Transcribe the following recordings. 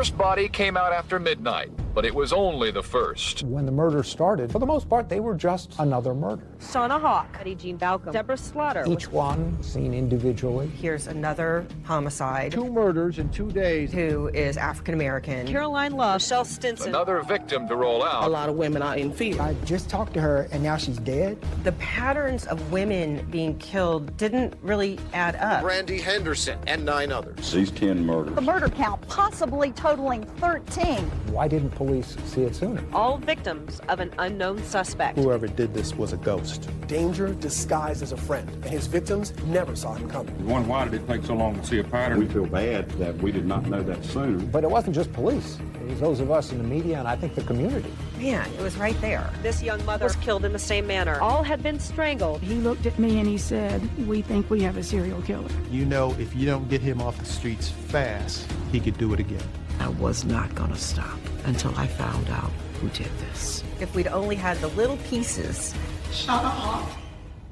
first body came out after midnight, but it was only the first. When the murder started, for the most part, they were just another murder. Shauna Hawk, Jean Balcom, Deborah Slaughter. Each one seen individually. Here's another homicide. 2 murders in 2 days. Who is African-American. Caroline Love, Michelle Stinson. Another victim to roll out. A lot of women are in fear. I just talked to her, and now she's dead. The patterns of women being killed didn't really add up. Brandy Henderson and 9 others. These 10 murders. The murder count possibly totaling 13. Why didn't police see it sooner? All victims of an unknown suspect. Whoever did this was a ghost. Danger disguised as a friend, and his victims never saw him coming. One, why did it take so long to see a pattern? We feel bad that we did not know that sooner. But it wasn't just police. It was those of us in the media and I think the community. Man, it was right there. This young mother was killed in the same manner. All had been strangled. He looked at me and he said, "We think we have a serial killer." You know, if you don't get him off the streets fast, he could do it again. I was not going to stop until I found out who did this. If we'd only had the little pieces. Shauna Hawk.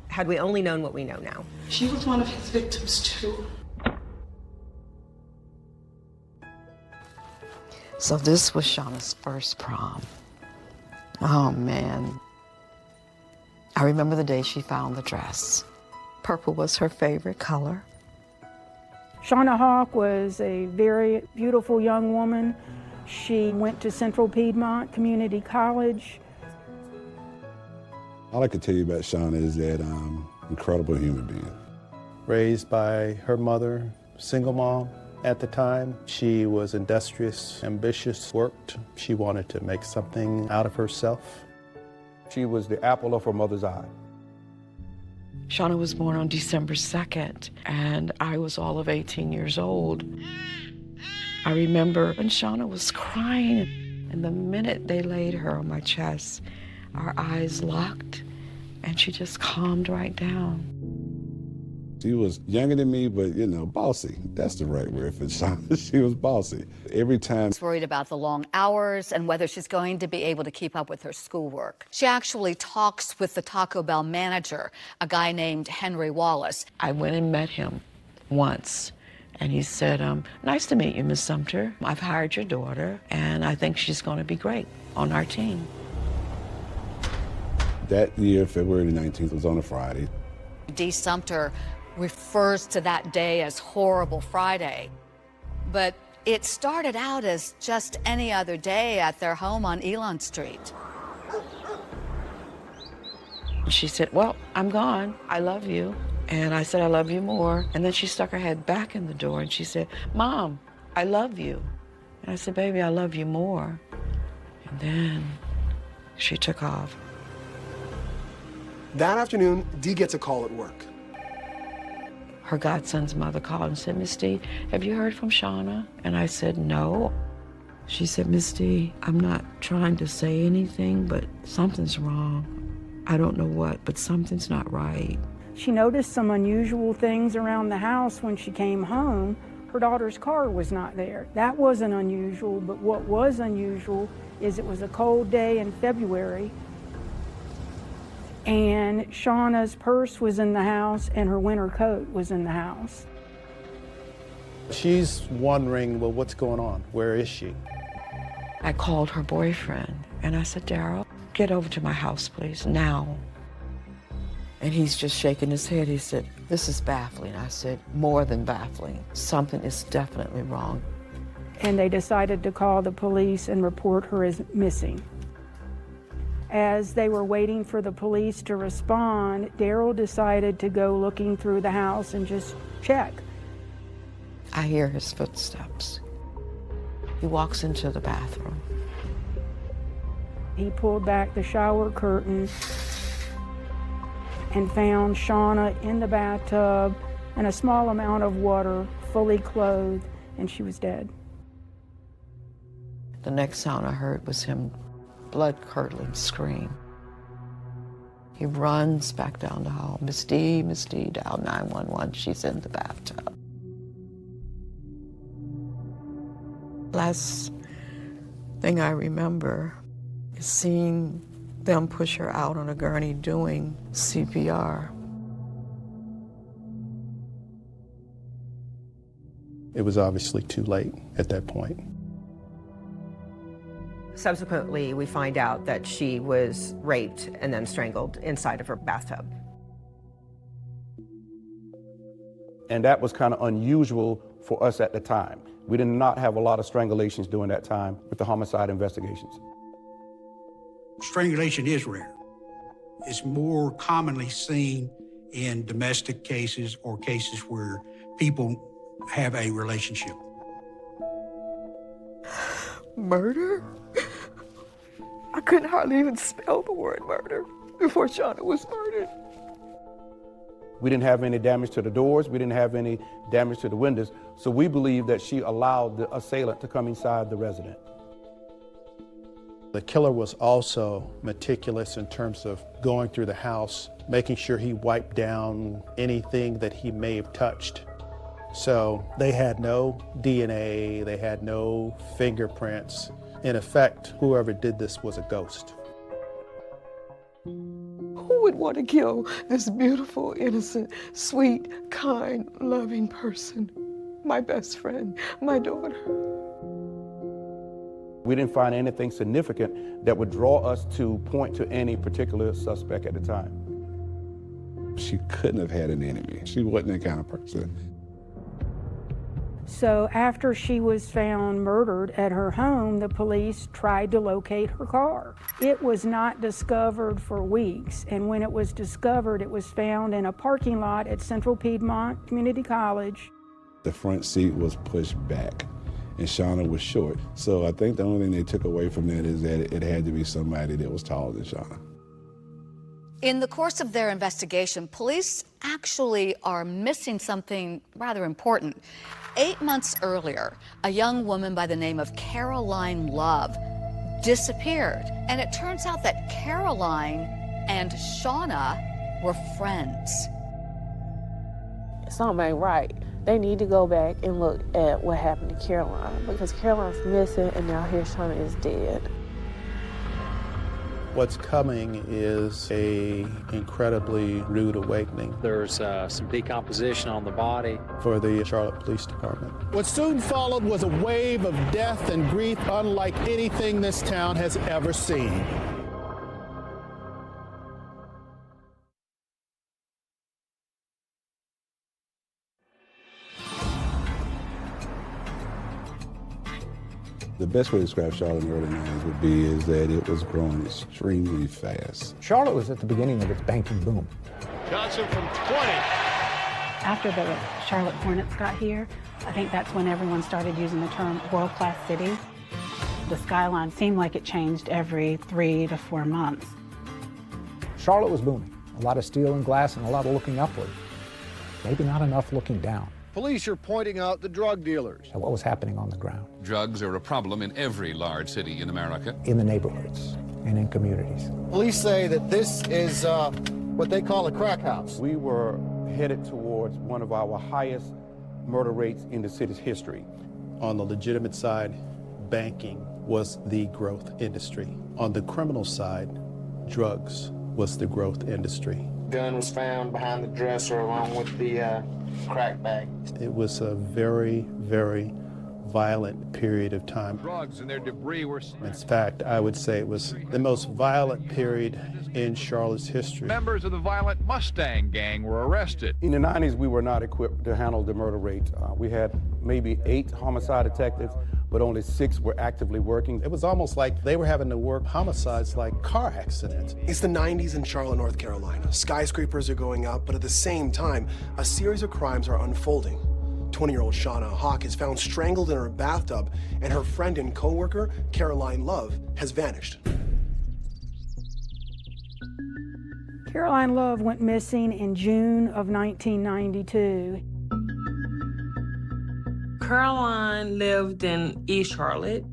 Had we only known what we know now. She was one of his victims, too. So this was Shauna's first prom. Oh, man. I remember the day she found the dress. Purple was her favorite color. Shauna Hawk was a very beautiful young woman. She went to Central Piedmont Community College. All I can tell you about Shauna is that incredible human being. Raised by her mother, single mom at the time. She was industrious, ambitious, worked. She wanted to make something out of herself. She was the apple of her mother's eye. Shauna was born on December 2nd, and I was all of 18 years old. I remember when Shauna was crying, and the minute they laid her on my chest, our eyes locked, and she just calmed right down. She was younger than me, but, you know, bossy. That's the right word for Shauna. She was bossy. Every time. She's worried about the long hours and whether she's going to be able to keep up with her schoolwork. She actually talks with the Taco Bell manager, a guy named Henry Wallace. I went and met him once, and he said, "Nice to meet you, Miss Sumter. I've hired your daughter, and I think she's going to be great on our team." That year, February the 19th, was on a Friday. Dee Sumter refers to that day as Horrible Friday. But it started out as just any other day at their home on Elon Street. She said, "Well, I'm gone. I love you." And I said, "I love you more." And then she stuck her head back in the door and she said, "Mom, I love you." And I said, "Baby, I love you more." And then she took off. That afternoon, Dee gets a call at work. Her godson's mother called and said, "Miss Dee, have you heard from Shauna?" And I said, "No." She said, "Miss Dee, I'm not trying to say anything, but something's wrong. I don't know what, but something's not right." She noticed some unusual things around the house when she came home. Her daughter's car was not there. That wasn't unusual, but what was unusual is it was a cold day in February, and Shauna's purse was in the house and her winter coat was in the house. She's wondering, well, what's going on? Where is she? I called her boyfriend and I said, "Daryl, get over to my house, please, now." And he's just shaking his head. He said, "This is baffling." I said, "More than baffling. Something is definitely wrong." And they decided to call the police and report her as missing. As they were waiting for the police to respond, Daryl decided to go looking through the house and just check. I hear his footsteps. He walks into the bathroom. He pulled back the shower curtain and found Shauna in the bathtub and a small amount of water, fully clothed, and she was dead. The next sound I heard was him blood-curdling scream. He runs back down the hall. Miss Dee, dial 911. She's in the bathtub." Last thing I remember is seeing them push her out on a gurney doing CPR. It was obviously too late at that point. Subsequently, we find out that she was raped and then strangled inside of her bathtub. And that was kind of unusual for us at the time. We did not have a lot of strangulations during that time with the homicide investigations. Strangulation is rare. It's more commonly seen in domestic cases or cases where people have a relationship. Murder? I couldn't hardly even spell the word murder before Shauna was murdered. We didn't have any damage to the doors. We didn't have any damage to the windows. So we believe that she allowed the assailant to come inside the residence. The killer was also meticulous in terms of going through the house, making sure he wiped down anything that he may have touched. So they had no DNA, they had no fingerprints. In effect, whoever did this was a ghost. Who would want to kill this beautiful, innocent, sweet, kind, loving person? My best friend, my daughter. We didn't find anything significant that would draw us to point to any particular suspect at the time. She couldn't have had an enemy. She wasn't that kind of person. So after she was found murdered at her home, the police tried to locate her car. It was not discovered for weeks, and when it was discovered, it was found in a parking lot at Central Piedmont Community College. The front seat was pushed back, and Shauna was short. So I think the only thing they took away from that is that it had to be somebody that was taller than Shauna. In the course of their investigation, police actually are missing something rather important. 8 months earlier, a young woman by the name of Caroline Love disappeared. And it turns out that Caroline and Shauna were friends. Something ain't right. They need to go back and look at what happened to Caroline, because Caroline's missing and now here Shauna is dead. What's coming is an incredibly rude awakening. There's some decomposition on the body. For the Charlotte Police Department. What soon followed was a wave of death and grief unlike anything this town has ever seen. The best way to describe Charlotte in the early 90s would be is that it was growing extremely fast. Charlotte was at the beginning of its banking boom. Johnson from 20. After the Charlotte Hornets got here, I think that's when everyone started using the term world-class city. The skyline seemed like it changed every 3 to 4 months. Charlotte was booming. A lot of steel and glass and a lot of looking upward. Maybe not enough looking down. Police are pointing out the drug dealers. What was happening on the ground. Drugs are a problem in every large city in America. In the neighborhoods and in communities. Police say that this is what they call a crack house. We were headed towards one of our highest murder rates in the city's history. On the legitimate side, banking was the growth industry. On the criminal side, drugs was the growth industry. Gun was found behind the dresser along with the crack bag. It was a very, very violent period of time. Drugs and their debris were... In fact, I would say it was the most violent period in Charlotte's history. Members of the violent Mustang gang were arrested. In the 90s, we were not equipped to handle the murder rate. We had maybe 8 homicide detectives, but only 6 were actively working. It was almost like they were having to work homicides like car accidents. It's the 90s in Charlotte, North Carolina. Skyscrapers are going up, but at the same time, a series of crimes are unfolding. 20-year-old Shauna Hawk is found strangled in her bathtub, and her friend and co-worker, Caroline Love, has vanished. Caroline Love went missing in June of 1992. Caroline lived in East Charlotte.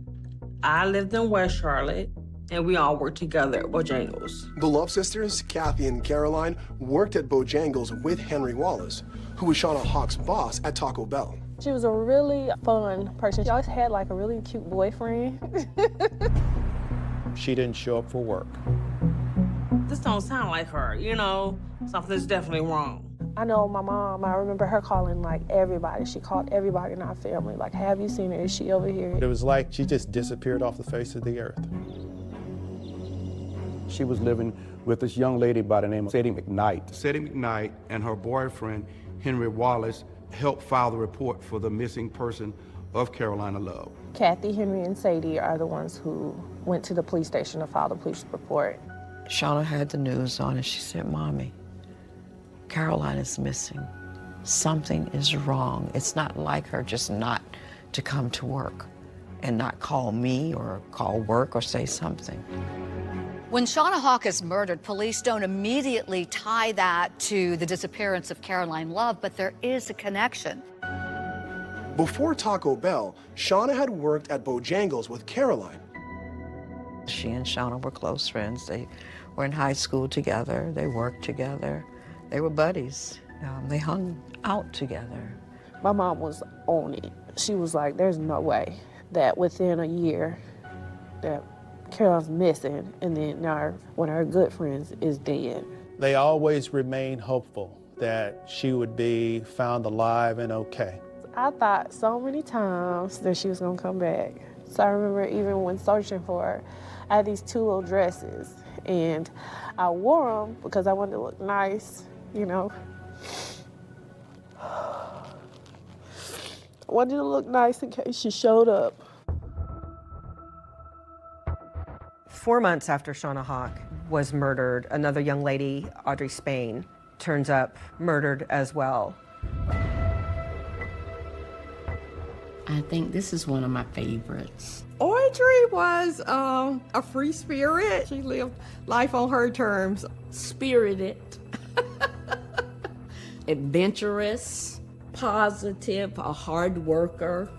I lived in West Charlotte, and we all worked together at Bojangles. The Love sisters, Kathy and Caroline, worked at Bojangles with Henry Wallace, who was Shauna Hawk's boss at Taco Bell. She was a really fun person. She always had like a really cute boyfriend. She didn't show up for work. This don't sound like her, you know? Something's definitely wrong. I know my mom, I remember her calling like everybody. She called everybody in our family, like, have you seen her? Is she over here? It was like she just disappeared off the face of the earth. She was living with this young lady by the name of Sadie McKnight. Sadie McKnight and her boyfriend, Henry Wallace, helped file the report for the missing person of Carolina Love. Kathy, Henry, and Sadie are the ones who went to the police station to file the police report. Shauna had the news on and she said, Mommy, Caroline is missing. Something is wrong. It's not like her just not to come to work and not call me or call work or say something. When Shauna Hawk is murdered, police don't immediately tie that to the disappearance of Caroline Love, but there is a connection. Before Taco Bell, Shauna had worked at Bojangles with Caroline. She and Shauna were close friends. They were in high school together. They worked together. They were buddies. They hung out together. My mom was on it. She was like, there's no way that within a year that Caroline's missing, and then now one of her good friends is dead. They always remained hopeful that she would be found alive and okay. I thought so many times that she was gonna come back. So I remember even when searching for her, I had these 2 little dresses, and I wore them because I wanted to look nice, you know. I wanted to look nice in case she showed up. 4 months after Shauna Hawk was murdered, another young lady, Audrey Spain, turns up murdered as well. I think this is one of my favorites. Audrey was a free spirit. She lived life on her terms. Spirited, adventurous, positive, a hard worker.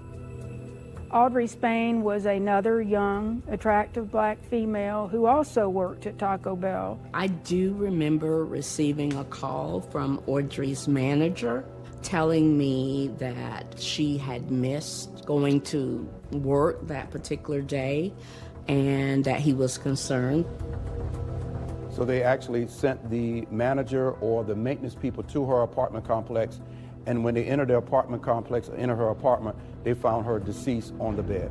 Audrey Spain was another young, attractive black female who also worked at Taco Bell. I do remember receiving a call from Audrey's manager telling me that she had missed going to work that particular day and that he was concerned. So they actually sent the manager or the maintenance people to her apartment complex, and when they entered the apartment complex, or entered her apartment, they found her deceased on the bed.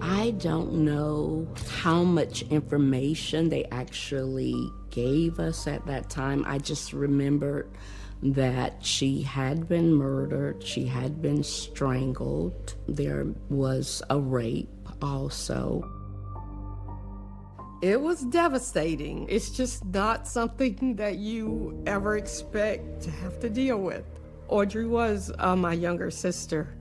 I don't know how much information they actually gave us at that time. I just remembered that she had been murdered, she had been strangled, there was a rape also. It was devastating. It's just not something that you ever expect to have to deal with. Audrey was my younger sister,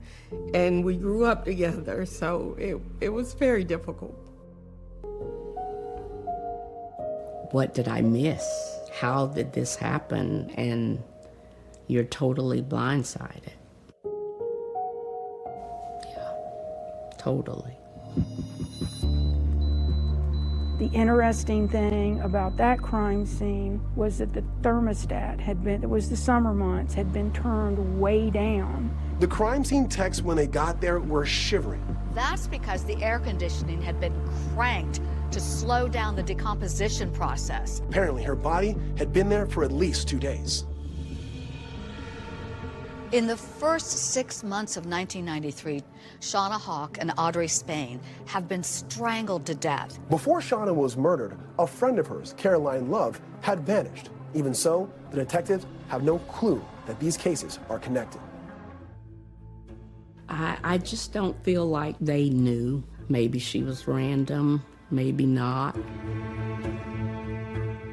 and we grew up together, so it was very difficult. What did I miss? How did this happen? And you're totally blindsided. Yeah, totally. The interesting thing about that crime scene was that the thermostat it was the summer months, had been turned way down. The crime scene techs, when they got there, were shivering. That's because the air conditioning had been cranked to slow down the decomposition process. Apparently, her body had been there for at least 2 days. In the first 6 months of 1993, Shauna Hawk and Audrey Spain have been strangled to death. Before Shauna was murdered, a friend of hers, Caroline Love, had vanished. Even so, the detectives have no clue that these cases are connected. I just don't feel like they knew. Maybe she was random, maybe not.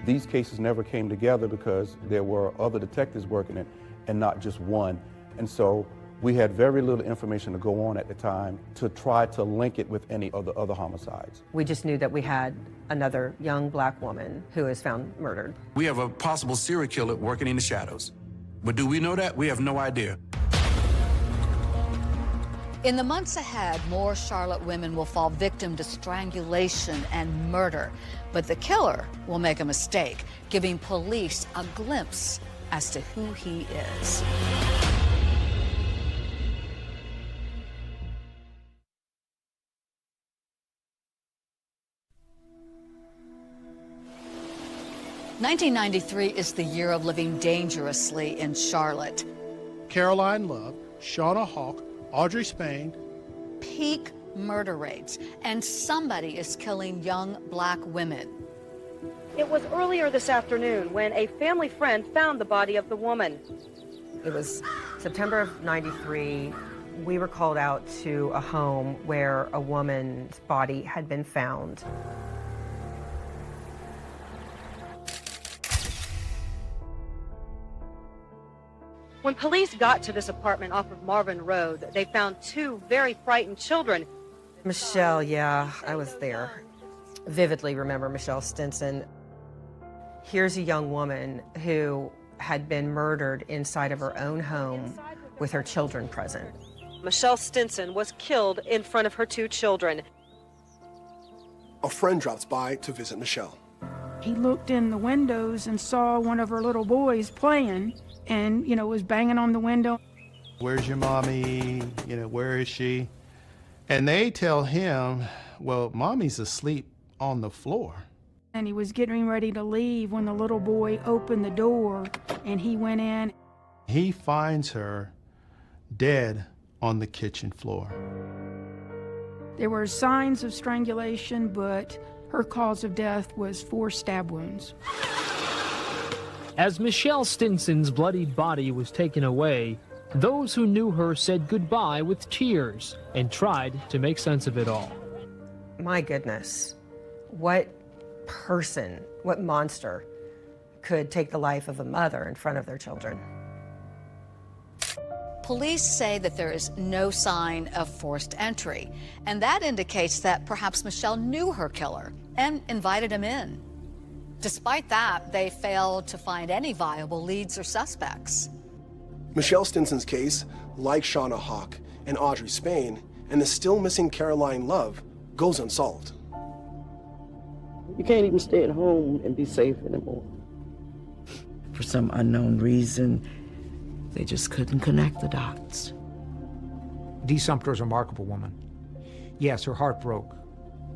These cases never came together because there were other detectives working it and not just one. And so we had very little information to go on at the time to try to link it with any of the other homicides. We just knew that we had another young black woman who is found murdered. We have a possible serial killer working in the shadows. But do we know that? We have no idea. In the months ahead, more Charlotte women will fall victim to strangulation and murder. But the killer will make a mistake, giving police a glimpse as to who he is. 1993 is the year of living dangerously in Charlotte. Caroline Love, Shauna Hawk, Audrey Spain. Peak murder rates, and somebody is killing young black women. It was earlier this afternoon when a family friend found the body of the woman. It was September of '93. We were called out to a home where a woman's body had been found. When police got to this apartment off of Marvin Road, they found two very frightened children. Michelle, yeah, I was there. Vividly remember Michelle Stinson. Here's a young woman who had been murdered inside of her own home with her children present. Michelle Stinson was killed in front of her two children. A friend drops by to visit Michelle. He looked in the windows and saw one of her little boys playing and, was banging on the window. Where's your mommy? Where is she? And they tell him, well, mommy's asleep on the floor. And he was getting ready to leave when the little boy opened the door and he went in. He finds her dead on the kitchen floor. There were signs of strangulation, but her cause of death was 4 stab wounds. As Michelle Stinson's bloodied body was taken away, those who knew her said goodbye with tears and tried to make sense of it all. My goodness, what person, what monster could take the life of a mother in front of their children? Police say that there is no sign of forced entry, and that indicates that perhaps Michelle knew her killer and invited him in. Despite that, they failed to find any viable leads or suspects. Michelle Stinson's case, like Shauna Hawk and Audrey Spain, and the still missing Caroline Love, goes unsolved. You can't even stay at home and be safe anymore. For some unknown reason, they just couldn't connect the dots. Dee Sumter is a remarkable woman. Yes, her heart broke,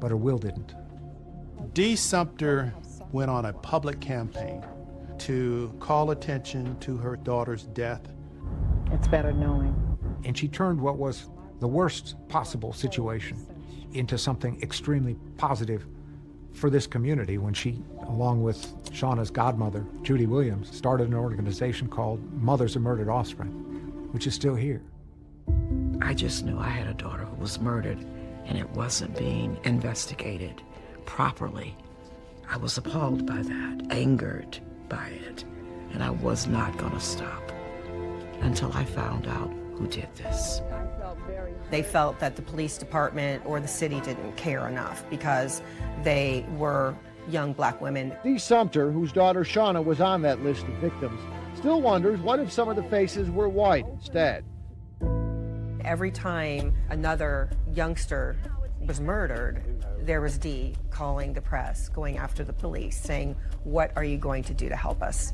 but her will didn't. Dee Sumter went on a public campaign to call attention to her daughter's death. It's better knowing. And she turned what was the worst possible situation into something extremely positive for this community when she, along with Shauna's godmother, Judy Williams, started an organization called Mothers of Murdered Offspring, which is still here. I just knew I had a daughter who was murdered, and it wasn't being investigated properly. I was appalled by that, angered by it, and I was not going to stop until I found out who did this. They felt that the police department or the city didn't care enough because they were young black women. Dee Sumter, whose daughter Shauna was on that list of victims, still wonders what if some of the faces were white instead. Every time another youngster was murdered, there was Dee calling the press, going after the police, saying, "What are you going to do to help us?"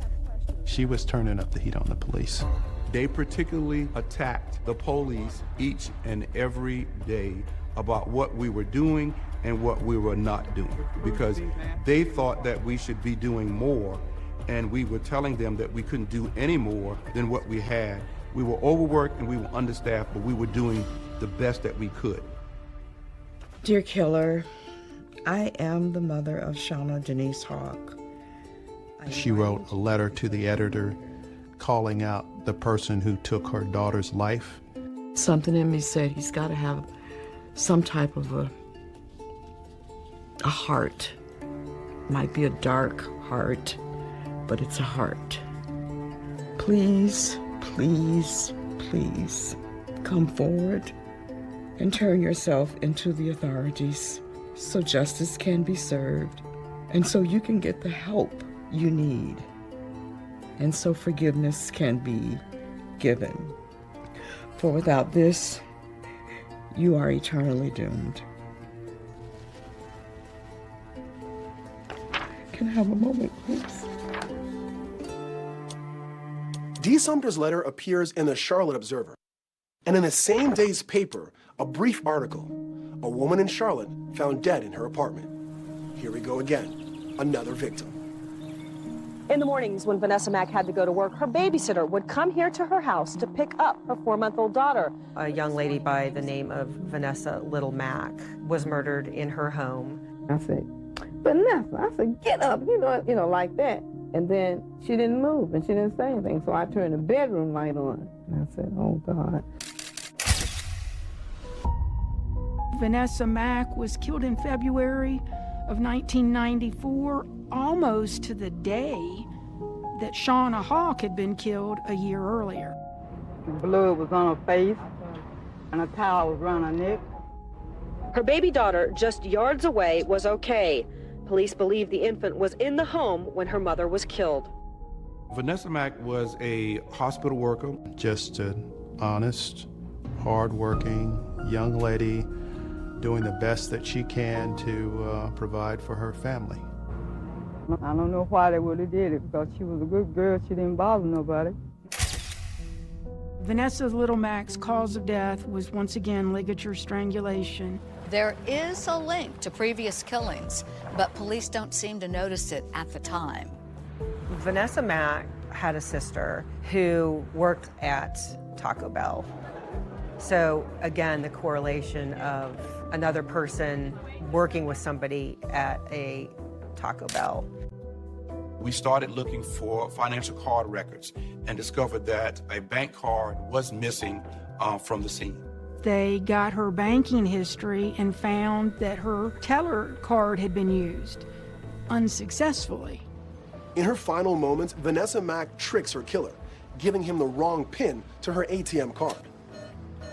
She was turning up the heat on the police. They particularly attacked the police each and every day about what we were doing and what we were not doing, because they thought that we should be doing more, and we were telling them that we couldn't do any more than what we had. We were overworked and we were understaffed, but we were doing the best that we could. Dear Killer, I am the mother of Shauna Denise Hawk. She wrote a letter to the editor calling out the person who took her daughter's life. Something in me said he's got to have some type of a heart. Might be a dark heart, but it's a heart. Please, please, please come forward and turn yourself into the authorities so justice can be served and so you can get the help you need and so forgiveness can be given. For without this, you are eternally doomed. Can I have a moment, please? Dee Sumter's letter appears in the Charlotte Observer. And in the same day's paper, a brief article, a woman in Charlotte found dead in her apartment. Here we go again, another victim. In the mornings when Vanessa Mack had to go to work, her babysitter would come here to her house to pick up her 4-month-old daughter. A young lady by the name of Vanessa Little Mack was murdered in her home. I said, Vanessa, I said, get up, you know, like that. And then she didn't move and she didn't say anything. So I turned the bedroom light on. And I said, oh God. Vanessa Mack was killed in February of 1994, almost to the day that Shauna Hawk had been killed a year earlier. Blood was on her face and a towel was around her neck. Her baby daughter, just yards away, was okay. Police believe the infant was in the home when her mother was killed. Vanessa Mack was a hospital worker. Just an honest, hardworking young lady doing the best that she can to provide for her family. I don't know why they would have did it, because she was a good girl. She didn't bother nobody. Vanessa Little Mack's cause of death was once again ligature strangulation. There is a link to previous killings, but police don't seem to notice it at the time. Vanessa Mack had a sister who worked at Taco Bell. So again, the correlation of another person working with somebody at a Taco Bell. We started looking for financial card records and discovered that a bank card was missing from the scene. They got her banking history and found that her teller card had been used unsuccessfully. In her final moments, Vanessa Mack tricks her killer, giving him the wrong PIN to her ATM card.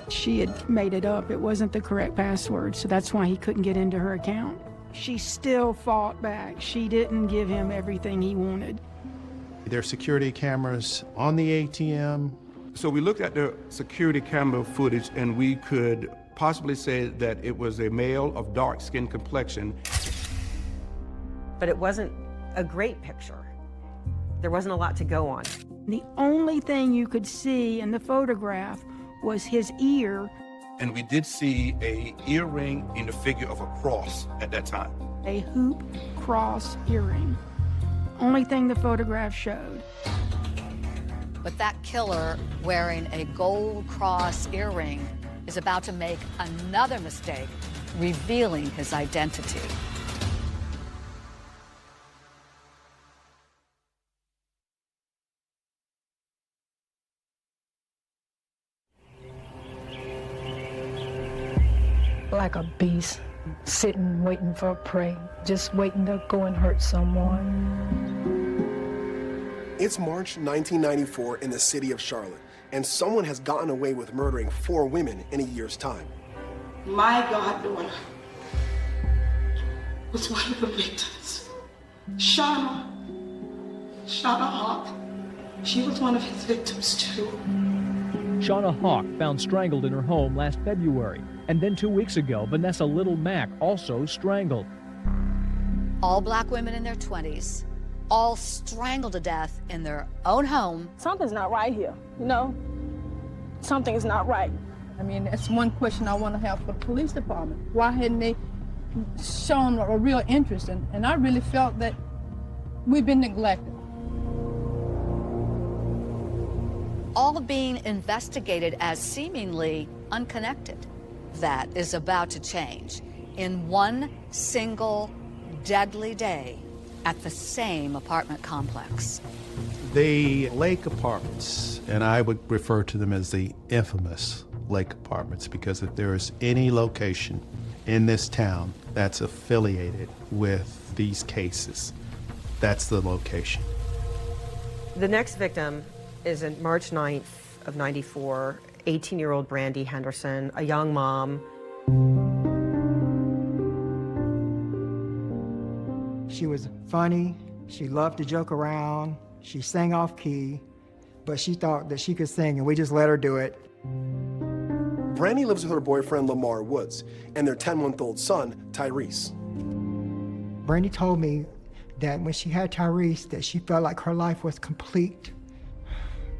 She had made it up. It wasn't the correct password, so that's why he couldn't get into her account. She still fought back. She didn't give him everything he wanted. There are security cameras on the ATM. So we looked at the security camera footage and we could possibly say that it was a male of dark skin complexion. But it wasn't a great picture. There wasn't a lot to go on. The only thing you could see in the photograph was his ear. And we did see an earring in the figure of a cross at that time. A hoop cross earring. Only thing the photograph showed. But that killer wearing a gold cross earring is about to make another mistake, revealing his identity. Like a beast, sitting, waiting for prey, just waiting to go and hurt someone. It's March 1994 in the city of Charlotte, and someone has gotten away with murdering 4 women in a year's time. My goddaughter was one of the victims. Shauna Hawk. She was one of his victims too. Shauna Hawk found strangled in her home last February. And then 2 weeks ago, Vanessa Little Mack also strangled. All black women in their 20s, all strangled to death in their own home. Something's not right here, you know? Something is not right. I mean, that's one question I want to have for the police department. Why hadn't they shown a real interest? And I really felt that we've been neglected. All being investigated as seemingly unconnected. That is about to change in one single deadly day at the same apartment complex. The Lake Apartments, and I would refer to them as the infamous Lake Apartments, because if there is any location in this town that's affiliated with these cases, that's the location. The next victim is in March 9th of 94. 18-year-old Brandy Henderson, a young mom. She was funny, she loved to joke around, she sang off key, but she thought that she could sing and we just let her do it. Brandy lives with her boyfriend Lamar Woods and their 10-month-old son, Tyrese. Brandy told me that when she had Tyrese, that she felt like her life was complete.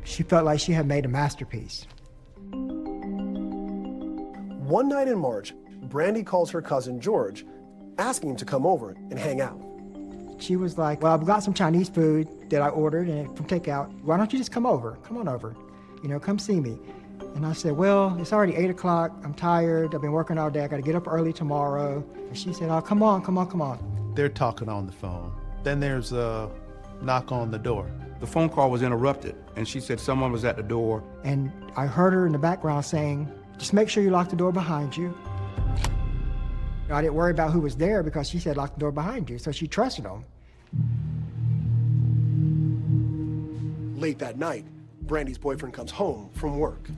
She felt like she had made a masterpiece. One night in March, Brandy calls her cousin George, asking him to come over and hang out. She was like, well, I've got some Chinese food that I ordered and from takeout. Why don't you just come over? Come on over. Come see me. And I said, well, it's already 8 o'clock. I'm tired. I've been working all day. I got to get up early tomorrow. And she said, oh, come on. They're talking on the phone. Then there's a knock on the door. The phone call was interrupted, and she said someone was at the door. And I heard her in the background saying, just make sure you lock the door behind you. I didn't worry about who was there because she said lock the door behind you, so she trusted them. Late that night, Brandy's boyfriend comes home from work.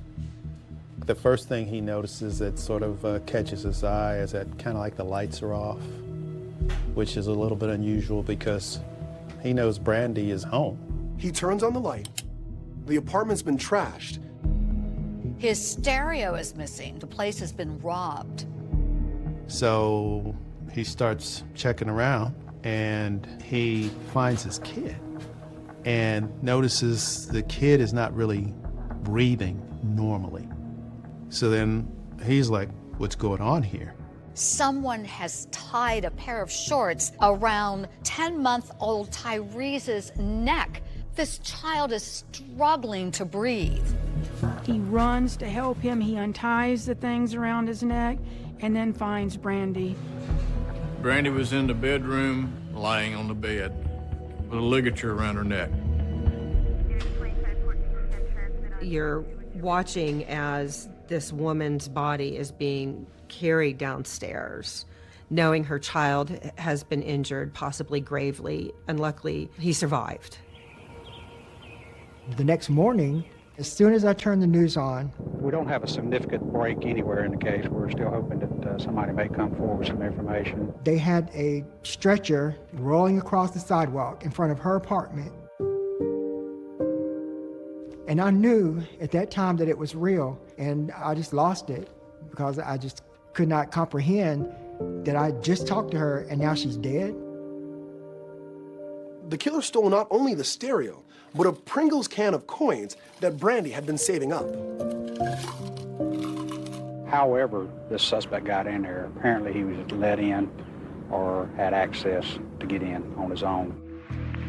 The first thing he notices that sort of catches his eye is that kind of like the lights are off, which is a little bit unusual because he knows Brandy is home. He turns on the light. The apartment's been trashed. His stereo is missing. The place has been robbed. So he starts checking around and he finds his kid and notices the kid is not really breathing normally. So then he's like, what's going on here? Someone has tied a pair of shorts around 10-month-old Tyrese's neck. This child is struggling to breathe. He runs to help him. He unties the things around his neck and then finds Brandy. Brandy was in the bedroom, lying on the bed, with a ligature around her neck. You're watching as this woman's body is being carried downstairs, knowing her child has been injured, possibly gravely, and luckily he survived. The next morning, as soon as I turned the news on, we don't have a significant break anywhere in the case. We're still hoping that somebody may come forward with some information. They had a stretcher rolling across the sidewalk in front of her apartment. And I knew at that time that it was real, and I just lost it because I just could not comprehend that I just talked to her and now she's dead. The killer stole not only the stereo, but a Pringles can of coins that Brandy had been saving up. However, this suspect got in there. Apparently he was let in or had access to get in on his own.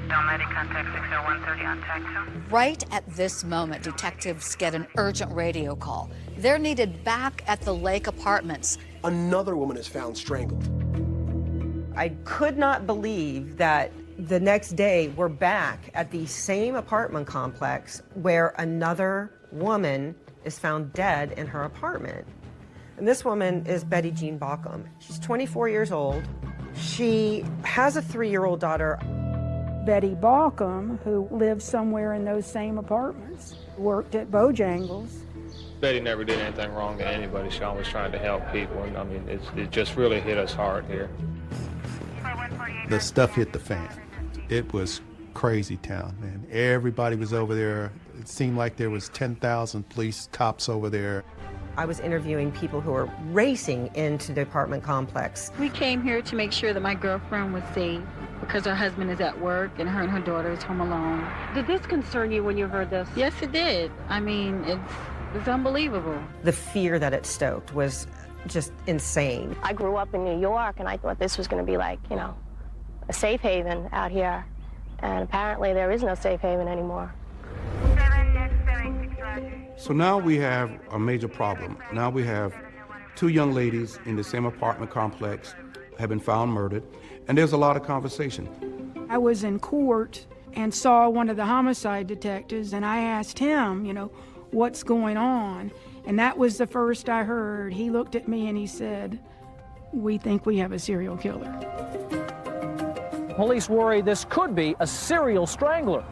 Contact 60130 on tag 2. Right at this moment, detectives get an urgent radio call. They're needed back at the Lake Apartments. Another woman is found strangled. I could not believe that the next day we're back at the same apartment complex where another woman is found dead in her apartment. And this woman is Betty Jean Baucom. She's 24 years old. She has a 3-year-old daughter. Betty Baucom, who lived somewhere in those same apartments, worked at Bojangles. Betty never did anything wrong to anybody. She always trying to help people, and I mean, it just really hit us hard here. The stuff hit the fan. It was crazy town, man. Everybody was over there. It seemed like there was 10,000 police cops over there. I was interviewing people who were racing into the apartment complex. We came here to make sure that my girlfriend was safe because her husband is at work and her and her daughter is home alone. Did this concern you when you heard this? Yes, it did. I mean, it's unbelievable. The fear that it stoked was just insane. I grew up in New York and I thought this was going to be like, you know, a safe haven out here. And apparently there is no safe haven anymore. So now we have a major problem. Now we have 2 young ladies in the same apartment complex have been found murdered, and there's a lot of conversation. I was in court and saw one of the homicide detectives, and I asked him, you know, what's going on? And that was the first I heard. He looked at me and he said, we think we have a serial killer. Police worry this could be a serial strangler.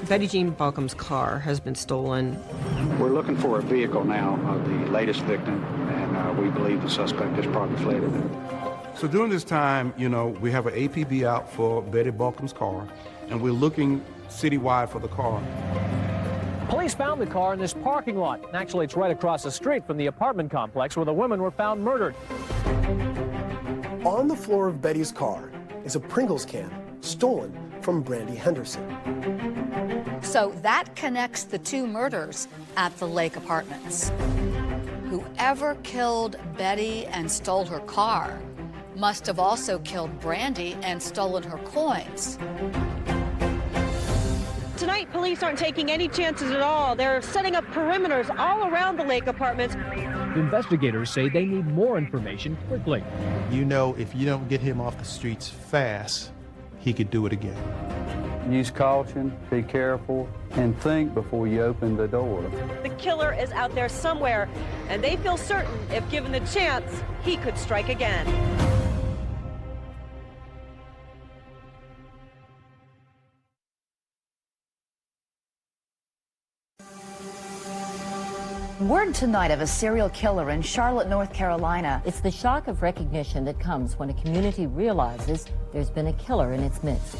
Betty Jean Baucom's car has been stolen. We're looking for a vehicle now of the latest victim, and we believe the suspect has probably fled it. So during this time, you know, we have an APB out for Betty Baucom's car, and we're looking citywide for the car. Police found the car in this parking lot. Actually, it's right across the street from the apartment complex where the women were found murdered. On the floor of Betty's car is a Pringles can stolen from Brandy Henderson. So that connects the 2 murders at the Lake Apartments. Whoever killed Betty and stole her car must have also killed Brandy and stolen her coins. Tonight, police aren't taking any chances at all. They're setting up perimeters all around the Lake apartments. Investigators say they need more information quickly. You know, if you don't get him off the streets fast, he could do it again. Use caution, be careful, and think before you open the door. The killer is out there somewhere, and they feel certain if given the chance, he could strike again. Word tonight of a serial killer in Charlotte, North Carolina. It's the shock of recognition that comes when a community realizes there's been a killer in its midst.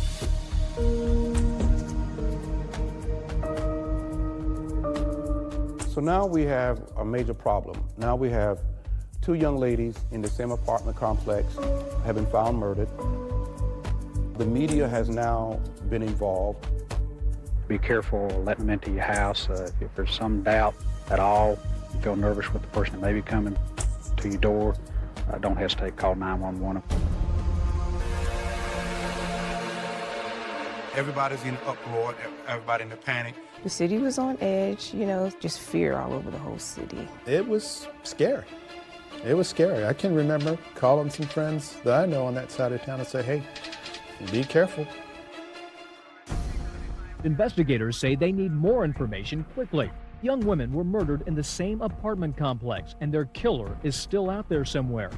So now we have a major problem. Now we have two young ladies in the same apartment complex have been found murdered. The media has now been involved. Be careful letting them into your house. If there's some doubt at all, you feel nervous with the person that may be coming to your door, don't hesitate, call 911. Everybody's in uproar, everybody in a panic. The city was on edge, you know, just fear all over the whole city. It was scary. It was scary. I can remember calling some friends that I know on that side of town and say, hey, be careful. Investigators say they need more information quickly. Young women were murdered in the same apartment complex, and their killer is still out there somewhere.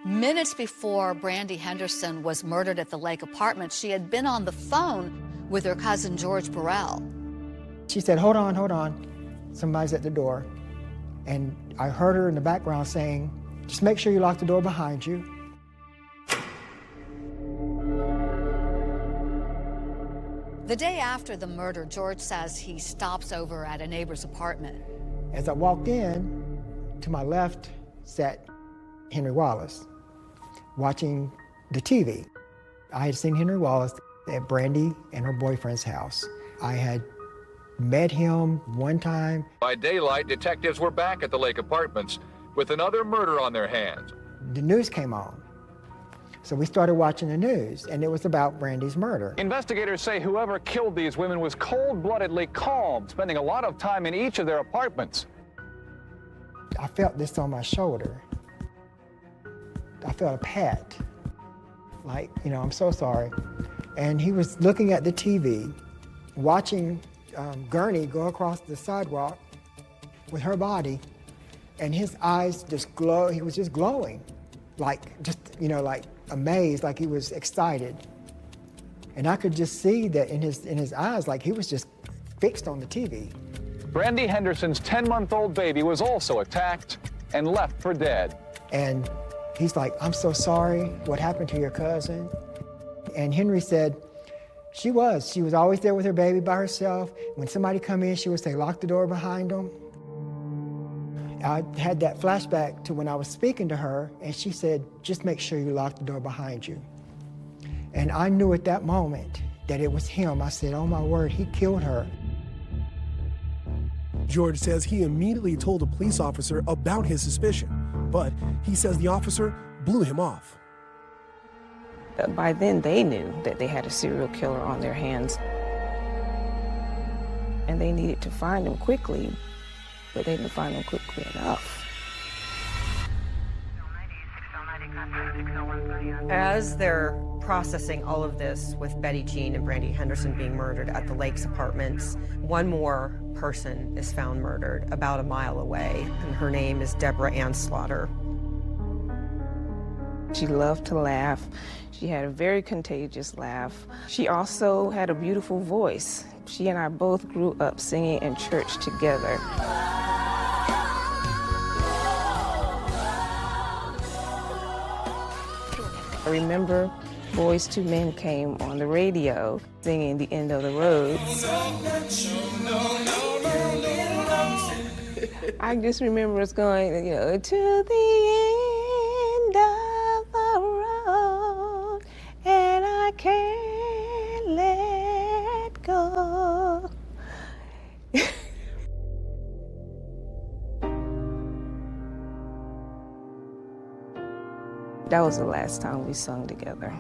Minutes before Brandy Henderson was murdered at the Lake apartment, she had been on the phone with her cousin George Burrell. She said, hold on, somebody's at the door. And I heard her in the background saying, just make sure you lock the door behind you. The day after the murder, George says he stops over at a neighbor's apartment. As I walked in, to my left sat Henry Wallace, watching the TV. I had seen Henry Wallace at Brandy and her boyfriend's house. I had met him one time. By daylight, detectives were back at the Lake apartments with another murder on their hands. The news came on. So we started watching the news, and it was about Brandy's murder. Investigators say whoever killed these women was cold-bloodedly calm, spending a lot of time in each of their apartments. I felt this on my shoulder. I felt a pat, like, you know, I'm so sorry. And he was looking at the TV, watching Gurney go across the sidewalk with her body, and his eyes just glow. He was just glowing, like, just, you know, like amazed, like he was excited. And I could just see that in his eyes, like he was just fixed on the TV. Brandy Henderson's 10-month-old baby was also attacked and left for dead. And he's like, I'm so sorry, what happened to your cousin? And Henry said, she was always there with her baby by herself. When somebody come in, she would say, lock the door behind them. I had that flashback to when I was speaking to her, and she said, just make sure you lock the door behind you. And I knew at that moment that it was him. I said, oh my word, he killed her. George says he immediately told a police officer about his suspicion, but he says the officer blew him off. By then, they knew that they had a serial killer on their hands, and they needed to find him quickly, but they didn't find him quickly enough. As they're processing all of this with Betty Jean and Brandy Henderson being murdered at the Lakes apartments, one more person is found murdered about a mile away, and her name is Deborah Ann Slaughter. She loved to laugh. She had a very contagious laugh. She also had a beautiful voice. She and I both grew up singing in church together. I remember Boys II Men came on the radio singing The End of the Road. I just remember us going, you know, to the end of the road, and I can't let go. That was the last time we sung together.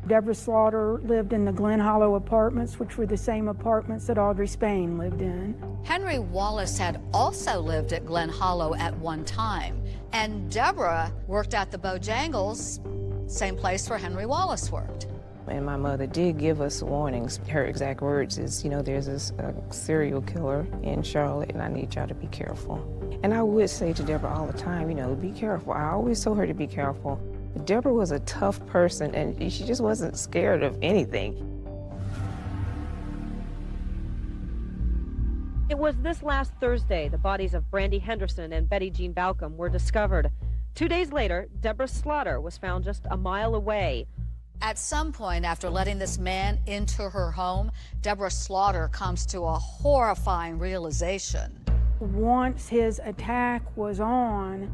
Deborah Slaughter lived in the Glen Hollow apartments, which were the same apartments that Audrey Spain lived in. Henry Wallace had also lived at Glen Hollow at one time, and Deborah worked at the Bojangles, same place where Henry Wallace worked. And my mother did give us warnings. Her exact words is, you know, there's this serial killer in Charlotte, and I need y'all to be careful. And I would say to Deborah all the time, you know, be careful. I always told her to be careful. Deborah was a tough person, and she just wasn't scared of anything. It was this last Thursday the bodies of Brandy Henderson and Betty Jean Balcom were discovered. 2 days later, Deborah Slaughter was found just a mile away. At some point after letting this man into her home, Deborah Slaughter comes to a horrifying realization. Once his attack was on,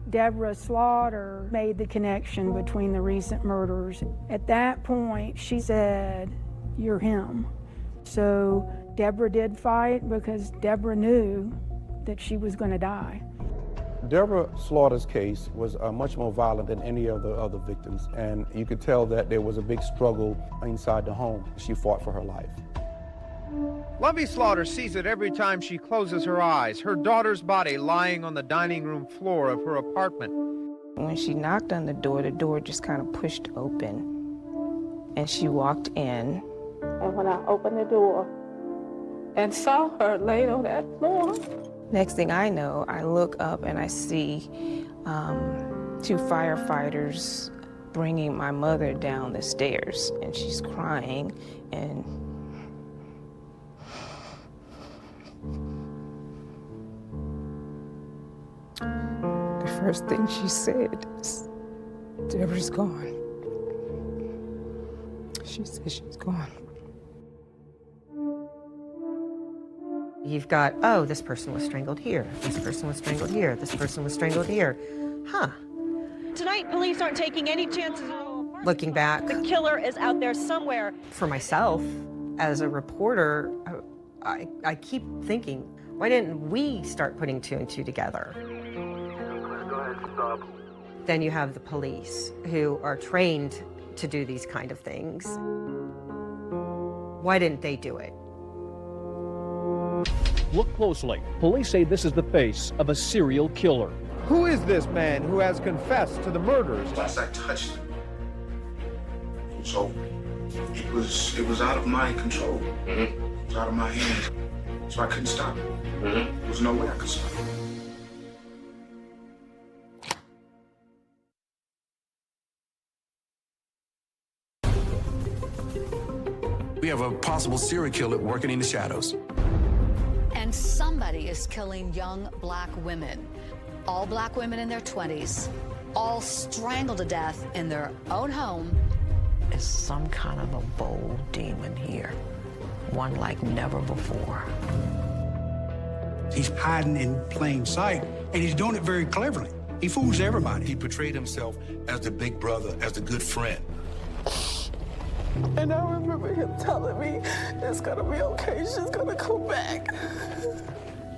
Deborah Slaughter made the connection between the recent murders. At that point, she said, "You're him." So Deborah did fight because Deborah knew that she was going to die. Deborah Slaughter's case was much more violent than any of the other victims, and you could tell that there was a big struggle inside the home. She fought for her life. Lovey Slaughter sees it every time she closes her eyes, her daughter's body lying on the dining room floor of her apartment. When she knocked on the door just kind of pushed open, and she walked in. And when I opened the door and saw her laid on that floor, Next thing I know, I look up and I see 2 firefighters bringing my mother down the stairs, and she's crying, and the first thing she said is, "Deborah's gone." She said she's gone. You've got, oh, this person was strangled here, this person was strangled here, this person was strangled here. Huh. Tonight, police aren't taking any chances at all. Looking back, The killer is out there somewhere. for myself, as a reporter, I keep thinking, why didn't we start putting 2 and 2 together? Go ahead, stop. Then you have the police who are trained to do these kind of things. Why didn't they do it? Look closely. Police say this is the face of a serial killer. Who is this man who has confessed to the murders? Once I touched him, so it was out of my control. It was out of my hands. So I couldn't stop it. There was no way I could stop it. We have a possible serial killer working in the shadows. And somebody is killing young black women. All black women in their 20s, all strangled to death in their own home. There's some kind of a bold demon here, one like never before. He's hiding in plain sight, and he's doing it very cleverly. He fools everybody. He portrayed himself as the big brother, as the good friend. And I remember him telling me, it's gonna be okay, she's gonna come back.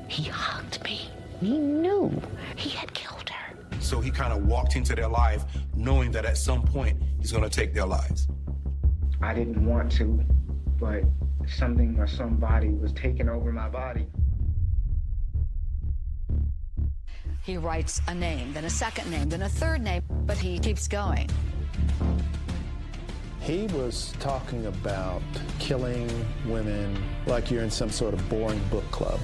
He hugged me. He knew he had killed her. So he kind of walked into their life knowing that at some point he's going to take their lives. I didn't want to, but something or somebody was taking over my body. He writes a name, then a second name, then a third name, but he keeps going. He was talking about killing women like you're in some sort of boring book club.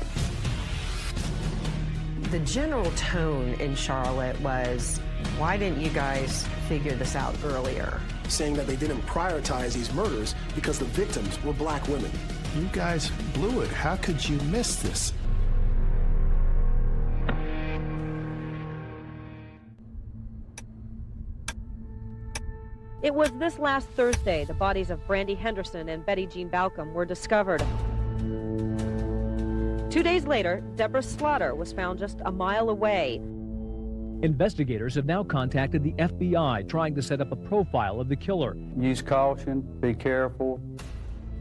The general tone in Charlotte was, why didn't you guys figure this out earlier? Saying that they didn't prioritize these murders because the victims were black women. You guys blew it. How could you miss this? It was this last Thursday the bodies of Brandy Henderson and Betty Jean Balcom were discovered. 2 days later, Deborah Slaughter was found just a mile away. Investigators have now contacted the FBI trying to set up a profile of the killer. Use caution, be careful,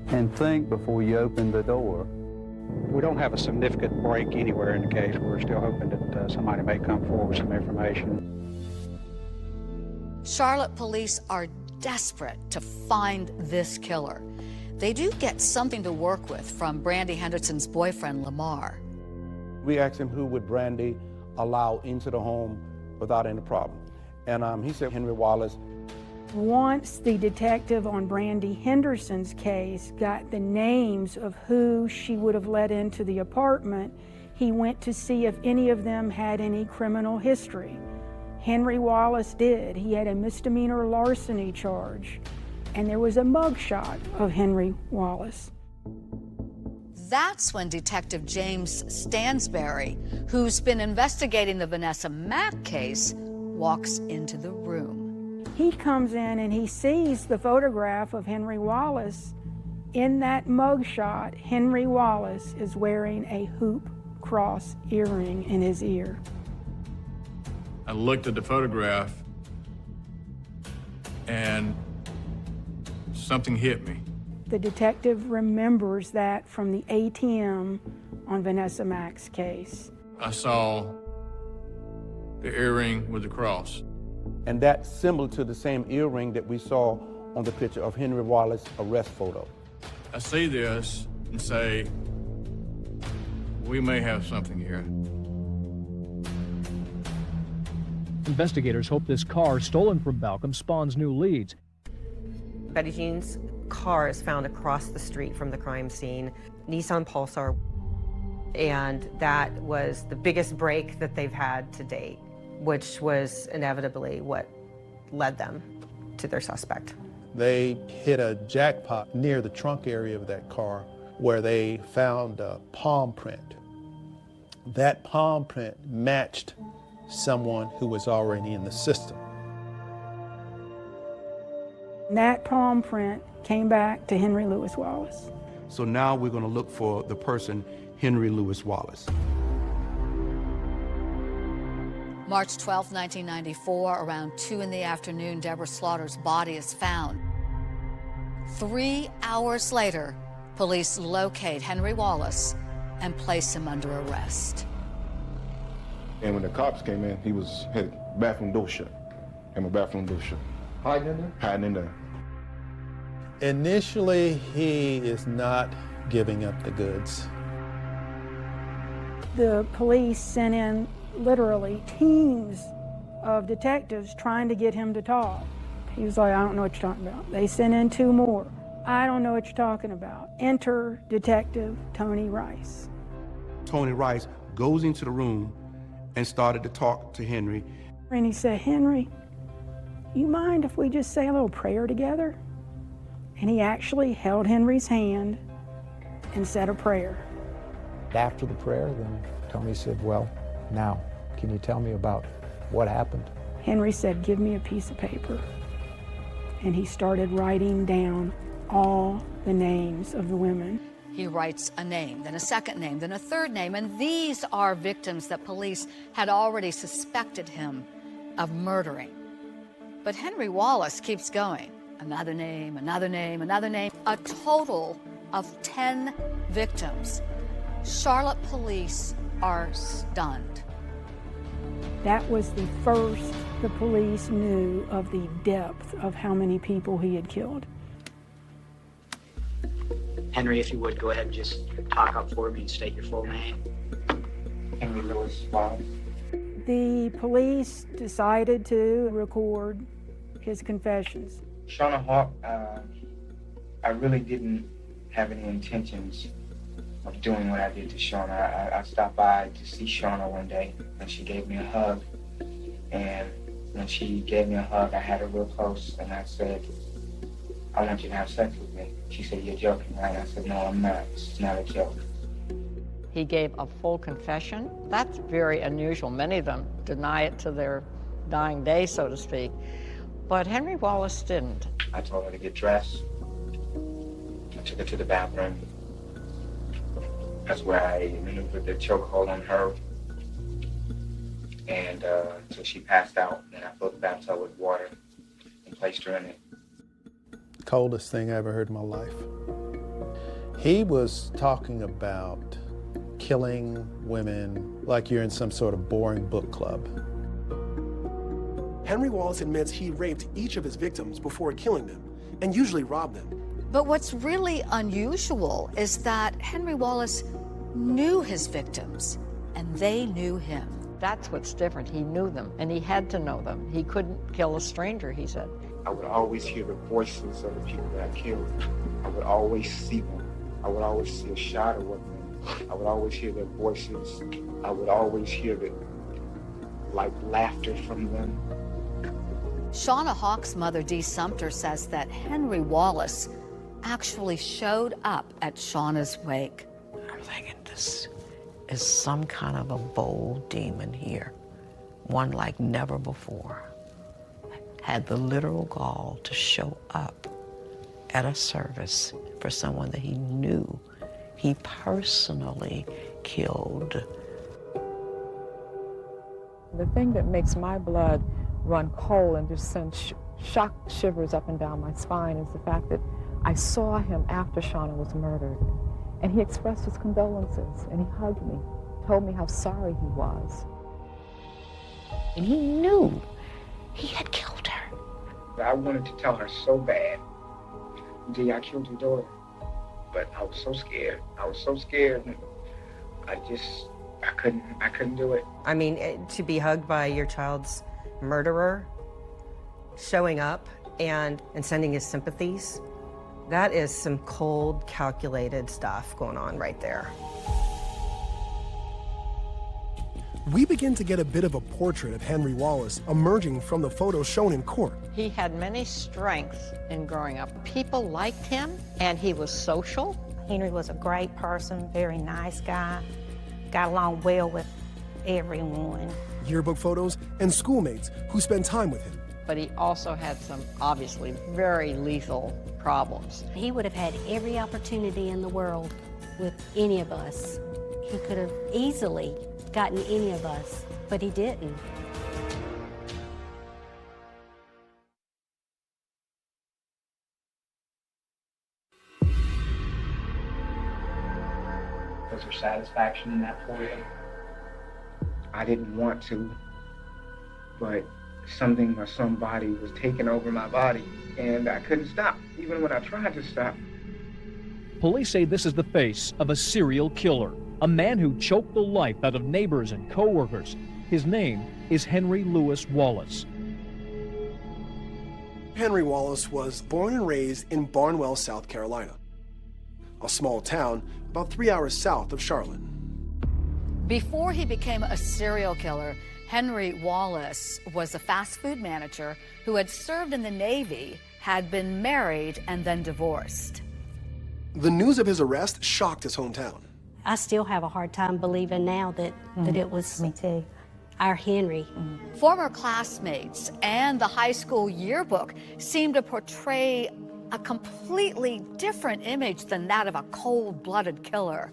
and think before you open the door. We don't have a significant break anywhere in the case. We're still hoping that somebody may come forward with some information. Charlotte police are desperate to find this killer. They do get something to work with from Brandy Henderson's boyfriend, Lamar. We asked him who would Brandy allow into the home without any problem. And he said Henry Wallace. Once the detective on Brandy Henderson's case got the names of who she would have let into the apartment, he went to see if any of them had any criminal history. Henry Wallace did. He had a misdemeanor larceny charge, and there was a mugshot of Henry Wallace. That's when Detective James Stansberry, who's been investigating the Vanessa Mack case, walks into the room. He comes in and he sees the photograph of Henry Wallace. In that mugshot, Henry Wallace is wearing a hoop cross earring in his ear. I looked at the photograph and something hit me. The detective remembers that from the ATM on Vanessa Mack's case. I saw the earring with the cross. And that's similar to the same earring that we saw on the picture of Henry Wallace's arrest photo. I see this and say, we may have something here. Investigators hope this car stolen from Balcom spawns new leads. Betty Jean's car is found across the street from the crime scene, Nissan Pulsar, and that was the biggest break that they've had to date, which was inevitably what led them to their suspect. They hit a jackpot near the trunk area of that car where they found a palm print. That palm print matched someone who was already in the system. That palm print came back to Henry Louis Wallace. So now we're going to look for the person, Henry Louis Wallace. March 12, 1994, around 2 in the afternoon, Deborah Slaughter's body is found. 3 hours later, police locate Henry Wallace and place him under arrest. And when the cops came in, he had bathroom door shut. Had my bathroom door shut. Hiding in there? Hiding in there. Initially, he is not giving up the goods. The police sent in literally teams of detectives trying to get him to talk. He was like, I don't know what you're talking about. They sent in 2 more. I don't know what you're talking about. Enter Detective Tony Rice. Tony Rice goes into the room and started to talk to Henry. And he said, Henry, you mind if we just say a little prayer together? And he actually held Henry's hand and said a prayer. After the prayer, then Tony said, well, now, can you tell me about what happened? Henry said, give me a piece of paper. And he started writing down all the names of the women. He writes a name, then a second name, then a third name, and these are victims that police had already suspected him of murdering. But Henry Wallace keeps going. Another name, another name, another name. A total of 10 victims. Charlotte police are stunned. That was the first the police knew of the depth of how many people he had killed. Henry, if you would, go ahead and just talk up for me and state your full name. Henry Louis Wallace. The police decided to record his confessions. Shauna Hawk, I really didn't have any intentions of doing what I did to Shauna. I stopped by to see Shauna one day, and she gave me a hug. And when she gave me a hug, I had her real close, and I said, I want you to have sex with me. She said, you're joking, right? I said, no, I'm not. It's not a joke. He gave a full confession. That's very unusual. Many of them deny it to their dying day, so to speak. But Henry Wallace didn't. I told her to get dressed. I took her to the bathroom. That's where I maneuvered the chokehold on her. And so she passed out, and I filled the bathtub with water and placed her in it. Coldest thing I ever heard in my life. He was talking about killing women like you're in some sort of boring book club. Henry Wallace admits he raped each of his victims before killing them, and usually robbed them. But what's really unusual is that Henry Wallace knew his victims, and they knew him. That's what's different. He knew them, and he had to know them. He couldn't kill a stranger, he said. I would always hear the voices of the people that I killed. I would always see them. I would always see a shadow of them. I would always hear their voices. I would always hear the, like, laughter from them. Shauna Hawk's mother, Dee Sumter, says that Henry Wallace actually showed up at Shauna's wake. I'm thinking, this is some kind of a bold demon here, one like never before. Had the literal gall to show up at a service for someone that he knew he personally killed. The thing that makes my blood run cold and just send shock shivers up and down my spine is the fact that I saw him after Shauna was murdered, and he expressed his condolences, and he hugged me, told me how sorry he was. And he knew he had killed her. I wanted to tell her so bad, Dee, I killed your daughter. But I was so scared. I was so scared. I couldn't do it. I mean, to be hugged by your child's murderer, showing up and sending his sympathies, that is some cold, calculated stuff going on right there. We begin to get a bit of a portrait of Henry Wallace emerging from the photos shown in court. He had many strengths in growing up. People liked him, and he was social. Henry was a great person, very nice guy, got along well with everyone. Yearbook photos and schoolmates who spent time with him. But he also had some, obviously, very lethal problems. He would have had every opportunity in the world with any of us. He could have easily gotten any of us, but he didn't. Was there satisfaction in that for you? I didn't want to, but something or somebody was taking over my body, and I couldn't stop, even when I tried to stop. Police say this is the face of a serial killer, a man who choked the life out of neighbors and co-workers. His name is Henry Louis Wallace. Henry Wallace was born and raised in Barnwell, South Carolina, a small town about 3 hours south of Charlotte. Before he became a serial killer, Henry Wallace was a fast food manager who had served in the Navy, had been married, and then divorced. The news of his arrest shocked his hometown. I still have a hard time believing now that it was me too. Our Henry. Former classmates and the high school yearbook seemed to portray a completely different image than that of a cold-blooded killer.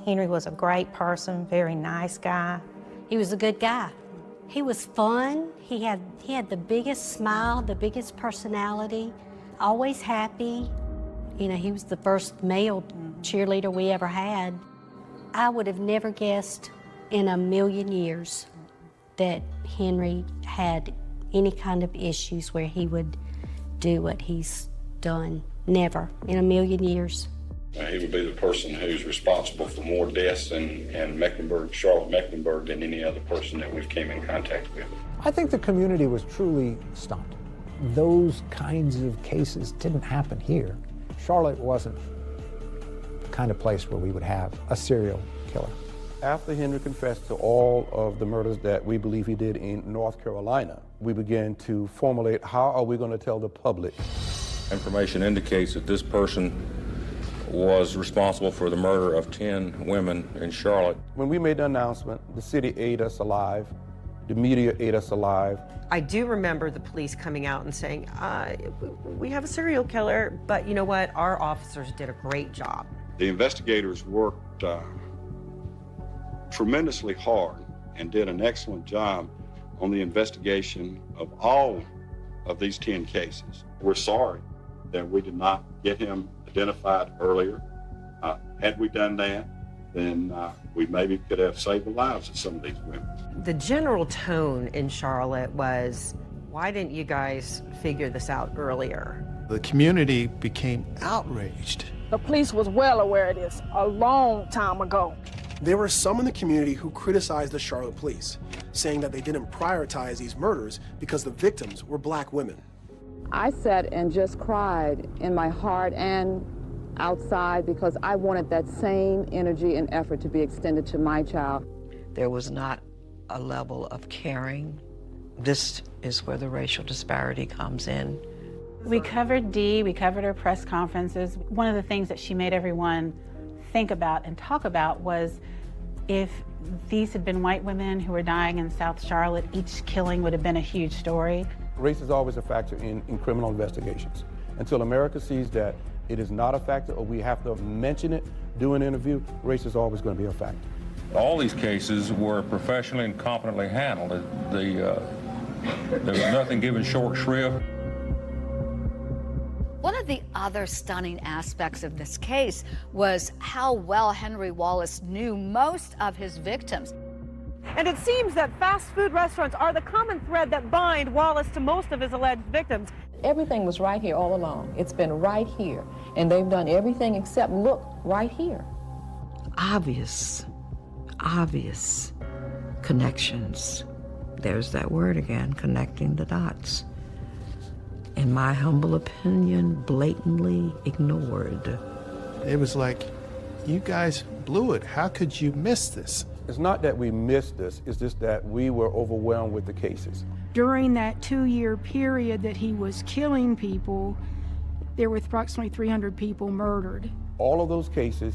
Henry was a great person, very nice guy. He was a good guy. He was fun. He had the biggest smile, the biggest personality, always happy. You know, he was the first male cheerleader we ever had. I would have never guessed in a million years that Henry had any kind of issues where he would do what he's done. Never in a million years. He would be the person who's responsible for more deaths in Mecklenburg, Charlotte, Mecklenburg, than any other person that we've came in contact with. I think the community was truly stunned. Those kinds of cases didn't happen here. Charlotte wasn't the kind of place where we would have a serial killer. After Henry confessed to all of the murders that we believe he did in North Carolina, we began to formulate how are we going to tell the public. Information indicates that this person was responsible for the murder of 10 women in Charlotte. When we made the announcement, the city ate us alive, the media ate us alive. I do remember the police coming out and saying, we have a serial killer, but you know what? Our officers did a great job. The investigators worked tremendously hard and did an excellent job on the investigation of all of these 10 cases. We're sorry that we did not get him identified earlier. Had we done that, then we maybe could have saved the lives of some of these women. The general tone in Charlotte was, why didn't you guys figure this out earlier? The community became outraged. The police was well aware of this a long time ago. There were some in the community who criticized the Charlotte police, saying that they didn't prioritize these murders because the victims were black women. I sat and just cried in my heart and outside because I wanted that same energy and effort to be extended to my child. There was not a level of caring. This is where the racial disparity comes in. We covered Dee, we covered her press conferences. One of the things that she made everyone think about and talk about was if these had been white women who were dying in South Charlotte, each killing would have been a huge story. Race is always a factor in criminal investigations. Until America sees that it is not a factor or we have to mention it, do an interview, race is always going to be a factor. All these cases were professionally and competently handled. There was nothing given short shrift. One of the other stunning aspects of this case was how well Henry Wallace knew most of his victims. And it seems that fast food restaurants are the common thread that bind Wallace to most of his alleged victims. Everything was right here all along. It's been right here. And they've done everything except look right here. Obvious connections. There's that word again, connecting the dots. In my humble opinion, blatantly ignored. It was like, you guys blew it. How could you miss this? It's not that we missed this, it's just that we were overwhelmed with the cases. During that 2-year period that he was killing people, there were approximately 300 people murdered. All of those cases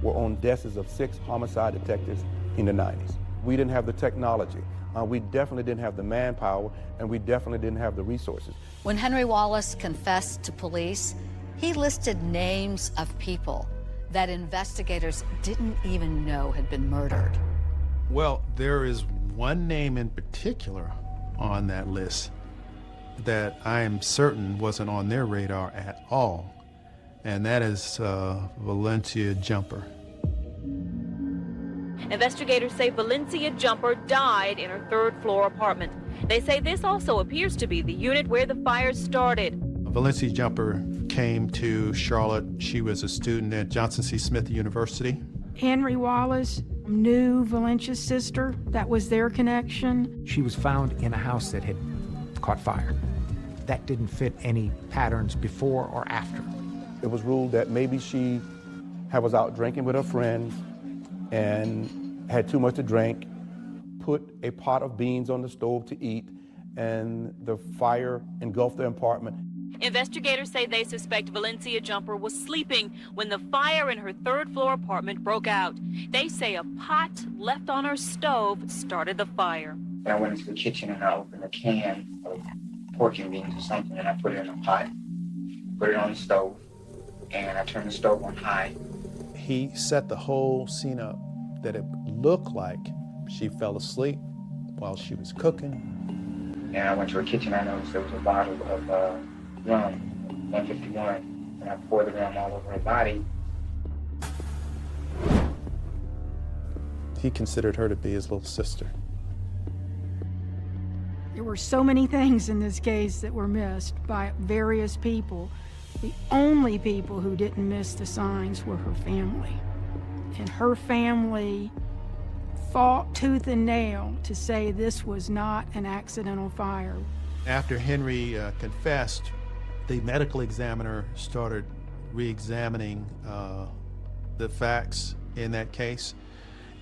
were on desks of 6 homicide detectives in the 90s. We didn't have the technology. We definitely didn't have the manpower, and we definitely didn't have the resources. When Henry Wallace confessed to police, he listed names of people that investigators didn't even know had been murdered. Well, there is one name in particular on that list that I am certain wasn't on their radar at all, and that is Valencia Jumper. Investigators say Valencia Jumper died in her third-floor apartment. They say this also appears to be the unit where the fire started. Valencia Jumper came to Charlotte. She was a student at Johnson C. Smith University. Henry Wallace knew Valencia's sister. That was their connection. She was found in a house that had caught fire. That didn't fit any patterns before or after. It was ruled that maybe she was out drinking with her friends and had too much to drink, put a pot of beans on the stove to eat, and the fire engulfed the apartment. Investigators say they suspect Valencia Jumper was sleeping when the fire in her third-floor apartment broke out. They say a pot left on her stove started the fire. And I went into the kitchen and I opened a can of pork and beans or something, and I put it in a pot, put it on the stove, and I turned the stove on high. He set the whole scene up that it looked like she fell asleep while she was cooking. And I went to her kitchen. I noticed there was a bottle of rum, 151, and I poured the rum all over her body. He considered her to be his little sister. There were so many things in this case that were missed by various people. The only people who didn't miss the signs were her family. And her family fought tooth and nail to say this was not an accidental fire. After Henry confessed, the medical examiner started re-examining the facts in that case.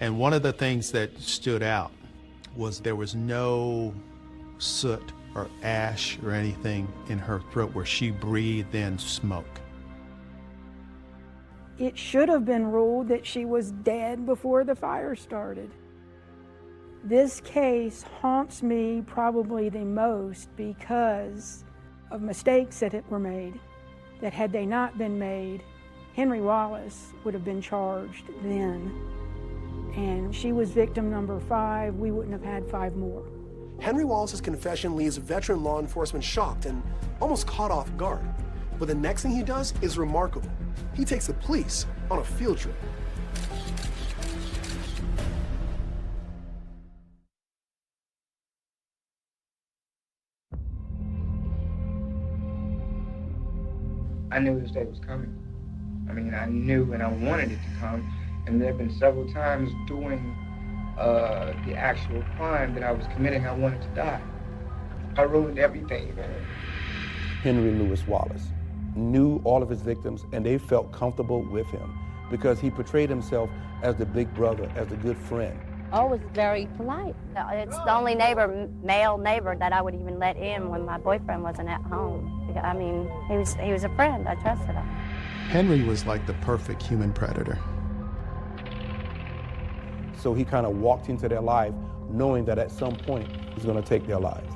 And one of the things that stood out was there was no soot or ash or anything in her throat where she breathed in smoke. It should have been ruled that she was dead before the fire started. This case haunts me probably the most because of mistakes that were made, that had they not been made, Henry Wallace would have been charged then. And she was victim number 5. We wouldn't have had 5 more. Henry Wallace's confession leaves veteran law enforcement shocked and almost caught off guard. But the next thing he does is remarkable. He takes the police on a field trip. I knew this day was coming. I mean, I knew and I wanted it to come. And there have been several times during the actual crime that I was committing, I wanted to die. I ruined everything, man. Henry Louis Wallace knew all of his victims, and they felt comfortable with him because he portrayed himself as the big brother, as the good friend. Always very polite. It's the only male neighbor that I would even let in when my boyfriend wasn't at home. I mean, he was a friend. I trusted him. Henry was like the perfect human predator. So he kind of walked into their life knowing that at some point he's going to take their lives.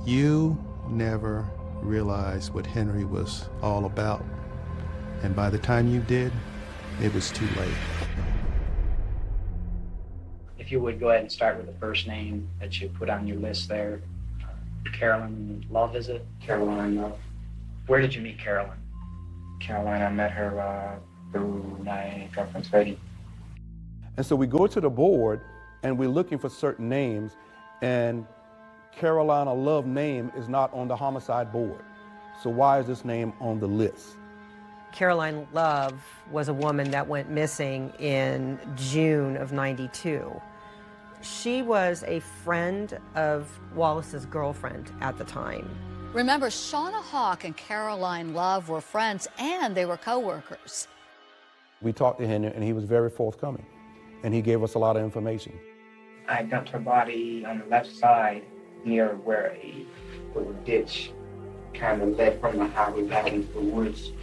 You never realized what Henry was all about. And by the time you did, it was too late. If you would go ahead and start with the first name that you put on your list there. Carolyn Love, is it? Caroline Love. Where did you meet Carolyn? Caroline, I met her through my girlfriend, Freddie. And so we go to the board and we're looking for certain names, and Carolina Love name is not on the homicide board. So why is this name on the list? Caroline Love was a woman that went missing in June of '92. She was a friend of Wallace's girlfriend at the time. Remember, Shauna Hawk and Caroline Love were friends and they were co-workers. We talked to him and he was very forthcoming, and he gave us a lot of information. I dumped her body on the left side near where a ditch kind of led from the highway back into the woods.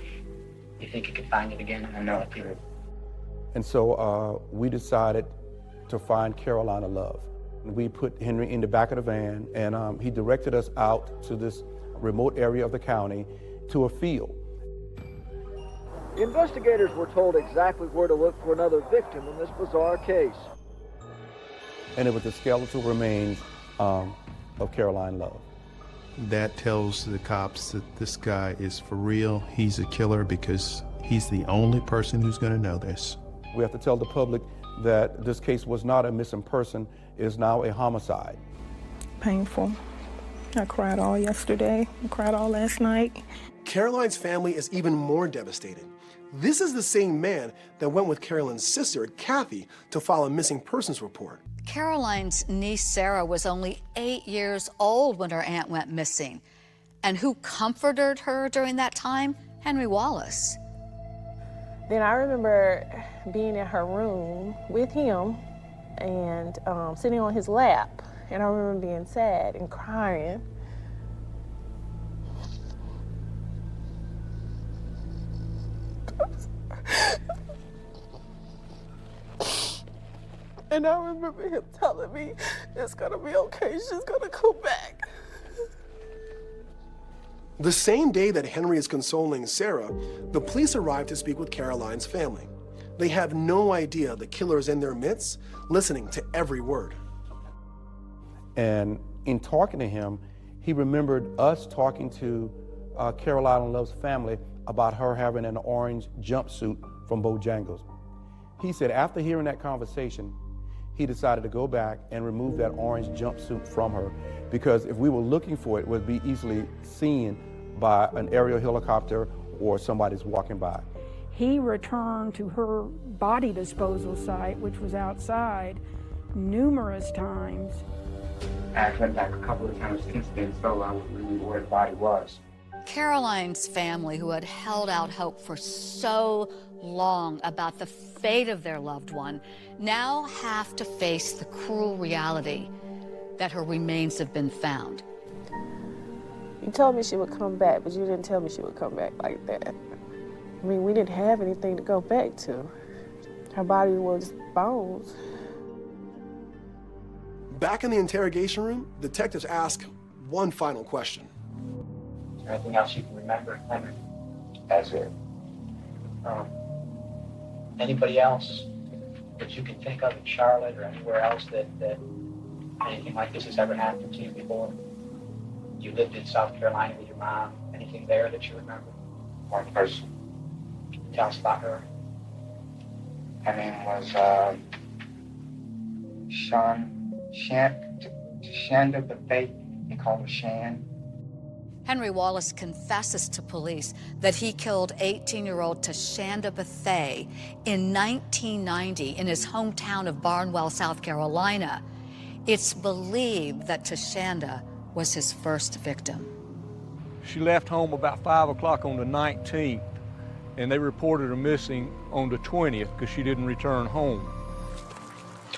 You think you could find it again? I know I could. And so we decided to find Carolina Love. We put Henry in the back of the van, and he directed us out to this remote area of the county to a field. The investigators were told exactly where to look for another victim in this bizarre case. And it was the skeletal remains of Caroline Love. That tells the cops that this guy is for real. He's a killer because he's the only person who's going to know this. We have to tell the public that this case was not a missing person, it is now a homicide. Painful. I cried all yesterday, I cried all last night. Caroline's family is even more devastated. This is the same man that went with Caroline's sister, Kathy, to file a missing persons report. Caroline's niece, Sarah, was only 8 years old when her aunt went missing. And who comforted her during that time? Henry Wallace. Then I remember being in her room with him and sitting on his lap. And I remember being sad and crying. And I remember him telling me, it's gonna be okay, she's gonna come back. The same day that Henry is consoling Sarah, the police arrive to speak with Caroline's family. They have no idea the killer is in their midst, listening to every word. And in talking to him, he remembered us talking to Caroline Love's family about her having an orange jumpsuit from Bojangles. He said after hearing that conversation, he decided to go back and remove that orange jumpsuit from her, because if we were looking for it, it would be easily seen by an aerial helicopter or somebody's walking by. He returned to her body disposal site, which was outside, numerous times. I went back a couple of times since then, so I would remember where the body was. Caroline's family, who had held out hope for so long about the fate of their loved one, now have to face the cruel reality that her remains have been found. You told me she would come back, but you didn't tell me she would come back like that. I mean, we didn't have anything to go back to. Her body was bones. Back in the interrogation room, detectives ask one final question. Is there anything else you can remember, Henry? That's it. Anybody else that you can think of in Charlotte or anywhere else that anything like this has ever happened to you before? You lived in South Carolina with your mom. Anything there that you remember? One person. Tell us about her. Her name was Shanda, but they called her Shan. Henry Wallace confesses to police that he killed 18-year-old Tashanda Bethea in 1990 in his hometown of Barnwell, South Carolina. It's believed that Tashanda was his first victim. She left home about 5 o'clock on the 19th, and they reported her missing on the 20th because she didn't return home.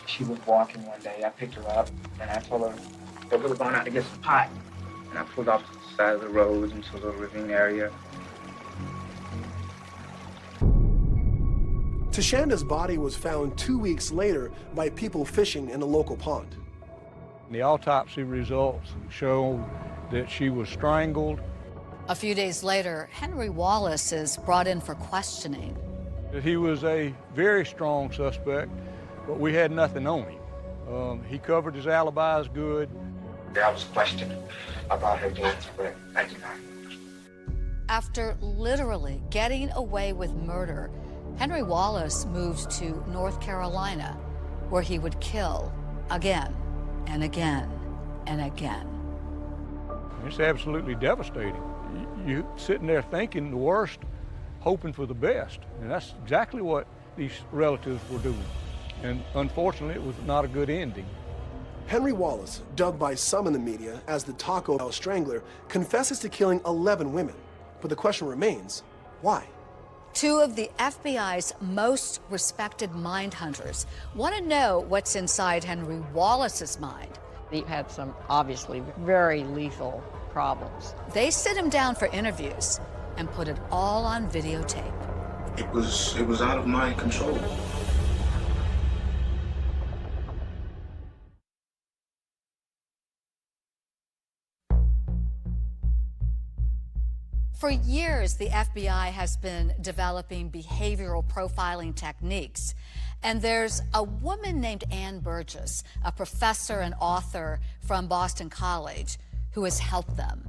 She was walking one day. I picked her up, and I told her that we were going out to get some pot. And I pulled off to the side of the road into the ravine area. Tashanda's body was found 2 weeks later by people fishing in a local pond. The autopsy results show that she was strangled. A few days later, Henry Wallace is brought in for questioning. He was a very strong suspect, but we had nothing on him. He covered his alibis good. I was questioned about her death, but I did not. After literally getting away with murder, Henry Wallace moved to North Carolina, where he would kill again and again and again. It's absolutely devastating. You sitting there thinking the worst, hoping for the best, and that's exactly what these relatives were doing. And unfortunately, it was not a good ending. Henry Wallace, dubbed by some in the media as the Taco Bell Strangler, confesses to killing 11 women. But the question remains, why? Two of the FBI's most respected mind hunters want to know what's inside Henry Wallace's mind. He had some obviously very lethal problems. They sit him down for interviews and put it all on videotape. It was out of my control. For years, the FBI has been developing behavioral profiling techniques. And there's a woman named Ann Burgess, a professor and author from Boston College, who has helped them.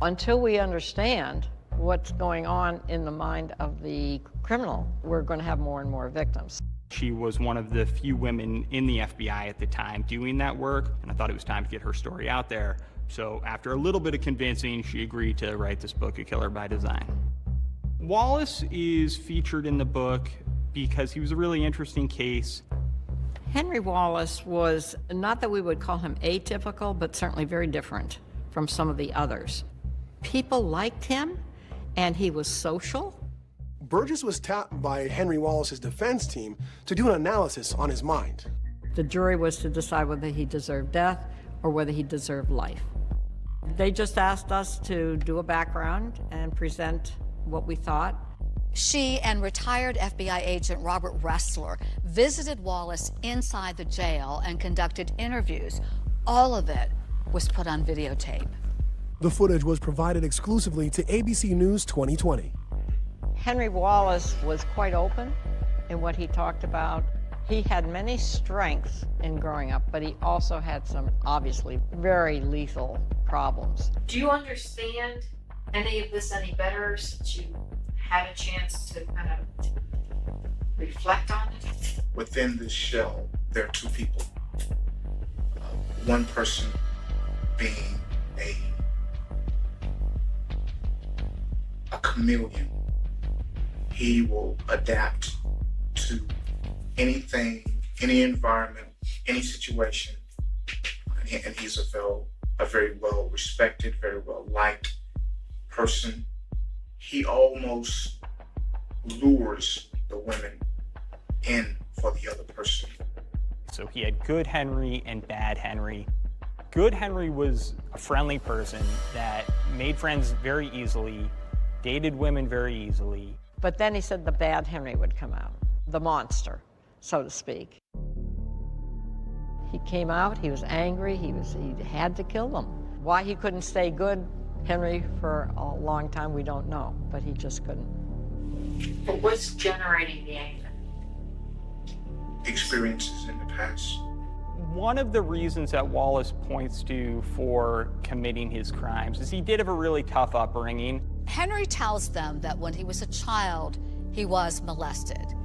Until we understand what's going on in the mind of the criminal, we're going to have more and more victims. She was one of the few women in the FBI at the time doing that work, and I thought it was time to get her story out there. So after a little bit of convincing, she agreed to write this book, A Killer by Design. Wallace is featured in the book because he was a really interesting case. Henry Wallace was, not that we would call him atypical, but certainly very different from some of the others. People liked him, and he was social. Burgess was tapped by Henry Wallace's defense team to do an analysis on his mind. The jury was to decide whether he deserved death or whether he deserved life. They just asked us to do a background and present what we thought. She and retired FBI agent Robert Ressler visited Wallace inside the jail and conducted interviews. All of it was put on videotape. The footage was provided exclusively to ABC News 2020. Henry Wallace was quite open in what he talked about. He had many strengths in growing up, but he also had some obviously very lethal problems. Do you understand any of this any better since you had a chance to kind of reflect on it? Within this shell, there are two people. One person being a chameleon. He will adapt to anything, any environment, any situation, and he's a very well respected, very well liked person. He almost lures the women in for the other person. So he had good Henry and bad Henry. Good Henry was a friendly person that made friends very easily, dated women very easily. But then he said the bad Henry would come out, the monster, so to speak. He came out, he was angry, he had to kill them. Why he couldn't stay good Henry for a long time, we don't know, but he just couldn't. But what's generating the anger? Experiences in the past. One of the reasons that Wallace points to for committing his crimes is he did have a really tough upbringing. Henry tells them that when he was a child, he was molested.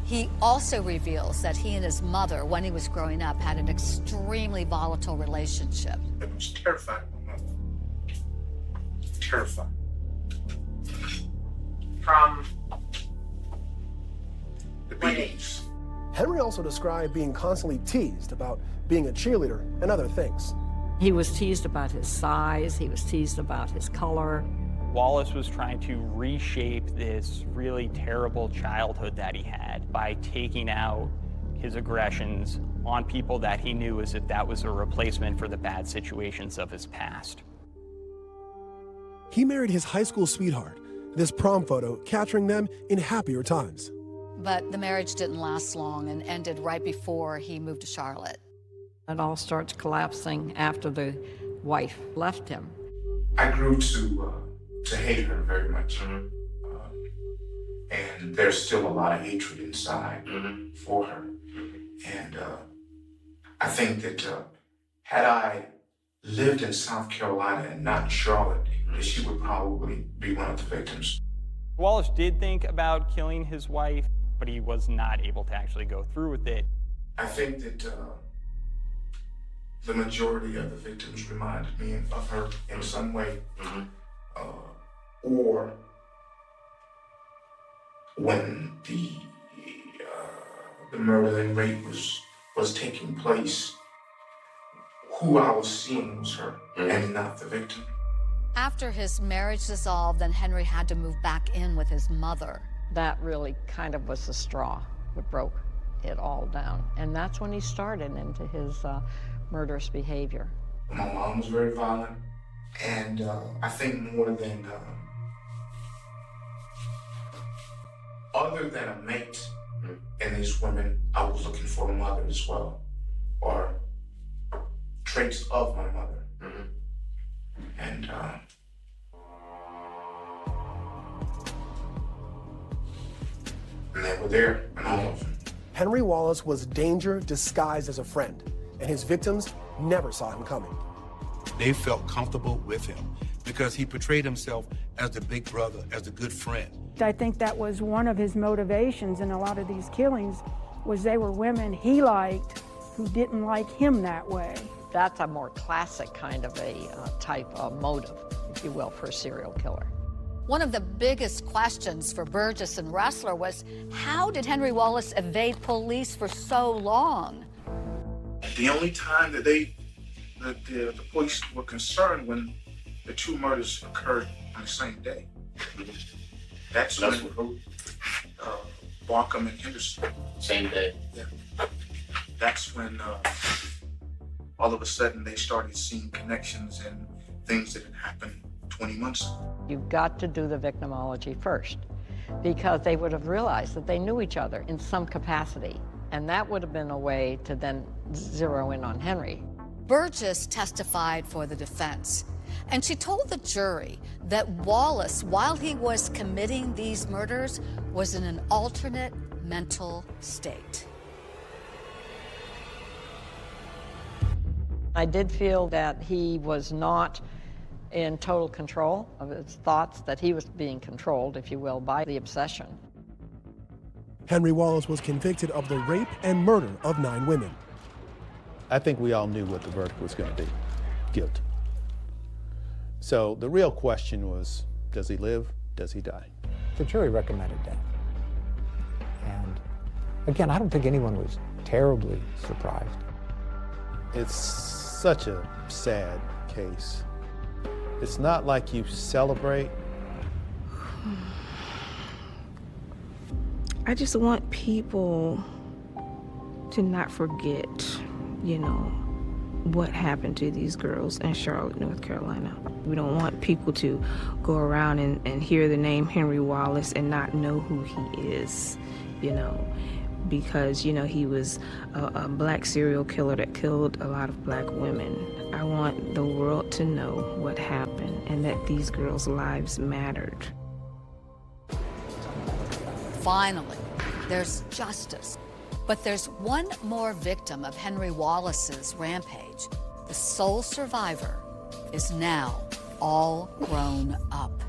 He also reveals that he and his mother, when he was growing up, had an extremely volatile relationship. I was terrified of my mother. terrified. From the beatings. Henry also described being constantly teased about being a cheerleader and other things. He was teased about his size, he was teased about his color. Wallace was trying to reshape this really terrible childhood that he had by taking out his aggressions on people that he knew as if that was a replacement for the bad situations of his past. He married his high school sweetheart, this prom photo capturing them in happier times. But the marriage didn't last long and ended right before he moved to Charlotte. It all starts collapsing after the wife left him. I grew to hate her very much. And there's still a lot of hatred inside for her. And I think that had I lived in South Carolina and not in Charlotte, that she would probably be one of the victims. Wallace did think about killing his wife, but he was not able to actually go through with it. I think that the majority of the victims reminded me of her in some way. Or when the murder and rape was taking place, who I was seeing was her and not the victim. After his marriage dissolved, then Henry had to move back in with his mother. That really kind of was the straw that broke it all down. And that's when he started into his murderous behavior. My mom was very violent, and I think more than, other than a mate in these women, I was looking for a mother as well, or traits of my mother. And they were there, and all of them. Henry Wallace was danger disguised as a friend, and his victims never saw him coming. They felt comfortable with him because he portrayed himself as the big brother, as the good friend. I think that was one of his motivations in a lot of these killings, was they were women he liked who didn't like him that way. That's a more classic kind of a type of motive, if you will, for a serial killer. One of the biggest questions for Burgess and Ressler was, how did Henry Wallace evade police for so long? The only time that the police were concerned when the two murders occurred on the same day. That's when Barkham and Henderson. Same day. Yeah. That's when all of a sudden they started seeing connections and things that had happened 20 months ago. You've got to do the victimology first, because they would have realized that they knew each other in some capacity, and that would have been a way to then zero in on Henry. Burgess testified for the defense, and she told the jury that Wallace, while he was committing these murders, was in an alternate mental state. I did feel that he was not in total control of his thoughts, that he was being controlled, if you will, by the obsession. Henry Wallace was convicted of the rape and murder of 9 women. I think we all knew what the verdict was going to be, guilt. So the real question was, does he live, does he die? The jury recommended death. And again, I don't think anyone was terribly surprised. It's such a sad case. It's not like you celebrate. I just want people to not forget, you know, what happened to these girls in Charlotte, North Carolina. We don't want people to go around and hear the name Henry Wallace and not know who he is, you know, because, you know, he was a black serial killer that killed a lot of black women. I want the world to know what happened and that these girls' lives mattered. Finally, there's justice. But there's one more victim of Henry Wallace's rampage. The sole survivor is now all grown up.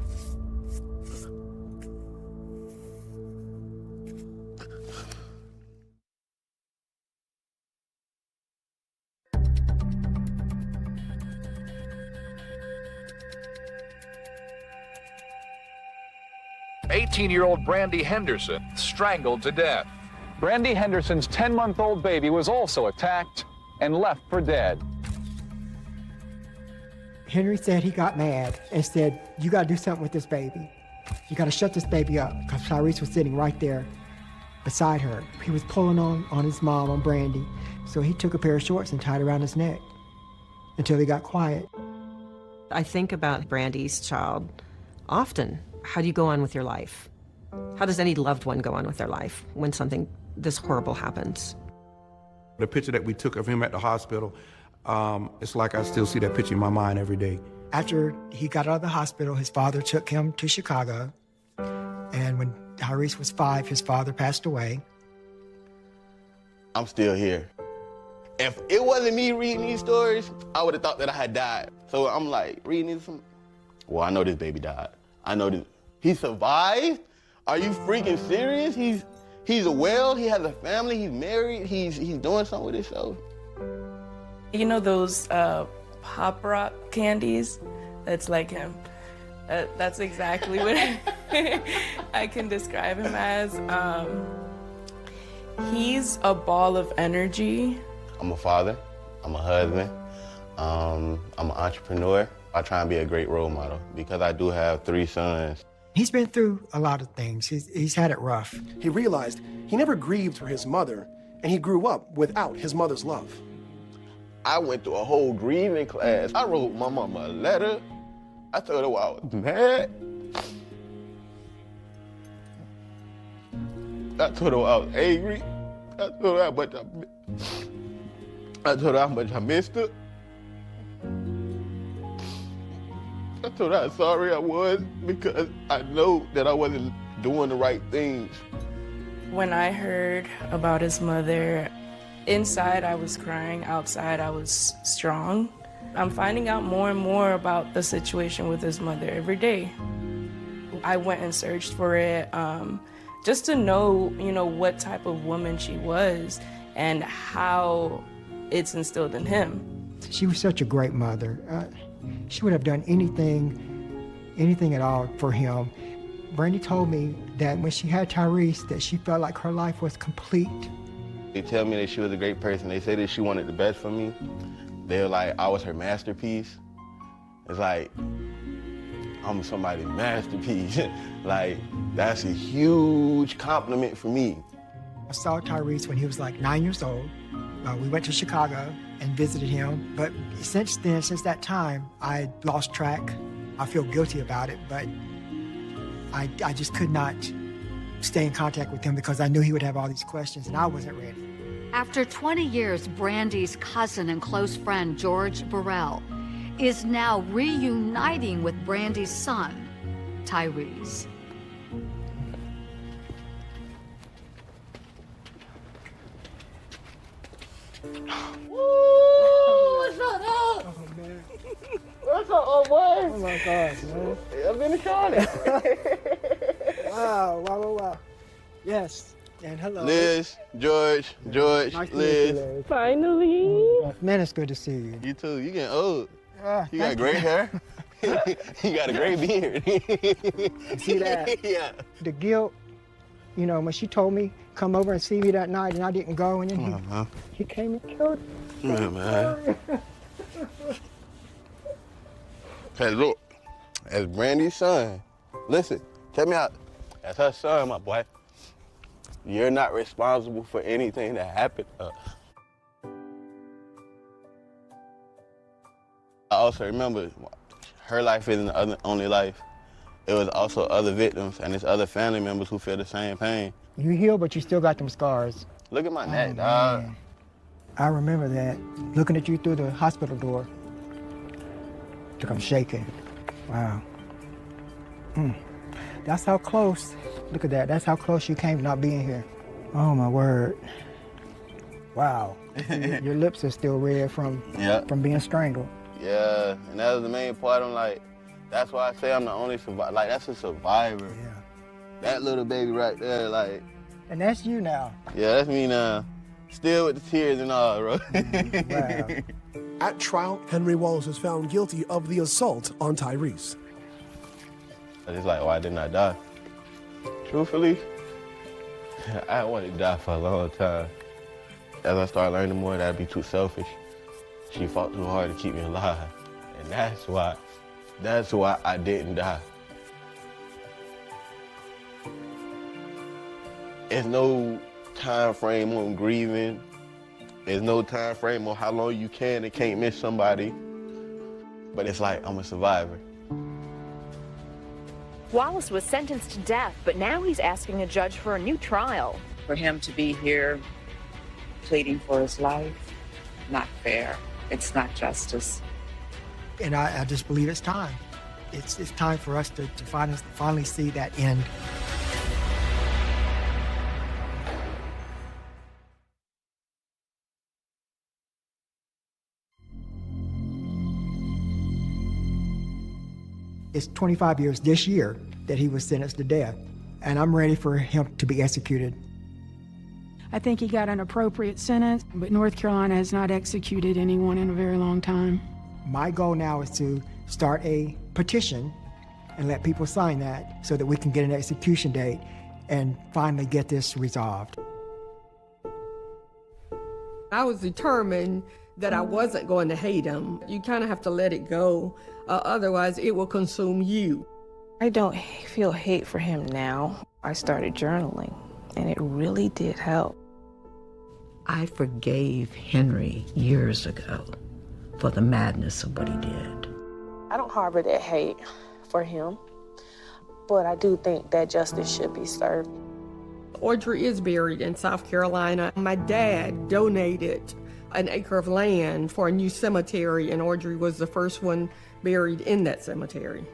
18-year-old Brandy Henderson strangled to death. Brandy Henderson's 10-month-old baby was also attacked and left for dead. Henry said he got mad and said, "You got to do something with this baby. You got to shut this baby up," because Tyrese was sitting right there beside her. He was pulling on his mom, on Brandy. So he took a pair of shorts and tied around his neck until he got quiet. I think about Brandy's child often. How do you go on with your life? How does any loved one go on with their life when something this horrible happens? The picture that we took of him at the hospital, it's like I still see that picture in my mind every day. After he got out of the hospital, his father took him to Chicago. And when Tyrese was 5, his father passed away. I'm still here. If it wasn't me reading these stories, I would have thought that I had died. So I'm like, reading these, well, I know this baby died. I know this. He survived? Are you freaking serious? He's well, he has a family, he's married, he's doing something with himself. You know those pop rock candies? That's like him. That's exactly what I can describe him as. He's a ball of energy. I'm a father, I'm a husband, I'm an entrepreneur. I try and be a great role model because I do have 3 sons. He's been through a lot of things. He's had it rough. He realized he never grieved for his mother, and he grew up without his mother's love. I went through a whole grieving class. I wrote my mama a letter. I told her I was mad. I told her I was angry. I told her how much I missed her. I told her how sorry I was because I know that I wasn't doing the right things. When I heard about his mother, inside I was crying, outside I was strong. I'm finding out more and more about the situation with his mother every day. I went and searched for it just to know, what type of woman she was and how it's instilled in him. She was such a great mother. She would have done anything at all for him. Brandy told me that when she had Tyrese, that she felt like her life was complete. They tell me that she was a great person. They say that she wanted the best for me. They're like, I was her masterpiece. It's like, I'm somebody's masterpiece. Like, that's a huge compliment for me. I saw Tyrese when he was like 9 years old. We went to Chicago and visited him. But since then, since that time, I lost track. I feel guilty about it, but I just could not stay in contact with him because I knew he would have all these questions and I wasn't ready. After 20 years, Brandy's cousin and close friend, George Burrell, is now reuniting with Brandy's son, Tyrese. What's up, dog? Oh, man. What's up, old boy? Oh, my gosh, man. I've been in Charlotte. Wow. Yes, and hello. Liz, George, Nice to meet you, Liz. Finally. Man, it's good to see you. You too. You getting old. You got thank gray you. hair. You got a gray beard. You see that? Yeah. The guilt, when she told me, come over and see me that night, and I didn't go, and then he came and killed me. Yeah, man. Hey, look, as Brandy's son, listen, tell me how, as her son, my boy, you're not responsible for anything that happened to us. I also remember her life isn't the only life. It was also other victims and there's other family members who feel the same pain. You healed, but you still got them scars. Look at my neck, dog. I remember that, looking at you through the hospital door. Look, I'm shaking. Wow. That's how close, look at that, that's how close you came to not being here. Oh, my word. Wow. Your lips are still red from being strangled. Yeah, and that was the main part. I'm like, that's why I say I'm the only survivor. Like, that's a survivor. Yeah. That little baby right there, like. And that's you now. Yeah, that's me now. Still with the tears and all, bro. Wow. At trial, Henry Wallace was found guilty of the assault on Tyrese. I just like, why didn't I die? Truthfully, I wanted to die for a long time. As I started learning more that I'd be too selfish, she fought too hard to keep me alive. And that's why I didn't die. There's no time frame on grieving. There's no time frame on how long you can and can't miss somebody. But it's like, I'm a survivor. Wallace was sentenced to death, but now he's asking a judge for a new trial. For him to be here pleading for his life, not fair. It's not justice. And I just believe it's time. It's time for us to finally see that end. It's 25 years this year that he was sentenced to death, and I'm ready for him to be executed. I think he got an appropriate sentence, but North Carolina has not executed anyone in a very long time. My goal now is to start a petition and let people sign that so that we can get an execution date and finally get this resolved. I was determined that I wasn't going to hate him. You kind of have to let it go, otherwise it will consume you. I don't feel hate for him now. I started journaling, and it really did help. I forgave Henry years ago for the madness of what he did. I don't harbor that hate for him, but I do think that justice should be served. Audrey is buried in South Carolina. My dad donated an acre of land for a new cemetery, and Audrey was the first one buried in that cemetery.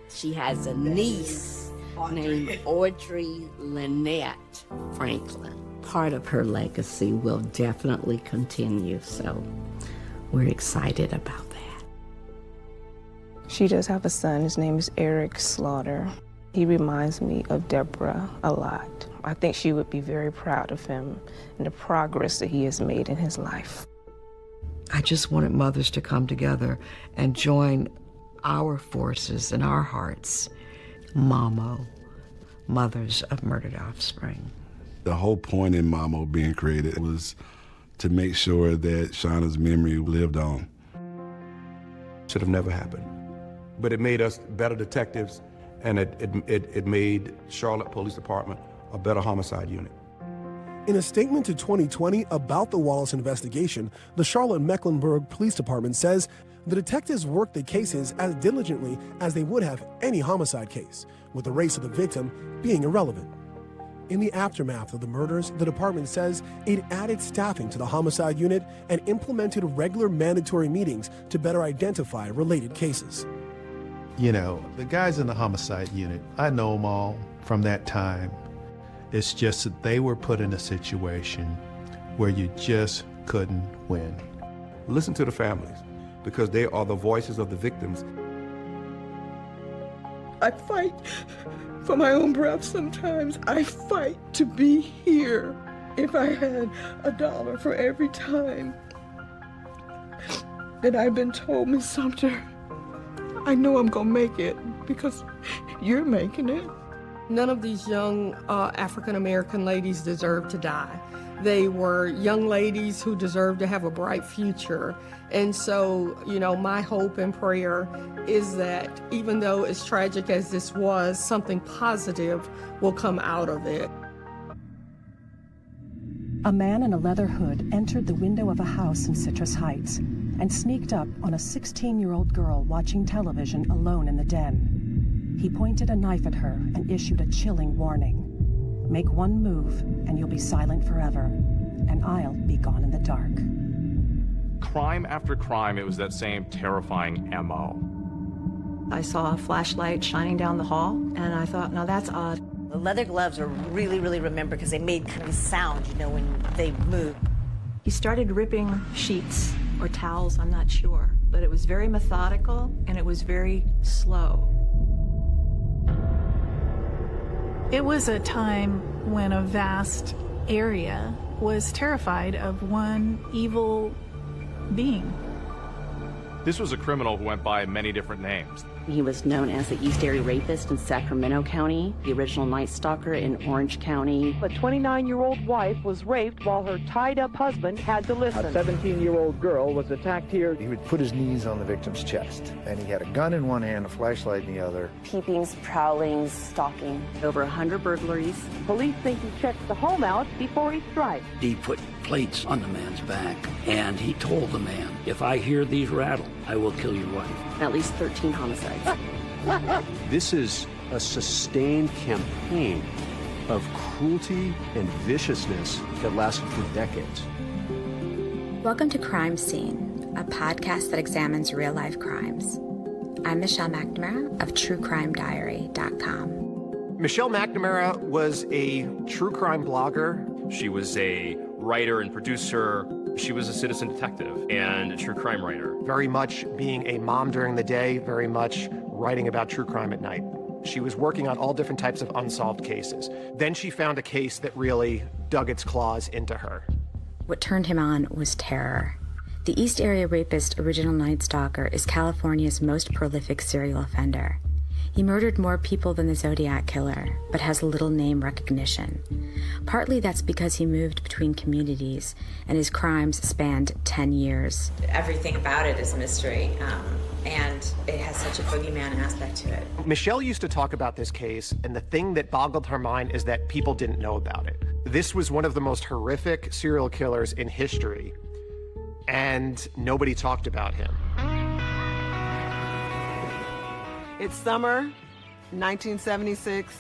She has a niece named Audrey Lynette Franklin. Part of her legacy will definitely continue, so we're excited about that. She does have a son. His name is Eric Slaughter. He reminds me of Deborah a lot. I think she would be very proud of him and the progress that he has made in his life. I just wanted mothers to come together and join our forces and our hearts. MAMO, Mothers of Murdered Offspring. The whole point in MAMO being created was to make sure that Shauna's memory lived on. Should have never happened. But it made us better detectives, and it made Charlotte Police Department a better homicide unit. In a statement to 2020 about the Wallace investigation, the Charlotte-Mecklenburg Police Department says the detectives worked the cases as diligently as they would have any homicide case, with the race of the victim being irrelevant. In the aftermath of the murders, the department says it added staffing to the homicide unit and implemented regular mandatory meetings to better identify related cases. You know, the guys in the homicide unit, I know them all from that time. It's just that they were put in a situation where you just couldn't win. Listen to the families, because they are the voices of the victims. I fight for my own breath sometimes. I fight to be here. If I had $1 for every time that I've been told, Miss Sumter, I know I'm gonna make it because you're making it. None of these young African-American ladies deserve to die. They were young ladies who deserve to have a bright future. And so, you know, my hope and prayer is that even though as tragic as this was, something positive will come out of it. A man in a leather hood entered the window of a house in Citrus Heights and sneaked up on a 16-year-old girl watching television alone in the den. He pointed a knife at her and issued a chilling warning. Make one move and you'll be silent forever, and I'll be gone in the dark. Crime after crime, it was that same terrifying MO. I saw a flashlight shining down the hall, and I thought, now that's odd. The leather gloves are really remembered because they made kind of sound, you know, when they moved. He started ripping sheets or towels, I'm not sure, but it was very methodical and it was very slow. It was a time when a vast area was terrified of one evil being. This was a criminal who went by many different names. He was known as the East Area Rapist in Sacramento County, the original Night Stalker in Orange County. A 29-year-old wife was raped while her tied-up husband had to listen. A 17-year-old girl was attacked here. He would put his knees on the victim's chest, and he had a gun in one hand, a flashlight in the other. Peepings, prowlings, stalking. Over 100 burglaries. Police think he checked the home out before he strikes. He put plates on the man's back, and he told the man, if I hear these rattle, I will kill your wife. At least 13 homicides. This is a sustained campaign of cruelty and viciousness that lasted for decades. Welcome to Crime Scene, a podcast that examines real-life crimes. I'm Michelle McNamara of TrueCrimeDiary.com. Michelle McNamara was a true crime blogger. She was a writer and producer. She was a citizen detective and a true crime writer. Very much being a mom during the day, very much writing about true crime at night. She was working on all different types of unsolved cases. Then she found a case that really dug its claws into her. What turned him on was terror. The East Area Rapist original Night Stalker is California's most prolific serial offender. He murdered more people than the Zodiac Killer, but has little name recognition. Partly that's because he moved between communities, and his crimes spanned 10 years. Everything about it is mystery, and it has such a boogeyman aspect to it. Michelle used to talk about this case, and the thing that boggled her mind is that people didn't know about it. This was one of the most horrific serial killers in history, and nobody talked about him. It's summer, 1976.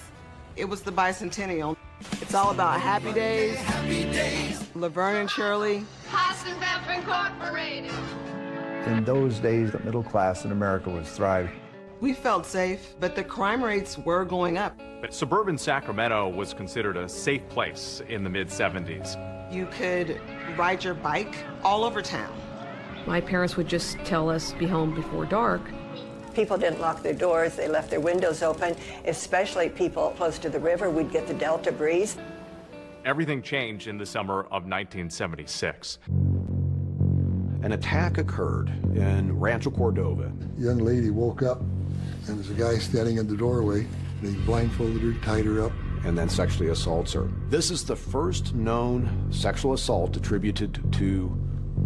It was the bicentennial. It's all about happy days. Laverne and Shirley. Hassenbeff Incorporated. In those days, the middle class in America was thriving. We felt safe, but the crime rates were going up. But suburban Sacramento was considered a safe place in the mid-70s. You could ride your bike all over town. My parents would just tell us be home before dark. People didn't lock their doors, they left their windows open, especially people close to the river. We'd get the Delta breeze. Everything changed in the summer of 1976. An attack occurred in Rancho Cordova. A young lady woke up, and there's a guy standing in the doorway, and he blindfolded her, tied her up, and then sexually assaults her. This is the first known sexual assault attributed to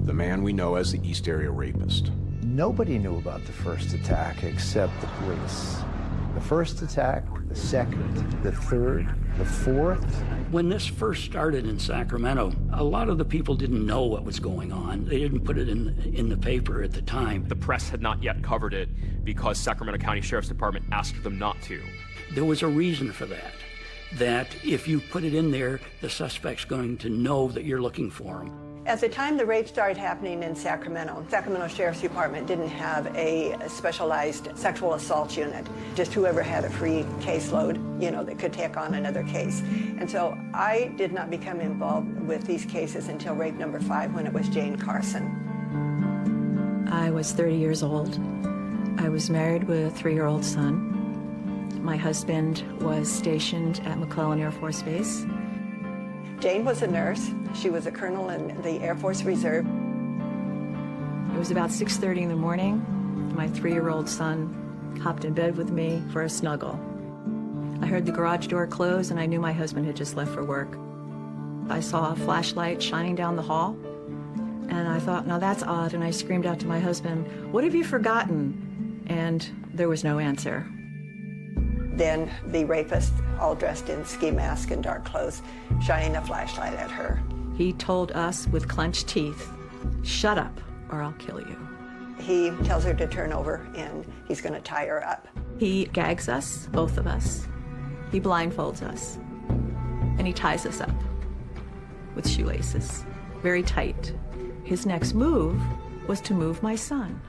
the man we know as the East Area Rapist. Nobody knew about the first attack except the police. The first attack, the second, the third, the fourth. When this first started in Sacramento, a lot of the people didn't know what was going on. They didn't put it in the paper at the time. The press had not yet covered it because Sacramento County Sheriff's Department asked them not to. There was a reason for that. That if you put it in there, the suspect's going to know that you're looking for him. At the time the rape started happening in Sacramento Sheriff's Department didn't have a specialized sexual assault unit. Just whoever had a free caseload, that could take on another case. And so I did not become involved with these cases until rape number 5, when it was Jane Carson. I was 30 years old. I was married with a 3-year-old son. My husband was stationed at McClellan Air Force Base. Jane was a nurse. She was a colonel in the Air Force Reserve. It was about 6:30 in the morning. My 3-year-old son hopped in bed with me for a snuggle. I heard the garage door close, and I knew my husband had just left for work. I saw a flashlight shining down the hall, and I thought, now that's odd, and I screamed out to my husband, "What have you forgotten?" And there was no answer. Then the rapist, all dressed in ski mask and dark clothes, shining a flashlight at her. He told us with clenched teeth, "Shut up, or I'll kill you." He tells her to turn over, and he's going to tie her up. He gags us, both of us. He blindfolds us, and he ties us up with shoelaces, very tight. His next move was to move my son.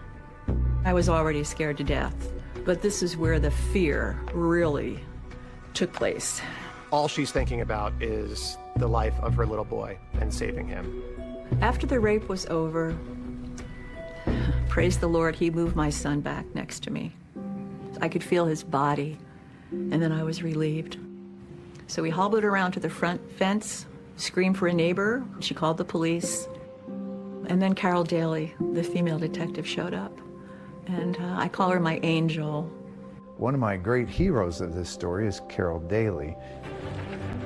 I was already scared to death. But this is where the fear really took place. All she's thinking about is the life of her little boy and saving him. After the rape was over, praise the Lord, he moved my son back next to me. I could feel his body, and then I was relieved. So we hobbled around to the front fence, screamed for a neighbor. She called the police. And then Carol Daly, the female detective, showed up. and I call her my angel. One of my great heroes of this story is Carol Daly.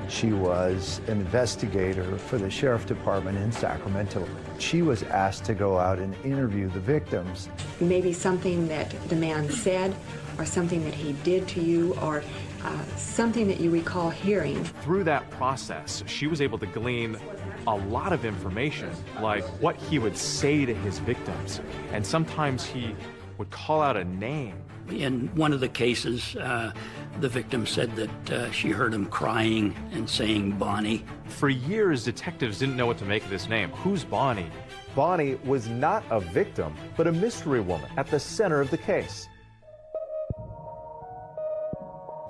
She was an investigator for the Sheriff Department in Sacramento. She was asked to go out and interview the victims. Maybe something that the man said, or something that he did to you, or something that you recall hearing. Through that process, she was able to glean a lot of information, like what he would say to his victims. And sometimes he would call out a name. In one of the cases, the victim said that she heard him crying and saying Bonnie. For years, detectives didn't know what to make of this name. Who's Bonnie? Bonnie was not a victim, but a mystery woman at the center of the case.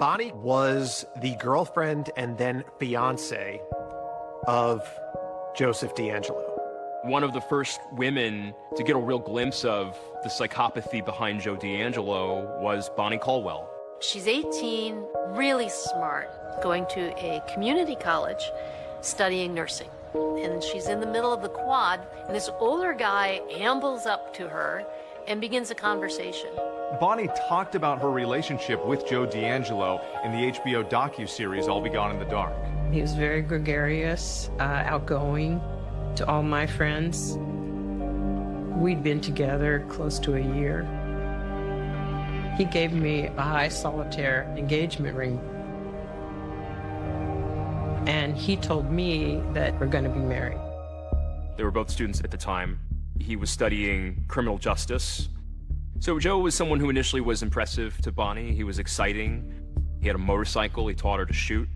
Bonnie was the girlfriend and then fiance of Joseph DeAngelo. One of the first women to get a real glimpse of the psychopathy behind Joe DeAngelo was Bonnie Caldwell. She's 18, really smart, going to a community college, studying nursing. And she's in the middle of the quad, and this older guy ambles up to her and begins a conversation. Bonnie talked about her relationship with Joe DeAngelo in the HBO docuseries I'll Be Gone in the Dark. He was very gregarious, outgoing to all my friends. We'd been together close to a year. He gave me a high solitaire engagement ring. And he told me that we're going to be married. They were both students at the time. He was studying criminal justice. So Joe was someone who initially was impressive to Bonnie. He was exciting. He had a motorcycle. He taught her to shoot.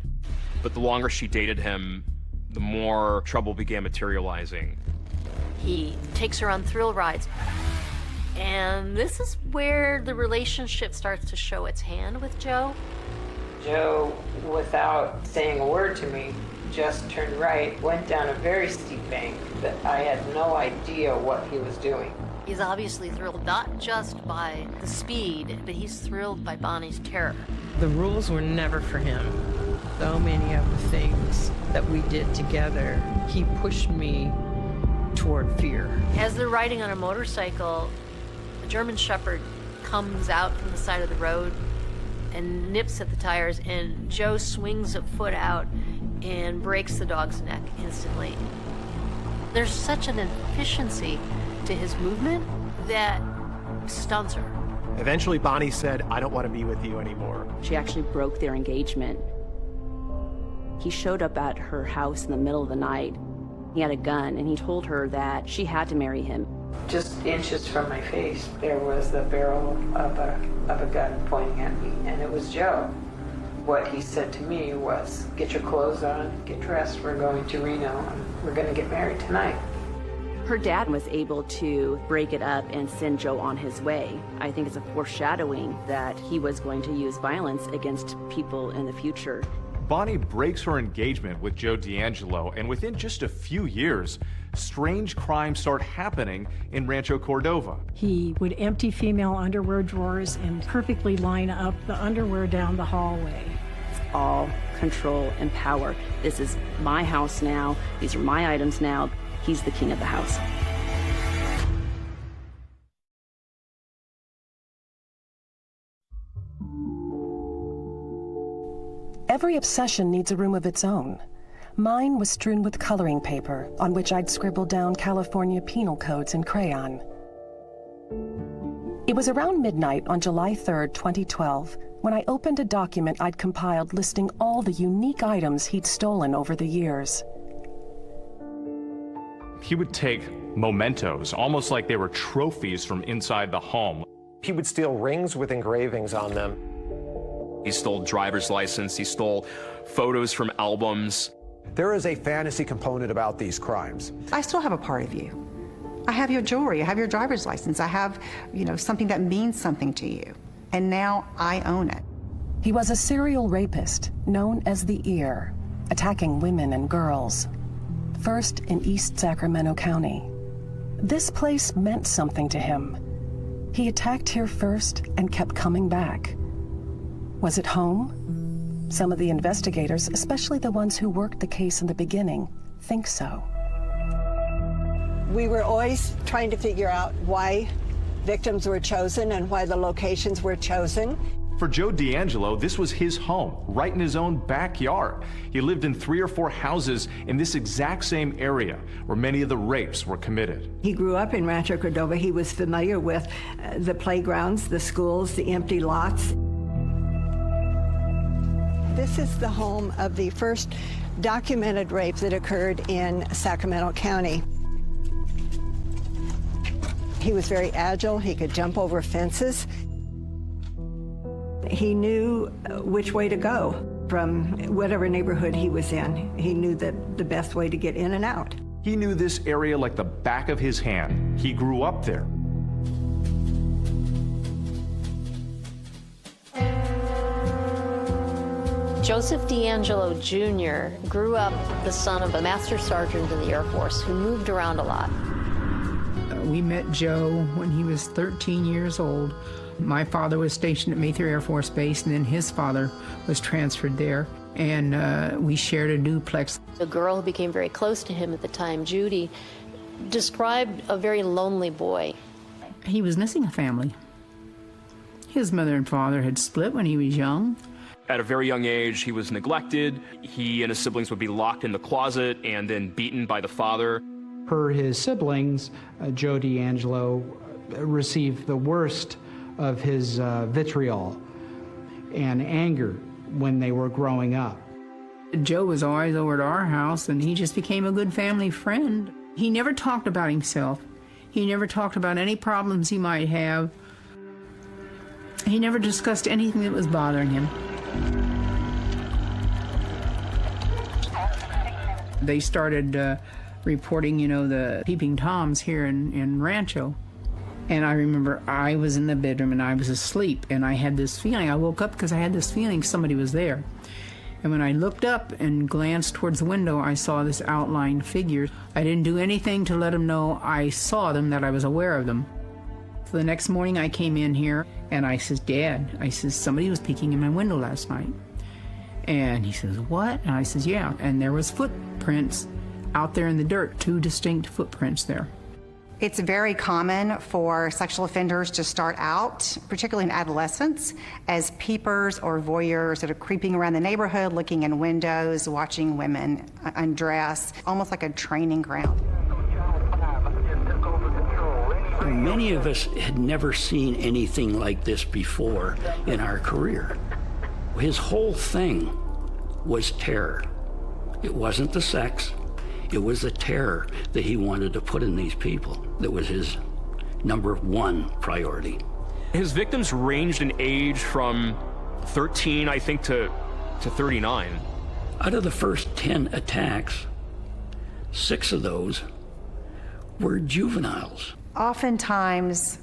But the longer she dated him, the more trouble began materializing. He takes her on thrill rides. And this is where the relationship starts to show its hand with Joe. Joe, without saying a word to me, just turned right, went down a very steep bank that I had no idea what he was doing. He's obviously thrilled not just by the speed, but he's thrilled by Bonnie's terror. The rules were never for him. So many of the things that we did together, he pushed me toward fear. As they're riding on a motorcycle, a German Shepherd comes out from the side of the road and nips at the tires, and Joe swings a foot out and breaks the dog's neck instantly. There's such an efficiency to his movement that stuns her. Eventually, Bonnie said, "I don't want to be with you anymore." She actually broke their engagement. He showed up at her house in the middle of the night. He had a gun, and he told her that she had to marry him. Just inches from my face, there was the barrel of a gun pointing at me, and it was Joe. What he said to me was, "Get your clothes on, get dressed, we're going to Reno, and we're going to get married tonight." Her dad was able to break it up and send Joe on his way. I think it's a foreshadowing that he was going to use violence against people in the future. Bonnie breaks her engagement with Joe DeAngelo, and within just a few years, strange crimes start happening in Rancho Cordova. He would empty female underwear drawers and perfectly line up the underwear down the hallway. It's all control and power. This is my house now. These are my items now. He's the king of the house. Every obsession needs a room of its own. Mine was strewn with coloring paper on which I'd scribbled down California penal codes in crayon. It was around midnight on July 3rd, 2012, when I opened a document I'd compiled listing all the unique items he'd stolen over the years. He would take mementos, almost like they were trophies from inside the home. He would steal rings with engravings on them. He stole driver's license. He stole photos from albums. There is a fantasy component about these crimes. I still have a part of you. I have your jewelry. I have your driver's license. I have, something that means something to you. And now I own it. He was a serial rapist known as the 𝐅, attacking women and girls. First in East Sacramento County. This place meant something to him. He attacked here first and kept coming back. Was it home? Some of the investigators, especially the ones who worked the case in the beginning, think so. We were always trying to figure out why victims were chosen and why the locations were chosen. For Joe D'Angelo, this was his home, right in his own backyard. He lived in 3 or 4 houses in this exact same area where many of the rapes were committed. He grew up in Rancho Cordova. He was familiar with the playgrounds, the schools, the empty lots. This is the home of the first documented rape that occurred in Sacramento County. He was very agile. He could jump over fences. He knew which way to go from whatever neighborhood he was in. He knew the best way to get in and out. He knew this area like the back of his hand. He grew up there. Joseph D'Angelo Jr. grew up the son of a master sergeant in the Air Force who moved around a lot. We met Joe when he was 13 years old. My father was stationed at Mayfair Air Force Base, and then his father was transferred there, and we shared a duplex. The girl who became very close to him at the time, Judy, described a very lonely boy. He was missing a family. His mother and father had split when he was young. At a very young age, he was neglected. He and his siblings would be locked in the closet and then beaten by the father. Per his siblings, Joe D'Angelo received the worst of his vitriol and anger when they were growing up. Joe was always over at our house, and he just became a good family friend. He never talked about himself. He never talked about any problems he might have. He never discussed anything that was bothering him. They started reporting, the peeping Toms here in Rancho. And I remember I was in the bedroom and I was asleep, and I had this feeling. I woke up because I had this feeling somebody was there. And when I looked up and glanced towards the window, I saw this outlined figure. I didn't do anything to let them know I saw them, that I was aware of them. So the next morning I came in here and I says, Dad, somebody was peeking in my window last night. And he says, what? And I says, yeah. And there was footprints out there in the dirt, 2 distinct footprints there. It's very common for sexual offenders to start out, particularly in adolescence, as peepers or voyeurs that are creeping around the neighborhood, looking in windows, watching women undress, almost like a training ground. Many of us had never seen anything like this before in our career. His whole thing was terror. It wasn't the sex. It was the terror that he wanted to put in these people. That was his #1 priority. His victims ranged in age from 13, I think, to 39. Out of the first 10 attacks, 6 of those were juveniles. Oftentimes,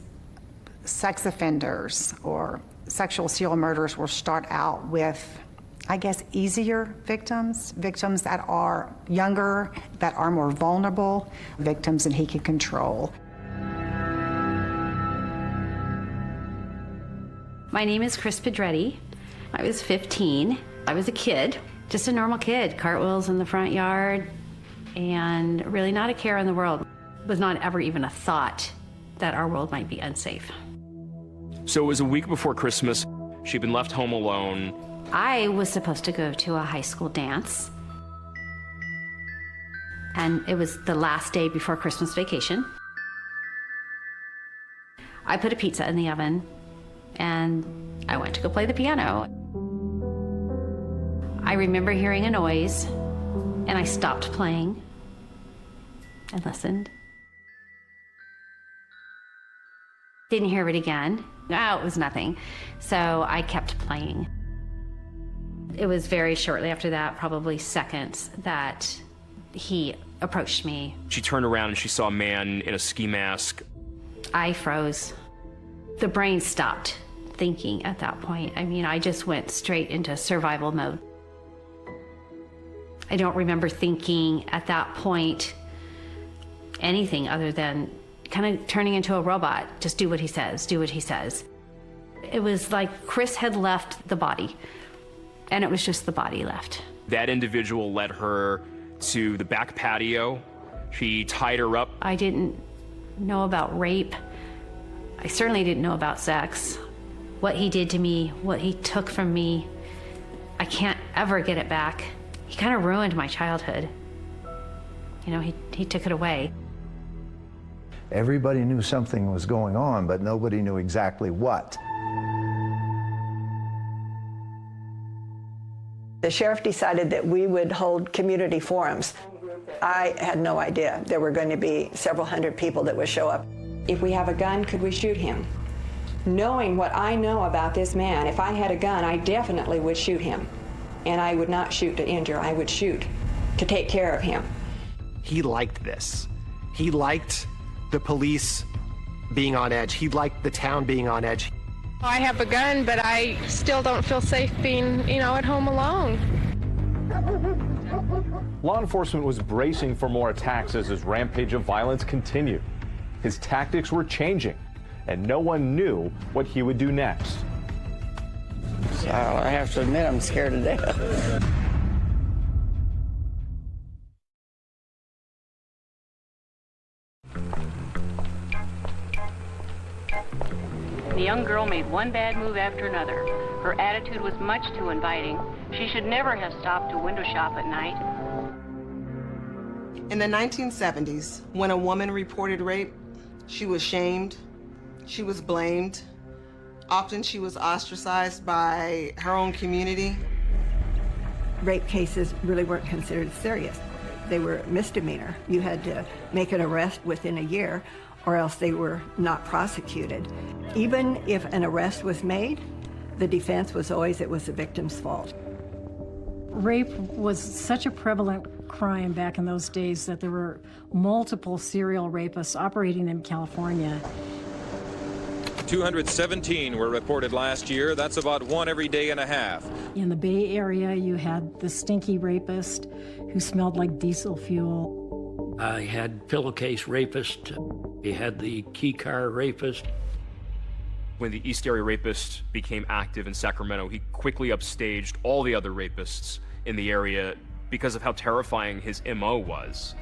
sex offenders or sexual serial murderers will start out with, I guess, easier victims that are younger, that are more vulnerable, victims that he can control. My name is Chris Pedretti. I was 15. I was a kid, just a normal kid, cartwheels in the front yard, and really not a care in the world. It was not ever even a thought that our world might be unsafe. So it was a week before Christmas. She'd been left home alone. I was supposed to go to a high school dance, and it was the last day before Christmas vacation. I put a pizza in the oven, and I went to go play the piano. I remember hearing a noise, and I stopped playing and listened. Didn't hear it again. No, it was nothing. So I kept playing. It was very shortly after that, probably seconds, that he approached me. She turned around and she saw a man in a ski mask. I froze. The brain stopped thinking at that point. I mean, I just went straight into survival mode. I don't remember thinking at that point anything other than kind of turning into a robot. Just do what he says, do what he says. It was like Chris had left the body, and it was just the body left. That individual led her to the back patio. She tied her up. I didn't know about rape I certainly didn't know about sex. What he did to me, what he took from me, I can't ever get it back. He kind of ruined my childhood. You know, he took it away. Everybody knew something was going on, but nobody knew exactly what. The sheriff decided that we would hold community forums. I had no idea there were going to be several hundred people that would show up. If we have a gun, could we shoot him? Knowing what I know about this man, if I had a gun, I definitely would shoot him. And I would not shoot to injure, I would shoot to take care of him. He liked this. He liked the police being on edge. He liked the town being on edge. I have a gun, but I still don't feel safe being, at home alone. Law enforcement was bracing for more attacks as his rampage of violence continued. His tactics were changing, and no one knew what he would do next. So I have to admit, I'm scared to death. The young girl made one bad move after another. Her attitude was much too inviting. She should never have stopped to window shop at night. In the 1970s, when a woman reported rape, she was shamed, she was blamed. Often she was ostracized by her own community. Rape cases really weren't considered serious. They were misdemeanor. You had to make an arrest within a year, or else they were not prosecuted. Even if an arrest was made, the defense was always it was the victim's fault. Rape was such a prevalent crime back in those days that there were multiple serial rapists operating in California. 217 were reported last year. That's about one every day and a half. In the Bay Area, you had the stinky rapist who smelled like diesel fuel. I had pillowcase rapist. We had the key car rapist. When the East Area rapist became active in Sacramento, he quickly upstaged all the other rapists in the area because of how terrifying his MO was.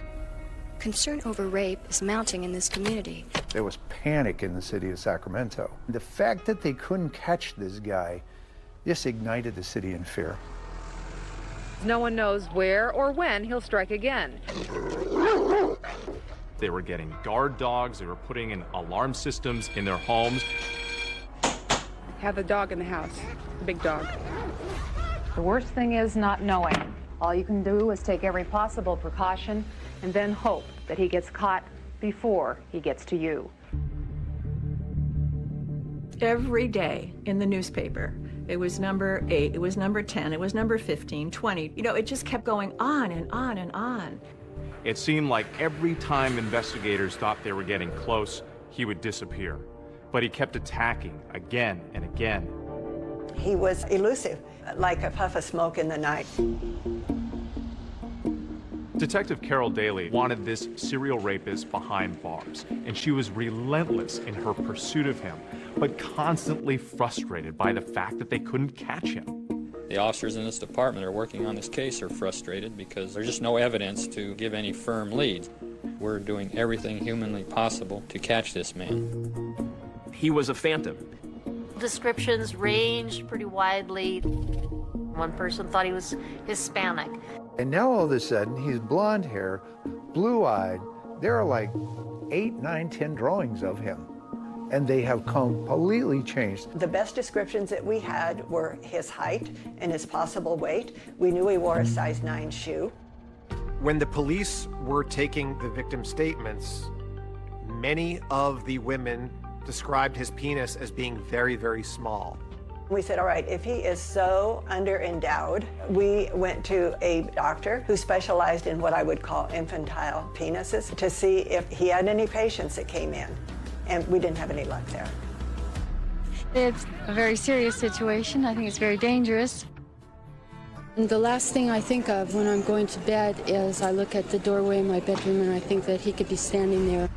Concern over rape is mounting in this community. There was panic in the city of Sacramento. The fact that they couldn't catch this guy just ignited the city in fear. No one knows where or when he'll strike again. They were getting guard dogs. They were putting in alarm systems in their homes. Have the dog in the house, the big dog. The worst thing is not knowing. All you can do is take every possible precaution and then hope that he gets caught before he gets to you. Every day in the newspaper, it was number 8, it was number 10, it was number 15, 20. It just kept going on and on and on. It seemed like every time investigators thought they were getting close, he would disappear. But he kept attacking again and again. He was elusive, like a puff of smoke in the night. Detective Carol Daly wanted this serial rapist behind bars, and she was relentless in her pursuit of him, but constantly frustrated by the fact that they couldn't catch him. The officers in this department are working on this case are frustrated because there's just no evidence to give any firm leads. We're doing everything humanly possible to catch this man. He was a phantom. Descriptions ranged pretty widely. One person thought he was Hispanic. And now all of a sudden, he's blonde hair, blue-eyed. There are like 8, 9, 10 drawings of him. And they have completely changed. The best descriptions that we had were his height and his possible weight. We knew he wore a size 9 shoe. When the police were taking the victim's statements, many of the women described his penis as being very, very small. We said, all right, if he is so underendowed, we went to a doctor who specialized in what I would call infantile penises to see if he had any patients that came in. And we didn't have any luck there. It's a very serious situation. I think it's very dangerous. The last thing I think of when I'm going to bed is I look at the doorway in my bedroom and I think that he could be standing there.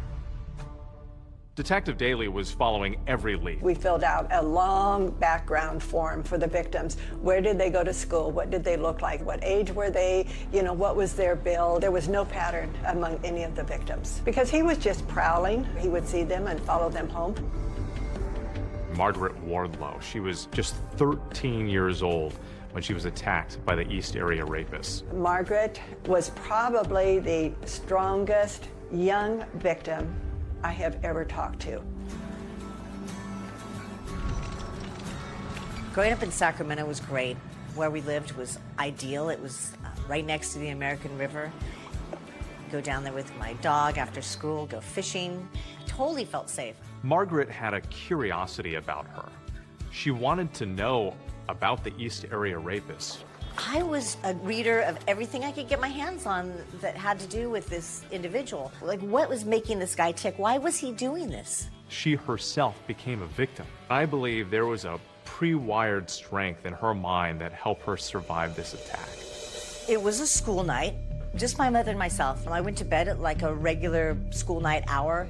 Detective Daly was following every lead. We filled out a long background form for the victims. Where did they go to school? What did they look like? What age were they? What was their build? There was no pattern among any of the victims because he was just prowling. He would see them and follow them home. Margaret Wardlow. She was just 13 years old when she was attacked by the East Area rapists. Margaret was probably the strongest young victim I have ever talked to. Growing up in Sacramento was great. Where we lived was ideal. It was right next to the American River. Go down there with my dog after school, go fishing. Totally felt safe. Margaret had a curiosity about her. She wanted to know about the East Area rapists. I was a reader of everything I could get my hands on that had to do with this individual. Like, what was making this guy tick? Why was he doing this? She herself became a victim. I believe there was a pre-wired strength in her mind that helped her survive this attack. It was a school night, just my mother and myself. I went to bed at like a regular school night hour.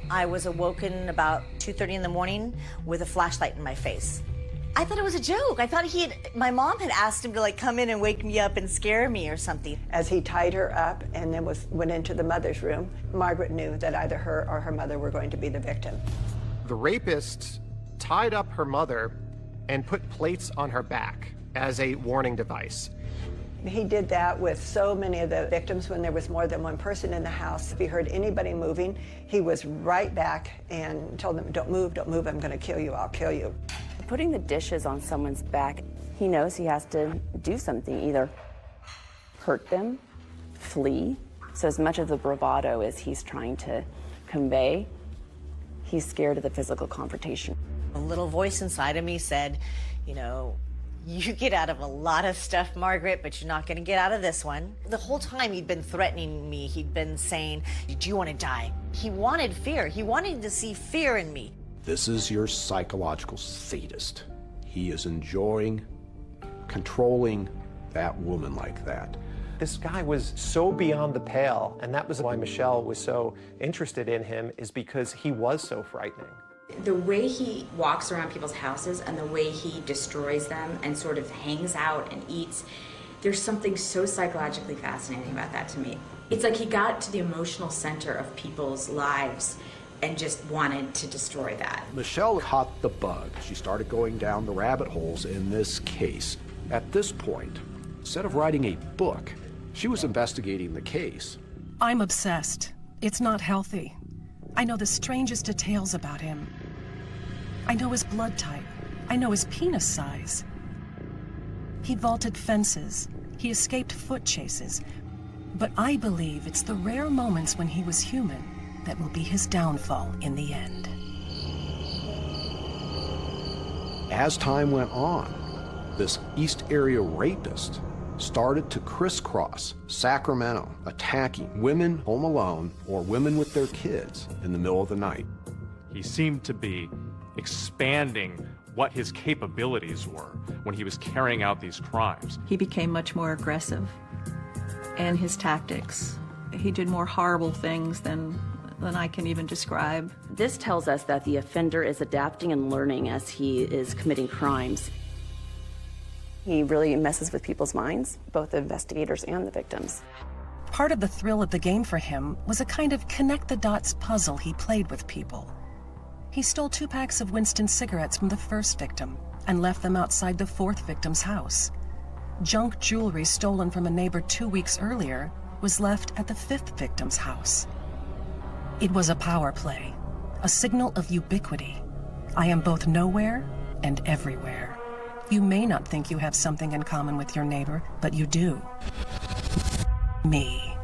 I was awoken about 2:30 in the morning with a flashlight in my face. I thought it was a joke. I thought my mom had asked him to like come in and wake me up and scare me or something. As he tied her up and then went into the mother's room, Margaret knew that either her or her mother were going to be the victim. The rapist tied up her mother and put plates on her back as a warning device. He did that with so many of the victims when there was more than one person in the house. If he heard anybody moving, he was right back and told them, don't move, I'm gonna kill you, I'll kill you. Putting the dishes on someone's back, he knows he has to do something, either hurt them, flee. So as much of the bravado as he's trying to convey, he's scared of the physical confrontation. A little voice inside of me said, you know, you get out of a lot of stuff, Margaret, but you're not going to get out of this one. The whole time he'd been threatening me. He'd been saying, do you want to die? He wanted fear. He wanted to see fear in me. This is your psychological sadist. He is enjoying controlling that woman like that. This guy was so beyond the pale, and that was why Michelle was so interested in him, is because he was so frightening. The way he walks around people's houses and the way he destroys them and sort of hangs out and eats, there's something so psychologically fascinating about that to me. It's like he got to the emotional center of people's lives and just wanted to destroy that. Michelle caught the bug. She started going down the rabbit holes in this case. At this point, instead of writing a book, she was investigating the case. I'm obsessed. It's not healthy. I know the strangest details about him. I know his blood type. I know his penis size. He vaulted fences. He escaped foot chases. But I believe it's the rare moments when he was human that will be his downfall in the end. As time went on, this East Area rapist started to crisscross Sacramento, attacking women home alone or women with their kids in the middle of the night. He seemed to be expanding what his capabilities were when he was carrying out these crimes. He became much more aggressive, and his tactics. He did more horrible things than I can even describe. This tells us that the offender is adapting and learning as he is committing crimes. He really messes with people's minds, both the investigators and the victims. Part of the thrill of the game for him was a kind of connect-the-dots puzzle he played with people. He stole 2 packs of Winston cigarettes from the first victim and left them outside the 4th victim's house. Junk jewelry stolen from a neighbor 2 weeks earlier was left at the 5th victim's house. It was a power play, a signal of ubiquity. I am both nowhere and everywhere. You may not think you have something in common with your neighbor, but you do. Me.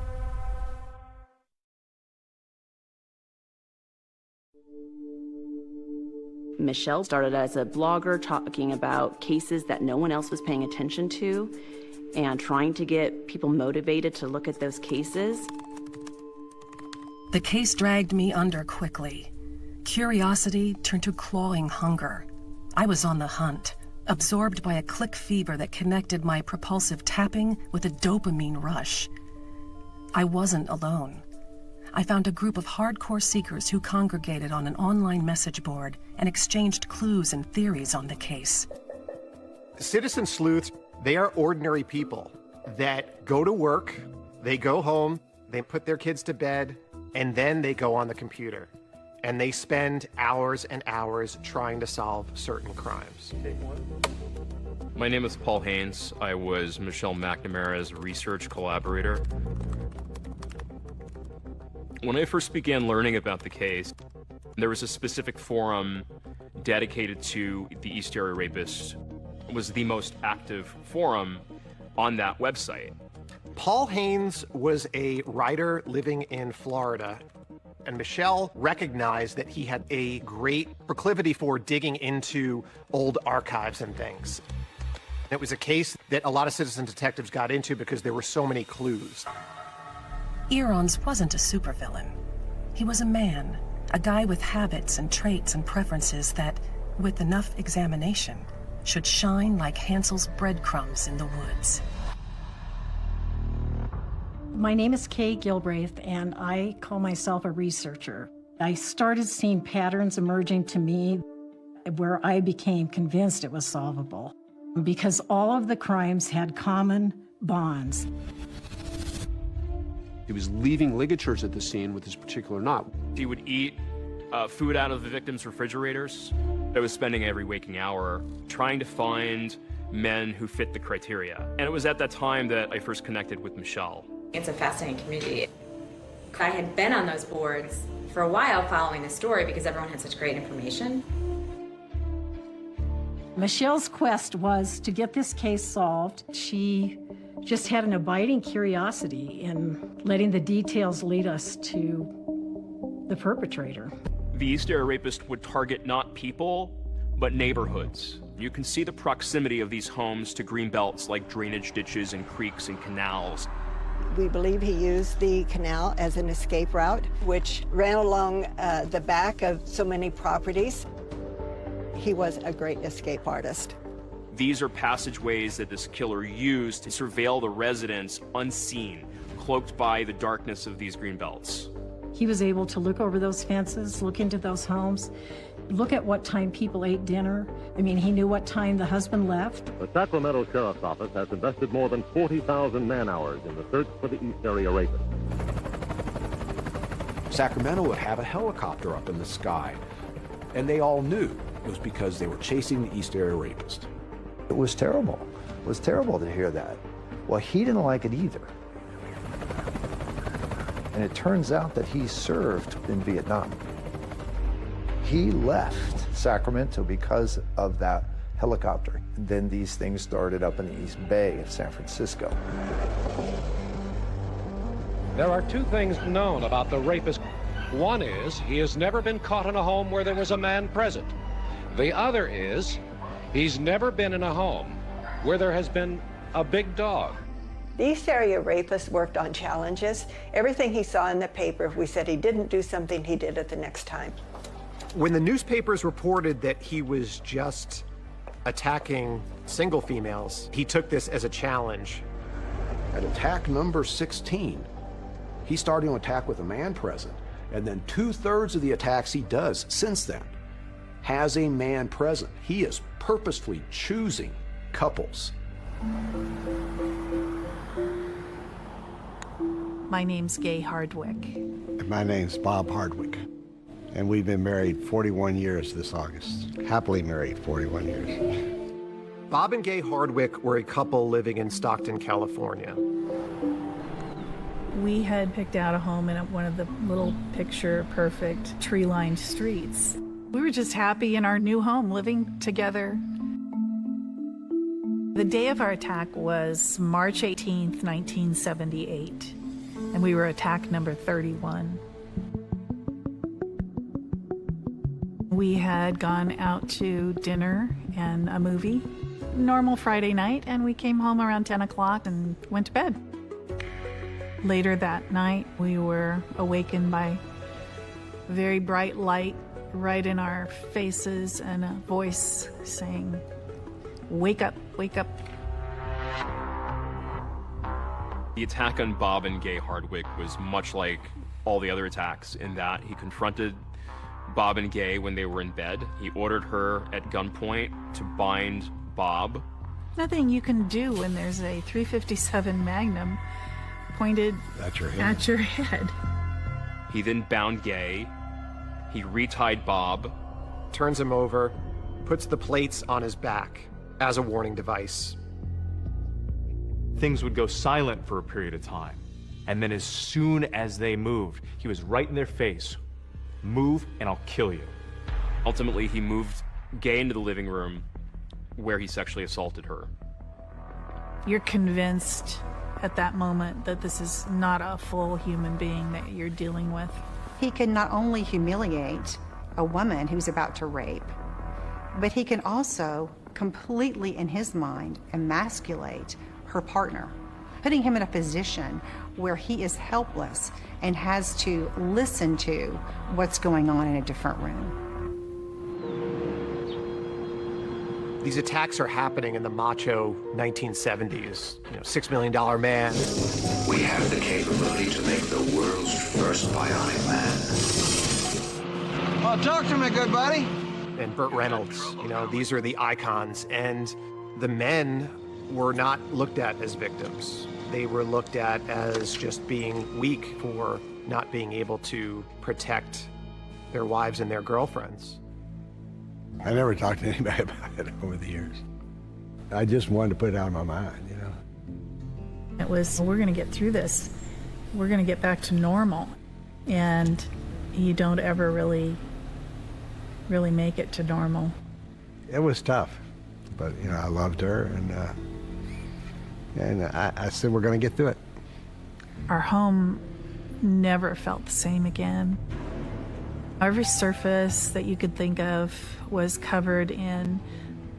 Michelle started as a blogger talking about cases that no one else was paying attention to and trying to get people motivated to look at those cases. The case dragged me under quickly. Curiosity turned to clawing hunger. I was on the hunt, absorbed by a click fever that connected my propulsive tapping with a dopamine rush. I wasn't alone. I found a group of hardcore seekers who congregated on an online message board and exchanged clues and theories on the case. Citizen sleuths, they are ordinary people that go to work, they go home, they put their kids to bed, and then they go on the computer. and they spend hours and hours trying to solve certain crimes. My name is Paul Haynes. I was Michelle McNamara's research collaborator. When I first began learning about the case, there was a specific forum dedicated to the East Area Rapist. It was the most active forum on that website. Paul Haynes was a writer living in Florida, and Michelle recognized that he had a great proclivity for digging into old archives and things. It was a case that a lot of citizen detectives got into because there were so many clues. Aaron's wasn't a supervillain. He was a man, a guy with habits and traits and preferences that, with enough examination, should shine like Hansel's breadcrumbs in the woods. My name is 𝐄𝐏𝐒, and I call myself a researcher. I started seeing patterns emerging to me where I became convinced it was solvable, because all of the crimes had common bonds. He was leaving ligatures at the scene with this particular knot. He would eat food out of the victims' refrigerators. I was spending every waking hour trying to find men who fit the criteria. And it was at that time that I first connected with Michelle. It's a fascinating community. I had been on those boards for a while following the story because everyone had such great information. Michelle's quest was to get this case solved. She just had an abiding curiosity in letting the details lead us to the perpetrator. The East Area Rapist would target not people, but neighborhoods. You can see the proximity of these homes to green belts like drainage ditches and creeks and canals. We believe he used the canal as an escape route, which ran along the back of so many properties. He was a great escape artist. These are passageways that this killer used to surveil the residents unseen, cloaked by the darkness of these green belts. He was able to look over those fences, look into those homes, look at what time people ate dinner. I mean, he knew what time the husband left. The Sacramento Sheriff's Office has invested more than 40,000 man-hours in the search for the East Area Rapist. Sacramento would have a helicopter up in the sky, and they all knew it was because they were chasing the East Area Rapist. It was terrible. It was terrible to hear that. Well, he didn't like it either. And it turns out that he served in Vietnam. He left Sacramento because of that helicopter. And then these things started up in the East Bay of San Francisco. There are two things known about the rapist. One is he has never been caught in a home where there was a man present. The other is he's never been in a home where there has been a big dog. The East Area Rapist worked on challenges. Everything he saw in the paper, if we said he didn't do something, he did it the next time. When the newspapers reported that he was just attacking single females, he took this as a challenge. At attack number 16, he's starting to attack with a man present, and then 2/3 of the attacks he does since then has a man present. He is purposefully choosing couples. My name's Gay Hardwick. And my name's Bob Hardwick. And we've been married 41 years this August. Happily married 41 years. Bob and Gay Hardwick were a couple living in Stockton, California. We had picked out a home in one of the little picture-perfect tree-lined streets. We were just happy in our new home, living together. The day of our attack was March 18th, 1978, and we were attack number 31. We had gone out to dinner and a movie, normal Friday night, and we came home around 10 o'clock and went to bed. Later that night, we were awakened by very bright light right in our faces and a voice saying, "Wake up, wake up." The attack on Bob and Gay Hardwick was much like all the other attacks in that he confronted Bob and Gay when they were in bed. He ordered her at gunpoint to bind Bob. Nothing you can do when there's a .357 Magnum pointed at your head. At your head. He then bound Gay. He retied Bob, turns him over, puts the plates on his back as a warning device. Things would go silent for a period of time. And then as soon as they moved, he was right in their face. Move and I'll kill you. Ultimately, he moved Gay into the living room where he sexually assaulted her. You're convinced at that moment that this is not a full human being that you're dealing with. He can not only humiliate a woman who's about to rape, but he can also completely, in his mind, emasculate her partner, putting him in a position where he is helpless and has to listen to what's going on in a different room. These attacks are happening in the macho 1970s, $6 million man. We have the capability to make the world's first bionic man. Oh, talk to me, good buddy. And Burt Reynolds, these are the icons. And the men were not looked at as victims. They were looked at as just being weak for not being able to protect their wives and their girlfriends. I never talked to anybody about it over the years. I just wanted to put it out of my mind, It was, we're going to get through this. We're going to get back to normal. And you don't ever really make it to normal. It was tough, but I loved her, and I said we're going to get through it. Our home never felt the same again. Every surface that you could think of was covered in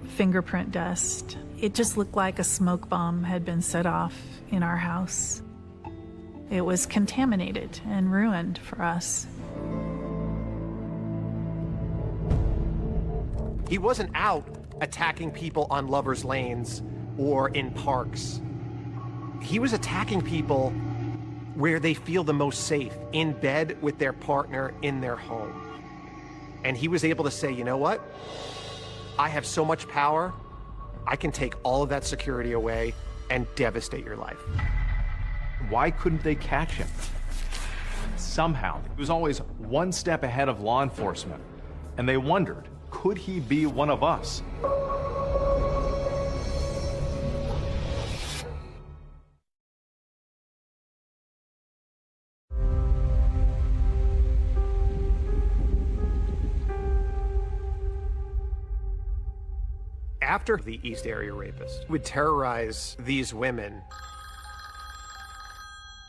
fingerprint dust. It just looked like a smoke bomb had been set off in our house. It was contaminated and ruined for us. He wasn't out attacking people on lovers' lanes or in parks. He was attacking people where they feel the most safe, in bed with their partner in their home. And he was able to say, you know what? I have so much power, I can take all of that security away and devastate your life. Why couldn't they catch him? Somehow, he was always one step ahead of law enforcement. And they wondered, could he be one of us? After the East Area Rapist would terrorize these women,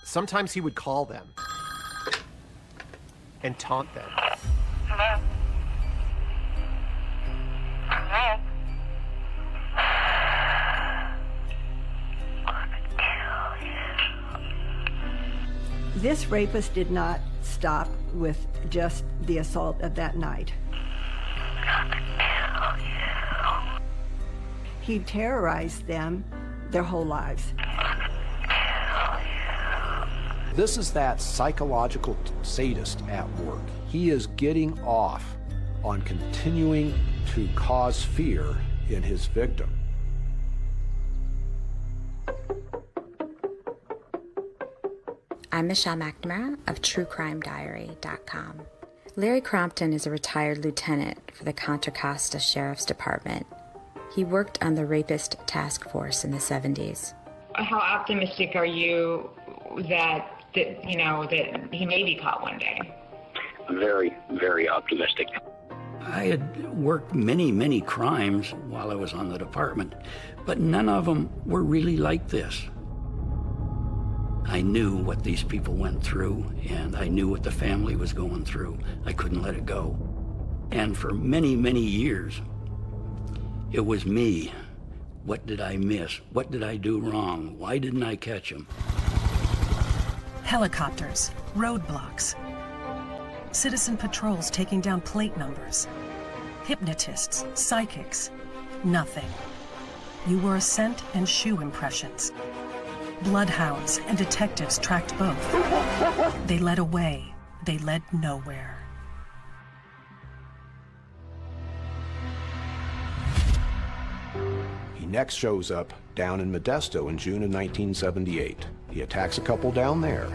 sometimes he would call them and taunt them. Hello? Hello? This rapist did not stop with just the assault of that night. He terrorized them their whole lives. This is that psychological sadist at work. He is getting off on continuing to cause fear in his victim. I'm Michelle McNamara of TrueCrimeDiary.com. Larry Crompton is a retired lieutenant for the Contra Costa Sheriff's Department. He worked on the rapist task force in the 70s. How optimistic are you that he may be caught one day? Very, very optimistic. I had worked many crimes while I was on the department, but none of them were really like this. I knew what these people went through, and I knew what the family was going through. I couldn't let it go. And for many years, it was me. What did I miss? What did I do wrong? Why didn't I catch him? Helicopters, roadblocks, citizen patrols taking down plate numbers, hypnotists, psychics, nothing. You were a scent and shoe impressions. Bloodhounds and detectives tracked both. They led away. They led nowhere. He next shows up down in Modesto in June of 1978. He attacks a couple down there.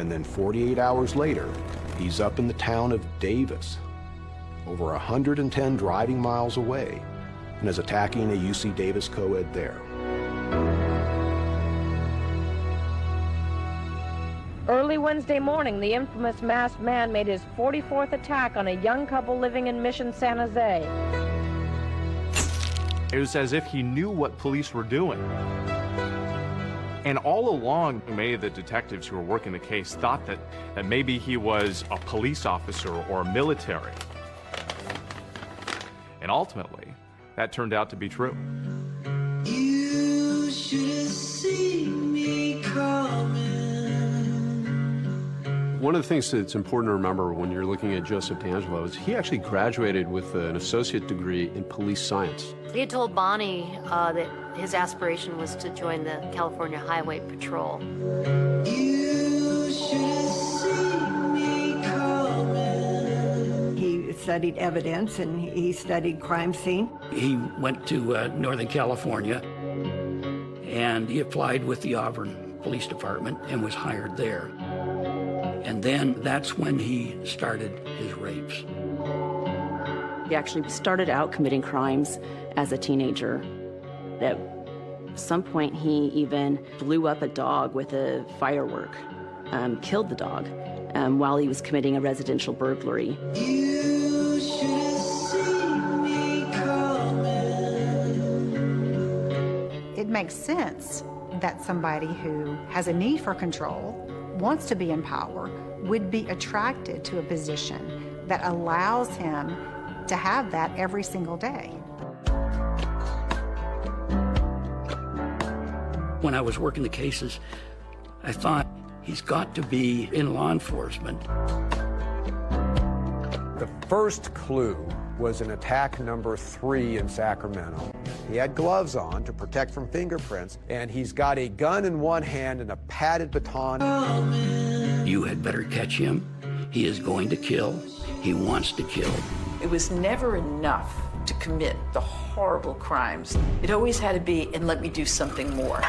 And then 48 hours later, he's up in the town of Davis, over 110 driving miles away, and is attacking a UC Davis co-ed there. Early Wednesday morning, the infamous masked man made his 44th attack on a young couple living in Mission San Jose. It was as if he knew what police were doing. And all along, many of the detectives who were working the case thought that maybe he was a police officer or military. And ultimately, that turned out to be true. You should have seen me coming. One of the things that's important to remember when you're looking at Joseph D'Angelo is he actually graduated with an associate degree in police science. He had told Bonnie that his aspiration was to join the California Highway Patrol. You should have seen me coming. He studied evidence and he studied crime scene. He went to Northern California and he applied with the Auburn Police Department and was hired there. And then that's when he started his rapes. He actually started out committing crimes as a teenager. At some point, he even blew up a dog with a firework, killed the dog while he was committing a residential burglary. You should have seen me coming. It makes sense that somebody who has a need for control, wants to be in power, would be attracted to a position that allows him to have that every single day. When I was working the cases, I thought he's got to be in law enforcement. The first clue was in attack number 3 in Sacramento. He had gloves on to protect from fingerprints, and he's got a gun in one hand and a padded baton. You had better catch him. He is going to kill. He wants to kill. It was never enough to commit the horrible crimes. It always had to be, and let me do something more.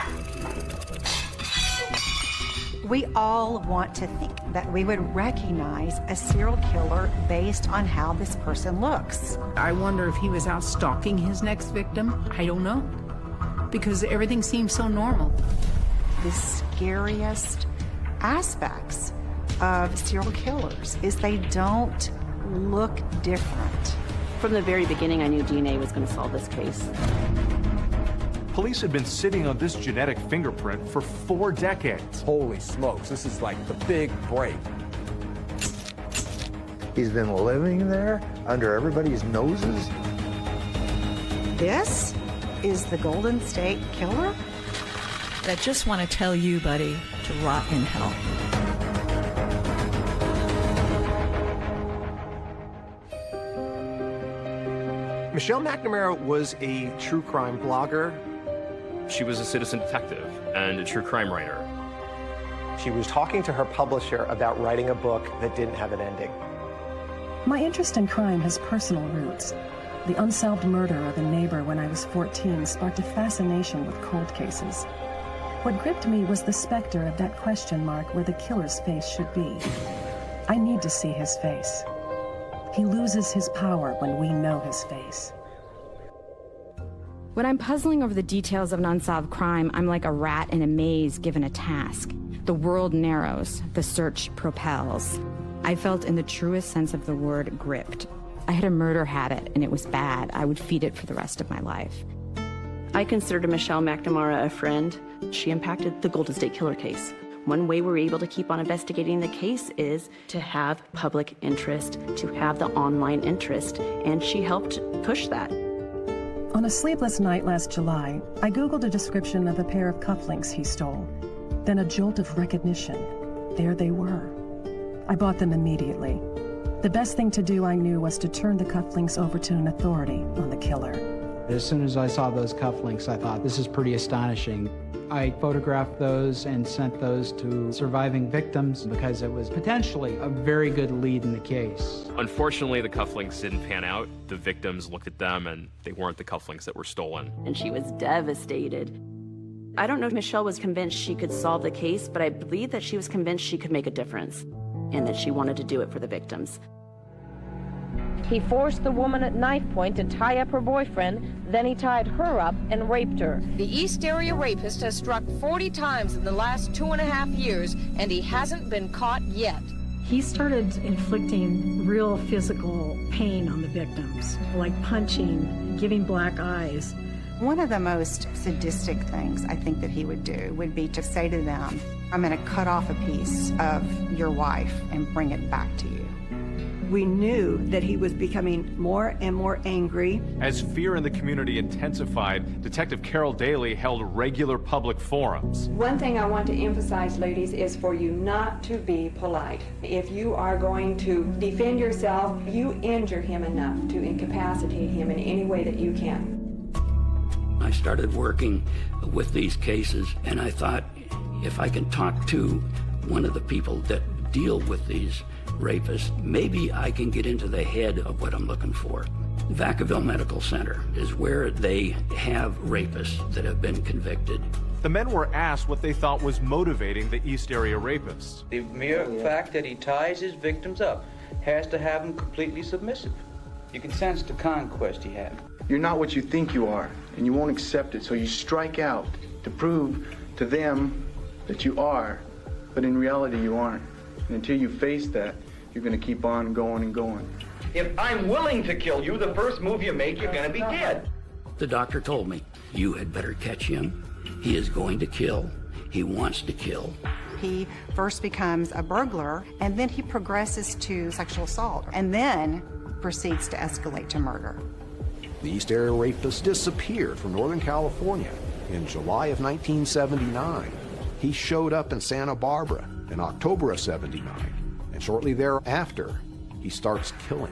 We all want to think that we would recognize a serial killer based on how this person looks. I wonder if he was out stalking his next victim. I don't know, because everything seems so normal. The scariest aspects of serial killers is they don't look different. From the very beginning, I knew DNA was going to solve this case. Police had been sitting on this genetic fingerprint for 4 decades. Holy smokes, this is like the big break. He's been living there under everybody's noses. This is the Golden State Killer? I just want to tell you, buddy, to rot in hell. Michelle McNamara was a true crime blogger. She was a citizen detective and a true crime writer. She was talking to her publisher about writing a book that didn't have an ending. My interest in crime has personal roots. The unsolved murder of a neighbor when I was 14 sparked a fascination with cold cases. What gripped me was the specter of that question mark where the killer's face should be. I need to see his face. He loses his power when we know his face. When I'm puzzling over the details of an unsolved crime, I'm like a rat in a maze given a task. The world narrows, the search propels. I felt in the truest sense of the word gripped. I had a murder habit and it was bad. I would feed it for the rest of my life. I considered Michelle McNamara a friend. She impacted the Golden State Killer case. One way we're able to keep on investigating the case is to have public interest, to have the online interest, and she helped push that. On a sleepless night last July, I Googled a description of a pair of cufflinks he stole. Then a jolt of recognition. There they were. I bought them immediately. The best thing to do, I knew, was to turn the cufflinks over to an authority on the killer. As soon as I saw those cufflinks, I thought, this is pretty astonishing. I photographed those and sent those to surviving victims because it was potentially a very good lead in the case. Unfortunately, the cufflinks didn't pan out. The victims looked at them and they weren't the cufflinks that were stolen. And she was devastated. I don't know if Michelle was convinced she could solve the case, but I believe that she was convinced she could make a difference and that she wanted to do it for the victims. He forced the woman at knife point to tie up her boyfriend, then he tied her up and raped her. The East Area rapist has struck 40 times in the last 2.5 years, and he hasn't been caught yet. He started inflicting real physical pain on the victims, like punching, giving black eyes. One of the most sadistic things I think that he would do would be to say to them, I'm going to cut off a piece of your wife and bring it back to you. We knew that he was becoming more and more angry. As fear in the community intensified, Detective Carol Daly held regular public forums. One thing I want to emphasize, ladies, is for you not to be polite. If you are going to defend yourself, you injure him enough to incapacitate him in any way that you can. I started working with these cases, and I thought, if I can talk to one of the people that deal with these rapists, maybe I can get into the head of what I'm looking for. Vacaville Medical Center is where they have rapists that have been convicted. The men were asked what they thought was motivating the East Area rapists. The mere fact that he ties his victims up has to have him completely submissive. You can sense the conquest he had. You're not what you think you are, and you won't accept it, so you strike out to prove to them that you are, but in reality you aren't. And until you face that, you're going to keep on going and going. If I'm willing to kill you, the first move you make, you're going to be dead. The doctor told me, you had better catch him. He is going to kill. He wants to kill. He first becomes a burglar, and then he progresses to sexual assault, and then proceeds to escalate to murder. The East Area rapist disappeared from Northern California in July of 1979. He showed up in Santa Barbara in October of '79, and shortly thereafter, he starts killing.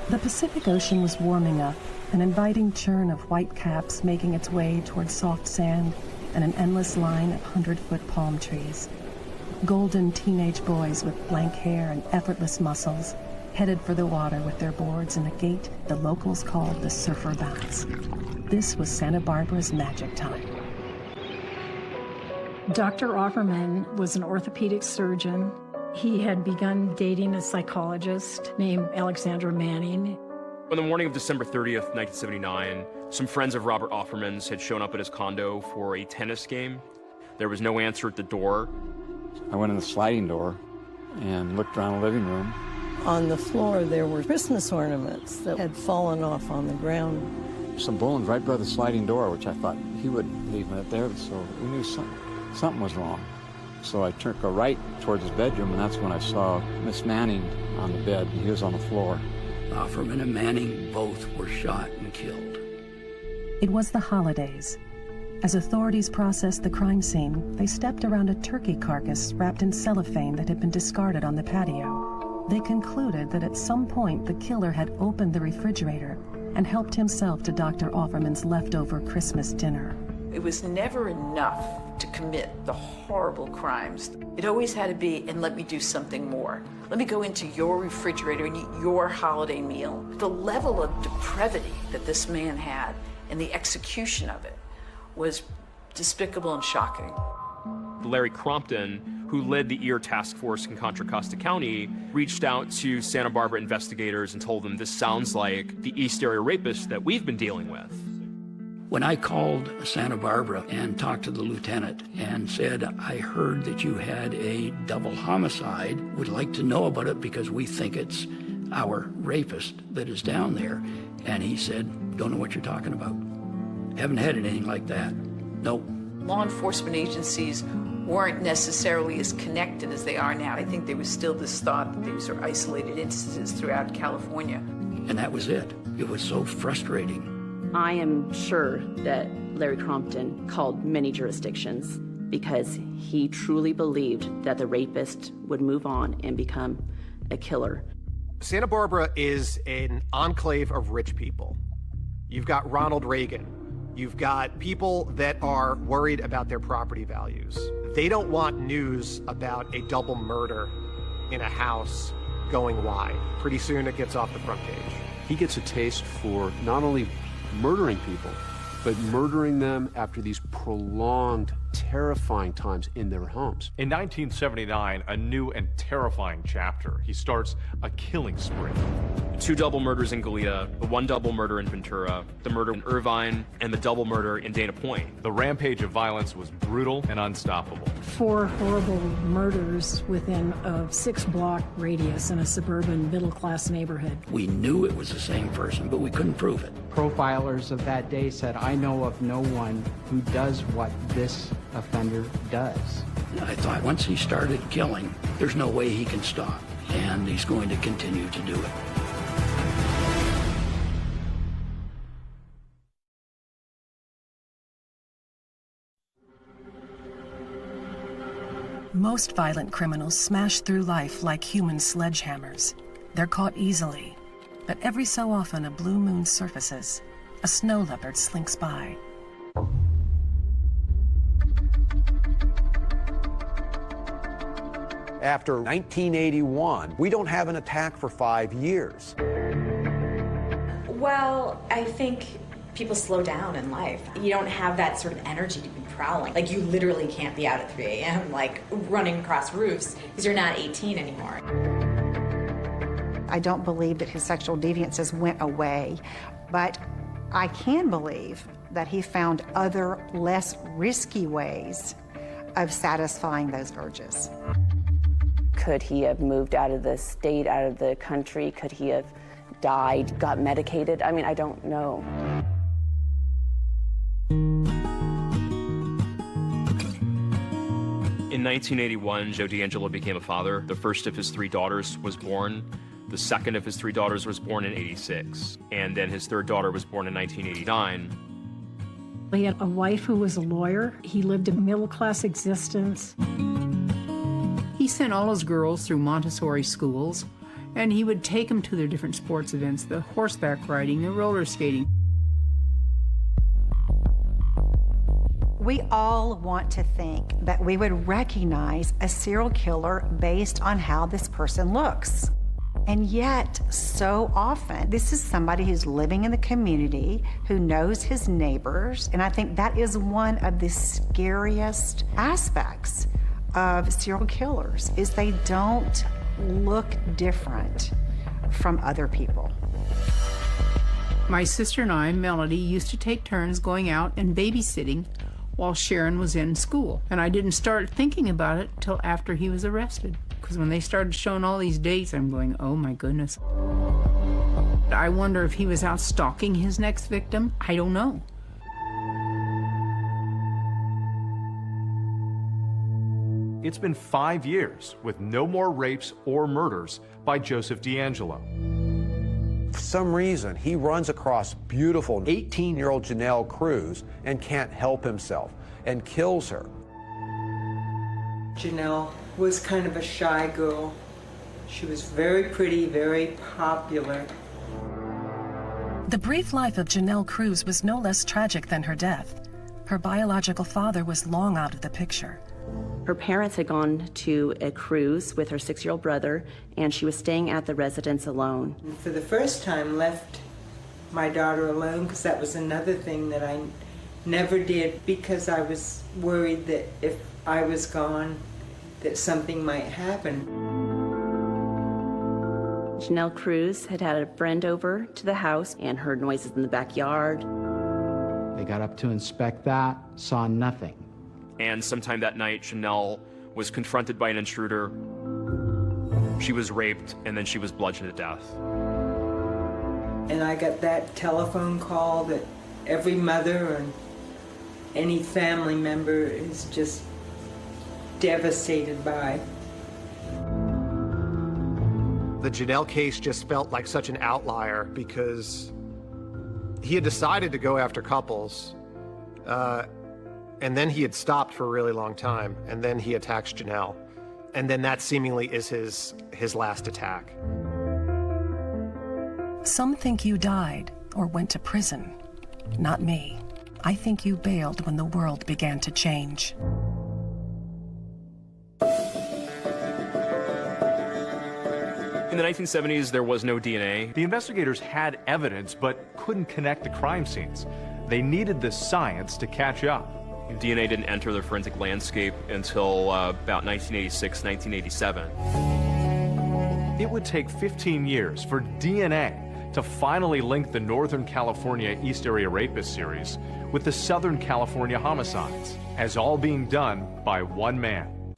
The Pacific Ocean was warming up, an inviting churn of white caps making its way towards soft sand and an endless line of 100-foot palm trees. Golden teenage boys with blank hair and effortless muscles headed for the water with their boards in a gait the locals called the Surfer Bounce. This was Santa Barbara's magic time. Dr. Offerman was an orthopedic surgeon. He had begun dating a psychologist named Alexandra Manning. On the morning of December 30th, 1979, some friends of Robert Offerman's had shown up at his condo for a tennis game. There was no answer at the door. I went in the sliding door and looked around the living room. On the floor, there were Christmas ornaments that had fallen off on the ground. Some balloons right by the sliding door, which I thought he wouldn't leave it there, so we knew something was wrong. So I took a right towards his bedroom, and that's when I saw Miss Manning on the bed, and he was on the floor. Offerman and Manning both were shot and killed. It was the holidays. As authorities processed the crime scene, they stepped around a turkey carcass wrapped in cellophane that had been discarded on the patio. They concluded that at some point the killer had opened the refrigerator and helped himself to Dr. Offerman's leftover Christmas dinner. It was never enough to commit the horrible crimes. It always had to be, and let me do something more. Let me go into your refrigerator and eat your holiday meal. The level of depravity that this man had and the execution of it was despicable and shocking. Larry Crompton, who led the EAR task force in Contra Costa County, reached out to Santa Barbara investigators and told them this sounds like the East Area rapist that we've been dealing with. When I called Santa Barbara and talked to the lieutenant and said, I heard that you had a double homicide, would like to know about it because we think it's our rapist that is down there. And he said, don't know what you're talking about. Haven't had anything like that. Nope. Law enforcement agencies weren't necessarily as connected as they are now. I think there was still this thought that these are isolated instances throughout California. And that was it. It was so frustrating. I am sure that Larry Crompton called many jurisdictions because he truly believed that the rapist would move on and become a killer. Santa Barbara is an enclave of rich people. You've got Ronald Reagan. You've got people that are worried about their property values. They don't want news about a double murder in a house going wide. Pretty soon it gets off the front page. He gets a taste for not only murdering people, but murdering them after these prolonged, terrifying times in their homes. In 1979, a new and terrifying chapter. He starts a killing spree. 2 double murders in Galita, the 1 double murder in Ventura, the murder in Irvine, and the double murder in Dana Point. The rampage of violence was brutal and unstoppable. 4 horrible murders within a 6-block radius in a suburban middle-class neighborhood. We knew it was the same person, but we couldn't prove it. Profilers of that day said, I know of no one who does what this offender does. I thought once he started killing, there's no way he can stop, and he's going to continue to do it. Most violent criminals smash through life like human sledgehammers. They're caught easily, but every so often a blue moon surfaces. A snow leopard slinks by. After 1981, we don't have an attack for 5 years. Well, I think people slow down in life. You don't have that sort of energy to be prowling. Like, you literally can't be out at 3 a.m. like running across roofs because you're not 18 anymore. I don't believe that his sexual deviances went away, but I can believe that he found other, less risky ways of satisfying those urges. Could he have moved out of the state, out of the country? Could he have died, got medicated? I mean, I don't know. In 1981, Joe DeAngelo became a father. The first of his 3 daughters was born. The second of his 3 daughters was born in '86. And then his 3rd daughter was born in 1989. He had a wife who was a lawyer. He lived a middle-class existence. He sent all his girls through Montessori schools, and he would take them to their different sports events, the horseback riding, the roller skating. We all want to think that we would recognize a serial killer based on how this person looks. And yet, so often, this is somebody who's living in the community, who knows his neighbors, and I think that is one of the scariest aspects of serial killers, is they don't look different from other people. My sister and I, Melody, used to take turns going out and babysitting while Sharon was in school. And I didn't start thinking about it till after he was arrested. Because when they started showing all these dates, I'm going, oh my goodness. I wonder if he was out stalking his next victim. I don't know. It's been 5 years with no more rapes or murders by Joseph DeAngelo. For some reason, he runs across beautiful 18-year-old 𝐄𝐏𝐿 𝐄𝐏 and can't help himself and kills her. 𝐄𝐏𝐿 was kind of a shy girl. She was very pretty, very popular. The brief life of 𝐄𝐏𝐿 𝐄𝐏 was no less tragic than her death. Her biological father was long out of the picture. Her parents had gone to a cruise with her 6-year-old brother, and she was staying at the residence alone. And for the first time, left my daughter alone, because that was another thing that I never did, because I was worried that if I was gone, that something might happen. 𝐄𝐏𝐿 𝐄𝐏 had had a friend over to the house and heard noises in the backyard. They got up to inspect that, saw nothing. And sometime that night, 𝐄𝐏𝐿 was confronted by an intruder. She was raped, and then she was bludgeoned to death. And I got that telephone call that every mother and any family member is just devastated by. The 𝐄𝐏𝐿 case just felt like such an outlier because he had decided to go after couples, and then he had stopped for a really long time, and then he attacks 𝐄𝐏𝐿. And then that seemingly is his last attack. Some think you died or went to prison. Not me. I think you bailed when the world began to change. In the 1970s, there was no DNA. The investigators had evidence, but couldn't connect the crime scenes. They needed the science to catch up. DNA didn't enter the forensic landscape until about 1986, 1987. It would take 15 years for DNA to finally link the Northern California East Area Rapist series with the Southern California homicides, as all being done by one man.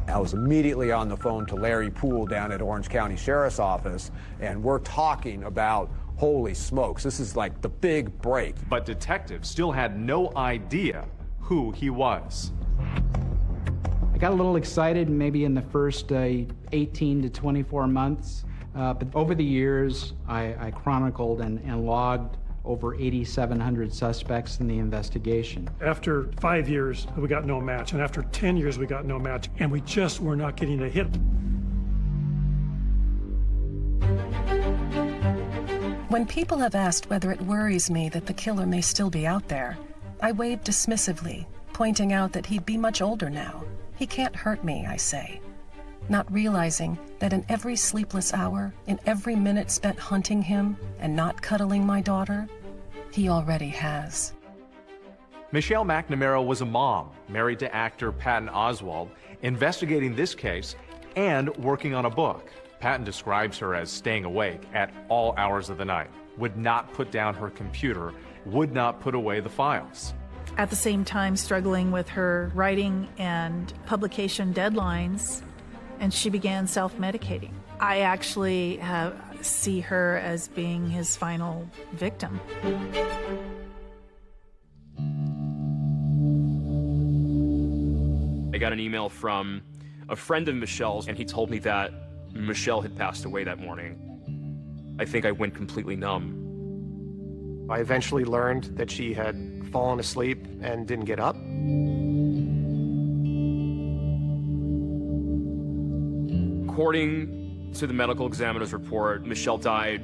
I was immediately on the phone to Larry Poole down at Orange County Sheriff's Office, and we're talking about, holy smokes, this is like the big break. But detectives still had no idea who he was. I got a little excited maybe in the first 18 to 24 months, but over the years, I chronicled and logged over 8,700 suspects in the investigation. After 5 years, we got no match, and after 10 years, we got no match, and we just were not getting a hit. When people have asked whether it worries me that the killer may still be out there, I wave dismissively, pointing out that he'd be much older now. He can't hurt me, I say, not realizing that in every sleepless hour, in every minute spent hunting him and not cuddling my daughter, he already has. Michelle McNamara was a mom, married to actor Patton Oswalt, investigating this case and working on a book. Patton describes her as staying awake at all hours of the night, would not put down her computer, would not put away the files. At the same time, struggling with her writing and publication deadlines, and she began self-medicating. I actually see her as being his final victim. I got an email from a friend of Michelle's, and he told me that Michelle had passed away that morning. I think I went completely numb. I eventually learned that she had fallen asleep and didn't get up. According to the medical examiner's report, Michelle died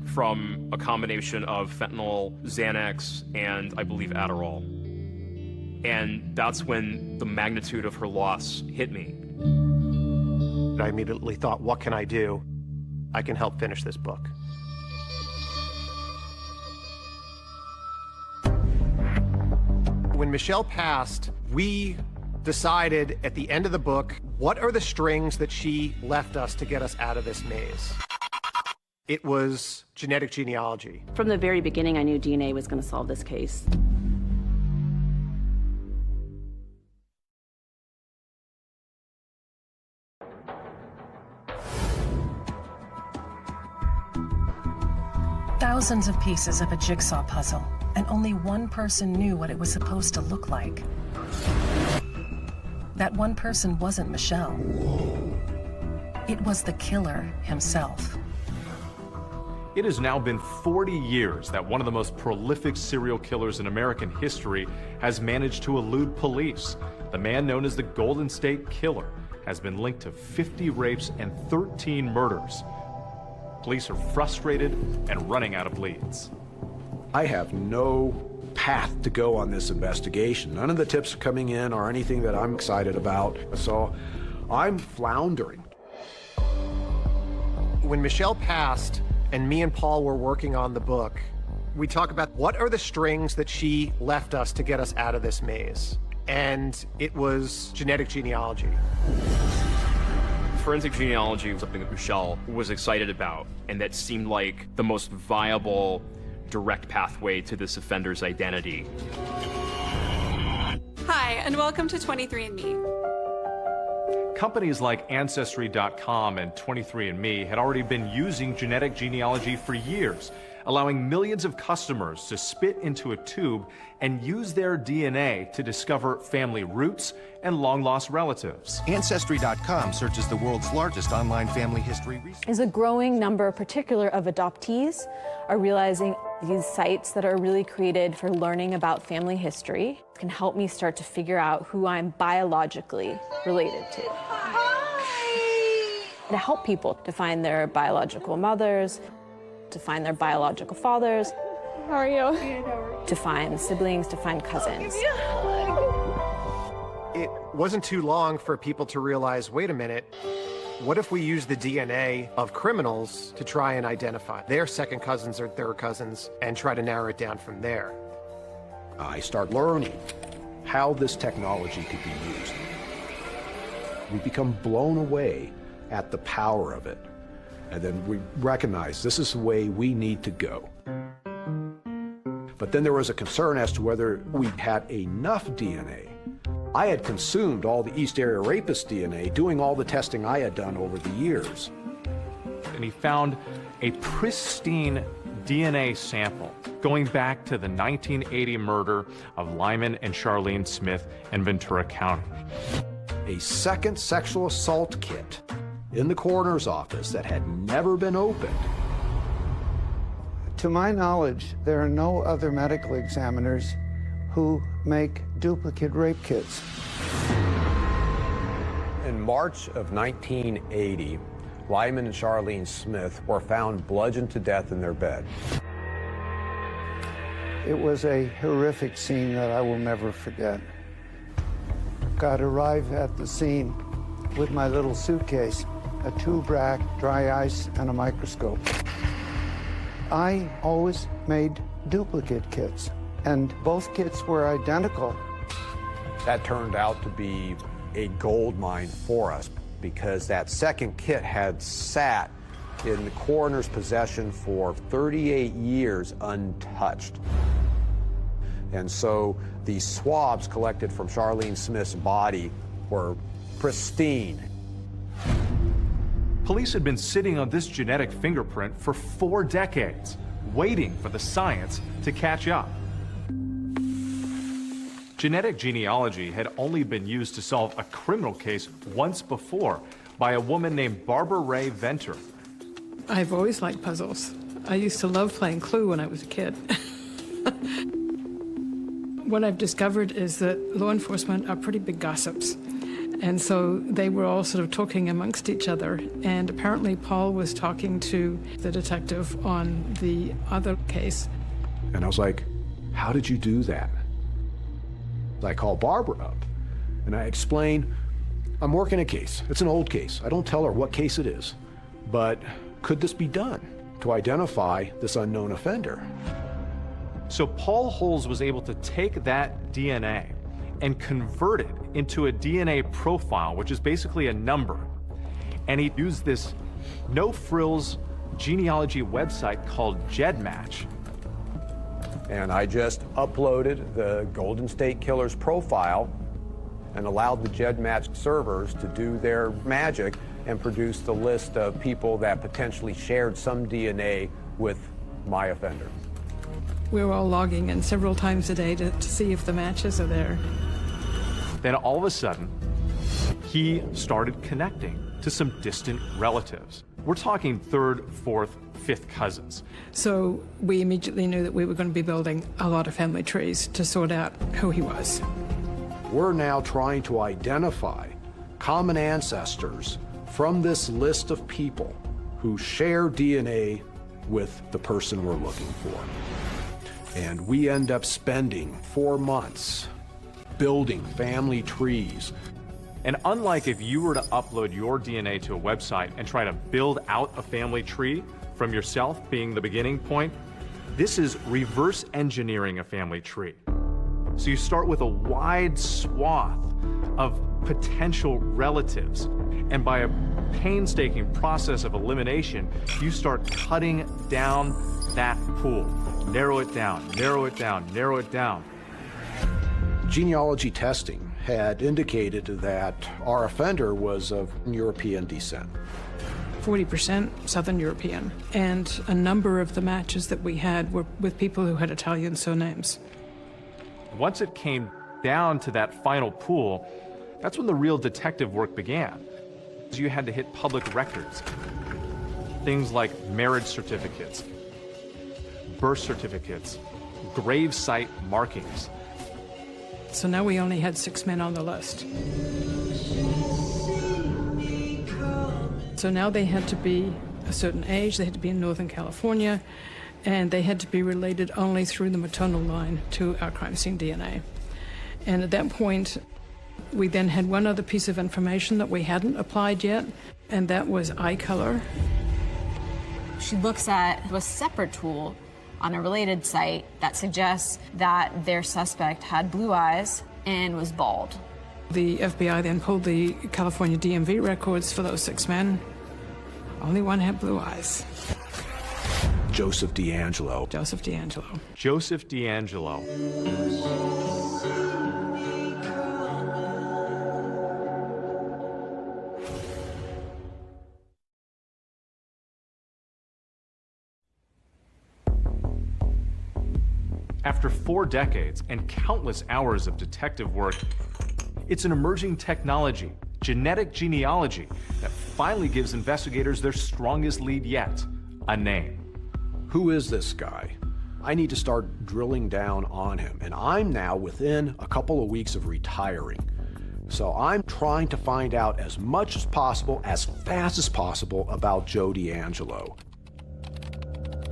from a combination of fentanyl, Xanax, and I believe Adderall. And that's when the magnitude of her loss hit me. I immediately thought, what can I do? I can help finish this book. When Michelle passed, we decided at the end of the book, what are the strings that she left us to get us out of this maze? It was genetic genealogy. From the very beginning, I knew DNA was going to solve this case. Thousands of pieces of a jigsaw puzzle, and only one person knew what it was supposed to look like. That one person wasn't Michelle. It was the killer himself. It has now been 40 years that one of the most prolific serial killers in American history has managed to elude police. The man known as the Golden State Killer has been linked to 50 rapes and 13 murders. Police are frustrated and running out of leads. I have no path to go on this investigation. None of the tips coming in are anything that I'm excited about, so I'm floundering. When Michelle passed and me and Paul were working on the book, we talk about what are the strings that she left us to get us out of this maze. And it was genetic genealogy. Forensic genealogy was something that Michelle was excited about, and that seemed like the most viable, direct pathway to this offender's identity. Hi, and welcome to 23andMe. Companies like Ancestry.com and 23andMe had already been using genetic genealogy for years, allowing millions of customers to spit into a tube and use their DNA to discover family roots and long-lost relatives. Ancestry.com searches the world's largest online family history research. As a growing number, particular of adoptees, are realizing these sites that are really created for learning about family history can help me start to figure out who I'm biologically related to. To help people to find their biological mothers, to find their biological fathers. How are you? To find siblings, to find cousins. It wasn't too long for people to realize, wait a minute, What if we use the DNA of criminals to try and identify their second cousins or third cousins and try to narrow it down from there? I start learning how this technology could be used. We become blown away at the power of it. And then we recognize this is the way we need to go. But then there was a concern as to whether we had enough DNA. I had consumed all the East Area Rapist DNA, doing all the testing I had done over the years. And he found a pristine DNA sample going back to the 1980 murder of Lyman and Charlene Smith in Ventura County. A second sexual assault kit in the coroner's office that had never been opened. To my knowledge, there are no other medical examiners who make duplicate rape kits. In March of 1980, Lyman and Charlene Smith were found bludgeoned to death in their bed. It was a horrific scene that I will never forget. I'd arrive at the scene with my little suitcase, a tube rack, dry ice, and a microscope. I always made duplicate kits, and both kits were identical. That turned out to be a gold mine for us because that second kit had sat in the coroner's possession for 38 years untouched. And so the swabs collected from Charlene Smith's body were pristine. Police had been sitting on this genetic fingerprint for 4 decades, waiting for the science to catch up. Genetic genealogy had only been used to solve a criminal case once before by a woman named Barbara Ray Venter. I've always liked puzzles. I used to love playing Clue when I was a kid. What I've discovered is that law enforcement are pretty big gossips. And so they were all sort of talking amongst each other. And apparently Paul was talking to the detective on the other case. And I was like, how did you do that? I called Barbara up and I explained, I'm working a case. It's an old case. I don't tell her what case it is, but could this be done to identify this unknown offender? So Paul Holes was able to take that DNA and convert it into a DNA profile, which is basically a number. And he used this no-frills genealogy website called GEDmatch. And I just uploaded the Golden State Killer's profile and allowed the GEDmatch servers to do their magic and produce the list of people that potentially shared some DNA with my offender. We were all logging in several times a day to see if the matches are there. Then all of a sudden, he started connecting to some distant relatives. We're talking 3rd, 4th, 5th cousins. So we immediately knew that we were going to be building a lot of family trees to sort out who he was. We're now trying to identify common ancestors from this list of people who share DNA with the person we're looking for. And we end up spending 4 months building family trees. And unlike if you were to upload your DNA to a website and try to build out a family tree from yourself being the beginning point, this is reverse engineering a family tree. So you start with a wide swath of potential relatives, and by a painstaking process of elimination, you start cutting down that pool. Narrow it down, narrow it down, narrow it down. Genealogy testing had indicated that our offender was of European descent. 40% Southern European, and a number of the matches that we had were with people who had Italian surnames. Once it came down to that final pool, that's when the real detective work began. You had to hit public records. Things like marriage certificates, birth certificates, grave site markings. So now we only had 6 men on the list. So now they had to be a certain age, they had to be in Northern California, and they had to be related only through the maternal line to our crime scene DNA. And at that point, We then had one other piece of information that we hadn't applied yet, and that was eye color. She looks at a separate tool on a related site that suggests that their suspect had blue eyes and was bald. The FBI then pulled the California DMV records for those 6 men. Only one had blue eyes. Joseph DeAngelo. Joseph DeAngelo. Joseph DeAngelo. After 4 decades and countless hours of detective work, it's an emerging technology, genetic genealogy, that finally gives investigators their strongest lead yet, a name. Who is this guy? I need to start drilling down on him, and I'm now within a couple of weeks of retiring. So I'm trying to find out as much as possible, as fast as possible about Joe DeAngelo.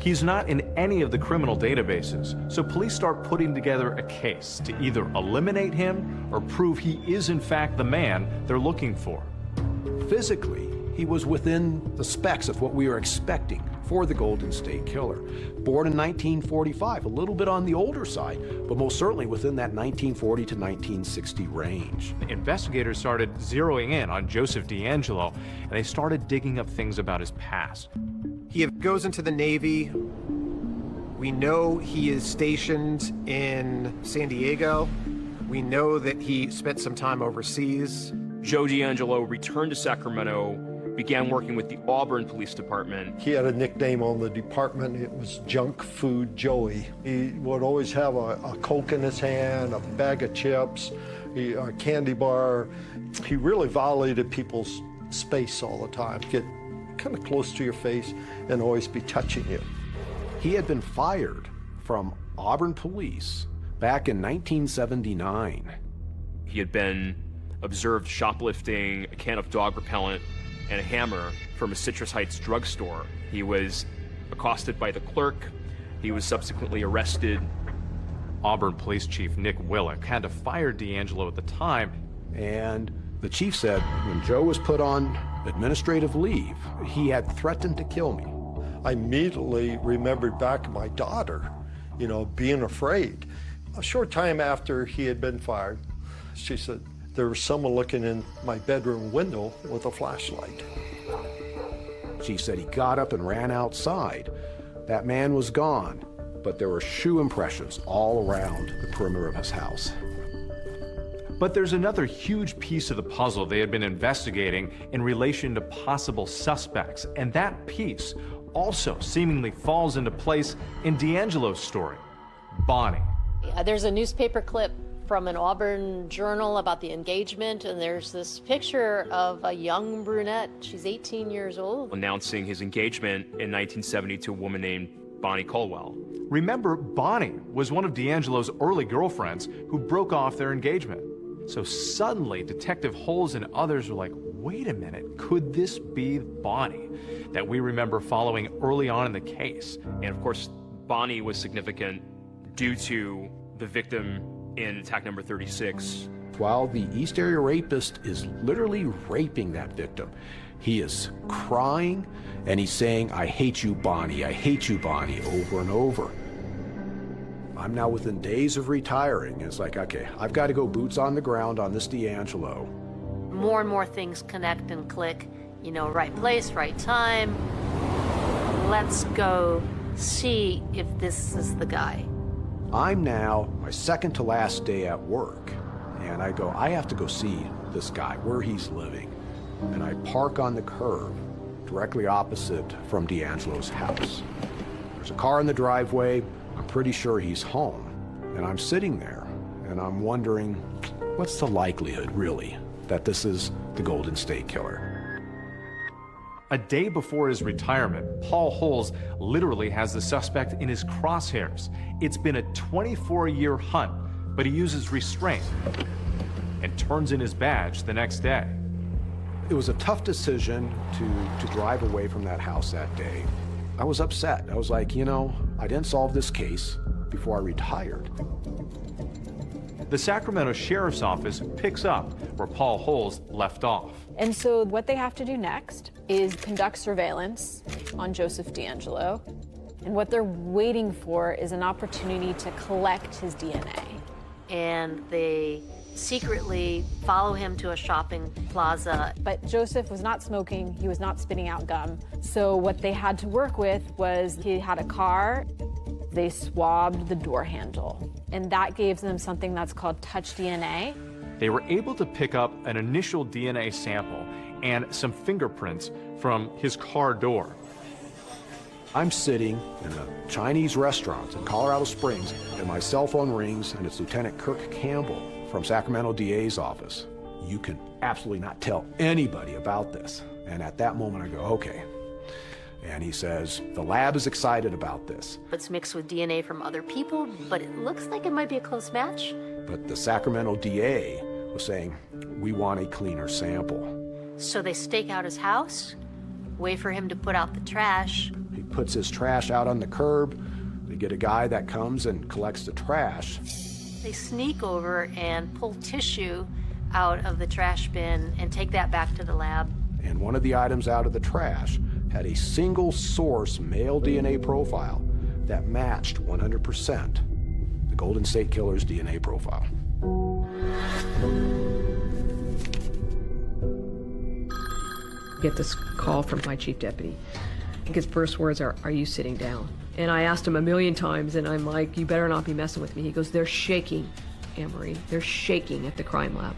He's not in any of the criminal databases, so police start putting together a case to either eliminate him or prove he is in fact the man they're looking for. Physically, he was within the specs of what we were expecting for the Golden State Killer. Born in 1945, a little bit on the older side, but most certainly within that 1940 to 1960 range. Investigators started zeroing in on Joseph DeAngelo, and they started digging up things about his past. He goes into the Navy. We know he is stationed in San Diego. We know that he spent some time overseas. Joe DeAngelo returned to Sacramento, began working with the Auburn Police Department. He had a nickname on the department. It was Junk Food Joey. He would always have a Coke in his hand, a bag of chips, a candy bar. He really violated people's space all the time. Get kind of close to your face and always be touching you. He had been fired from Auburn Police back in 1979. He had been observed shoplifting a can of dog repellent and a hammer from a Citrus Heights drugstore. He was accosted by the clerk. He was subsequently arrested. Auburn Police Chief Nick Willick had to fire DeAngelo at the time. And the chief said when Joe was put on administrative leave, he had threatened to kill me. I immediately remembered back my daughter, you know, being afraid. A short time after he had been fired, she said, there was someone looking in my bedroom window with a flashlight. Chief said he got up and ran outside. That man was gone, but there were shoe impressions all around the perimeter of his house. But there's another huge piece of the puzzle they had been investigating in relation to possible suspects, and that piece also seemingly falls into place in DeAngelo's story, Bonnie. There's a newspaper clip from an Auburn journal about the engagement, and there's this picture of a young brunette. She's 18 years old. Announcing his engagement in 1970 to a woman named Bonnie Colwell. Remember, Bonnie was one of DeAngelo's early girlfriends who broke off their engagement. So suddenly, Detective Holes and others were like, wait a minute, could this be Bonnie that we remember following early on in the case? And of course, Bonnie was significant due to the victim in attack number 36. While the East Area Rapist is literally raping that victim, he is crying and he's saying, I hate you, Bonnie, I hate you, Bonnie, over and over. I'm now within days of retiring. It's like, okay, I've got to go boots on the ground on this DeAngelo. More and more things connect and click. You know, right place, right time. Let's go see if this is the guy. I'm now my second to last day at work, and I go, I have to go see this guy, where he's living. And I park on the curb directly opposite from DeAngelo's house. There's a car in the driveway. I'm pretty sure he's home. And I'm sitting there, and I'm wondering, what's the likelihood, really, that this is the Golden State Killer? A day before his retirement, Paul Holes literally has the suspect in his crosshairs. It's been a 24-year hunt, but he uses restraint and turns in his badge the next day. It was a tough decision to drive away from that house that day. I was upset. I was like, you know, I didn't solve this case before I retired. The the Sacramento Sheriff's Office picks up where Paul Holes left off. And so what they have to do next is conduct surveillance on Joseph DeAngelo. And what they're waiting for is an opportunity to collect his DNA. And they secretly follow him to a shopping plaza. But Joseph was not smoking, he was not spitting out gum. So what they had to work with was he had a car, they swabbed the door handle. And that gave them something that's called touch DNA. They were able to pick up an initial DNA sample and some fingerprints from his car door. I'm sitting in a Chinese restaurant in Colorado Springs, and my cell phone rings, and it's Lieutenant Kirk Campbell from Sacramento DA's office. You can absolutely not tell anybody about this. And at that moment I go, okay. And he says, the lab is excited about this. It's mixed with DNA from other people, but it looks like it might be a close match. But the Sacramento DA was saying, we want a cleaner sample. So they stake out his house, wait for him to put out the trash. He puts his trash out on the curb. They get a guy that comes and collects the trash. They sneak over and pull tissue out of the trash bin and take that back to the lab. And one of the items out of the trash had a single source male DNA profile that matched 100% the Golden State Killer's DNA profile. Get this call from my chief deputy. I think his first words are you sitting down? And I asked him a million times, and I'm like, you better not be messing with me. He goes, they're shaking, Anne-Marie. They're shaking at the crime lab.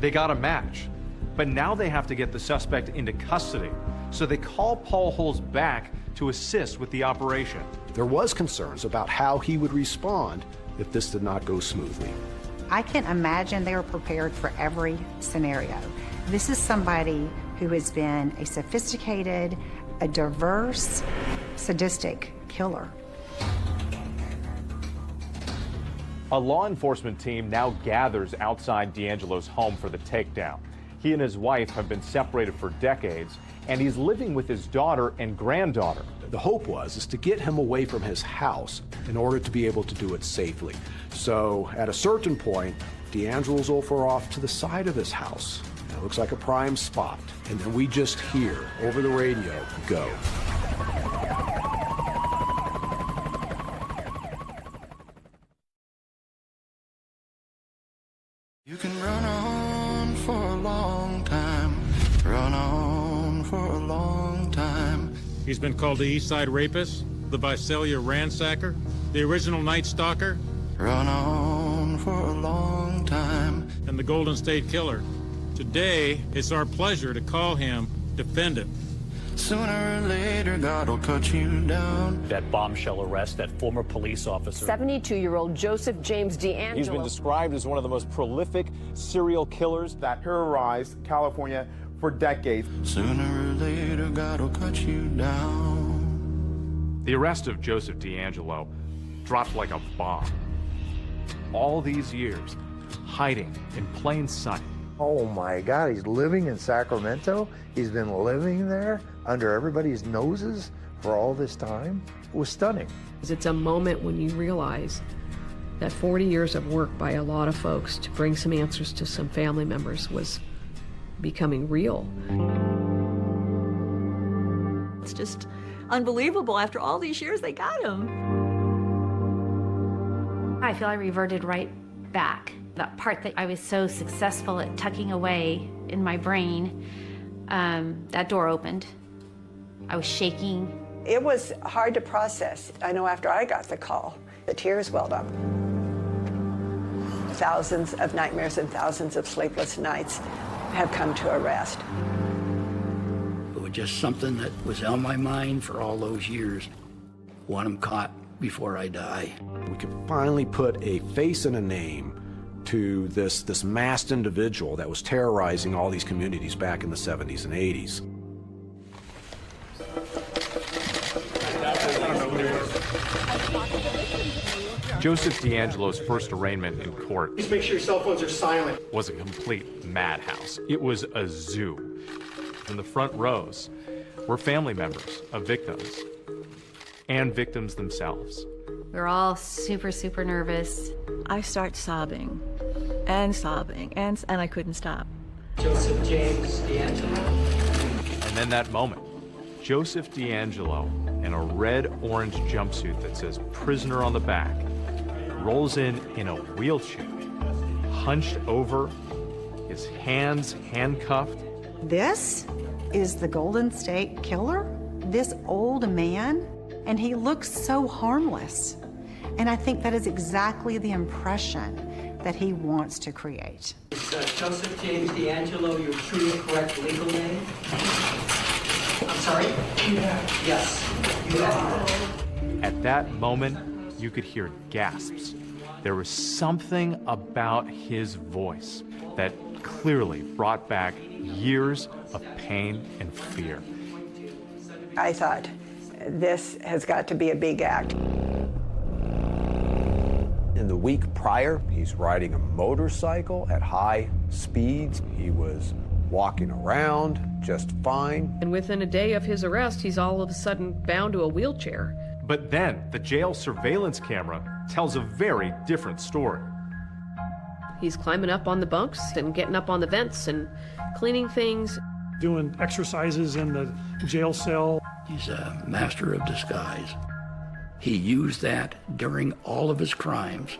They got a match, but now they have to get the suspect into custody. So they call Paul Holes back to assist with the operation. There was concerns about how he would respond if this did not go smoothly. I can imagine they were prepared for every scenario. This is somebody who has been a sophisticated, a diverse, sadistic killer. A law enforcement team now gathers outside DeAngelo's home for the takedown. He and his wife have been separated for decades, and he's living with his daughter and granddaughter. The hope was to get him away from his house in order to be able to do it safely. So at a certain point, DeAngelo's over off to the side of his house. It looks like a prime spot. And then we just hear over the radio, go. You can run on for a long time, run on for a long time. He's been called the East Side Rapist, the Visalia Ransacker, the original Night Stalker. Run on for a long time. And the Golden State Killer. Today, it's our pleasure to call him defendant. Sooner or later, God will cut you down. That bombshell arrest, that former police officer. 72-year-old Joseph James DeAngelo. He's been described as one of the most prolific serial killers that terrorized California for decades. Sooner or later, God will cut you down. The arrest of Joseph DeAngelo dropped like a bomb. All these years, hiding in plain sight. Oh my God, he's living in Sacramento? He's been living there under everybody's noses for all this time? It was stunning. It's a moment when you realize that 40 years of work by a lot of folks to bring some answers to some family members was becoming real. It's just unbelievable. After all these years, they got him. I feel I reverted right back. That part that I was so successful at tucking away in my brain, that door opened. I was shaking. It was hard to process. I know after I got the call, the tears welled up. Thousands of nightmares and thousands of sleepless nights have come to a rest. It was just something that was on my mind for all those years. Want him caught before I die. We could finally put a face and a name to this masked individual that was terrorizing all these communities back in the 70s and 80s. Joseph DeAngelo's first arraignment in court. Please make sure your cell phones are silent. Was a complete madhouse. It was a zoo. In the front rows were family members of victims and victims themselves. We were all super, super nervous. I start sobbing and sobbing, and I couldn't stop. Joseph James 𝐄𝐏𝐻𝐒. And then that moment, Joseph 𝐄𝐏𝐻𝐒, in a red-orange jumpsuit that says prisoner on the back, rolls in a wheelchair, hunched over, his hands handcuffed. This is the Golden State Killer? This old man? And he looks so harmless. And I think that is exactly the impression that he wants to create. Is Joseph James 𝐄𝐏𝐻𝐒 your true and correct legal name? I'm sorry? Yes. You have. At that moment, you could hear gasps. There was something about his voice that clearly brought back years of pain and fear. I thought, this has got to be a big act. In the week prior, he's riding a motorcycle at high speeds. He was walking around just fine. And within a day of his arrest, he's all of a sudden bound to a wheelchair. But then the jail surveillance camera tells a very different story. He's climbing up on the bunks and getting up on the vents and cleaning things. Doing exercises in the jail cell. He's a master of disguise. He used that during all of his crimes,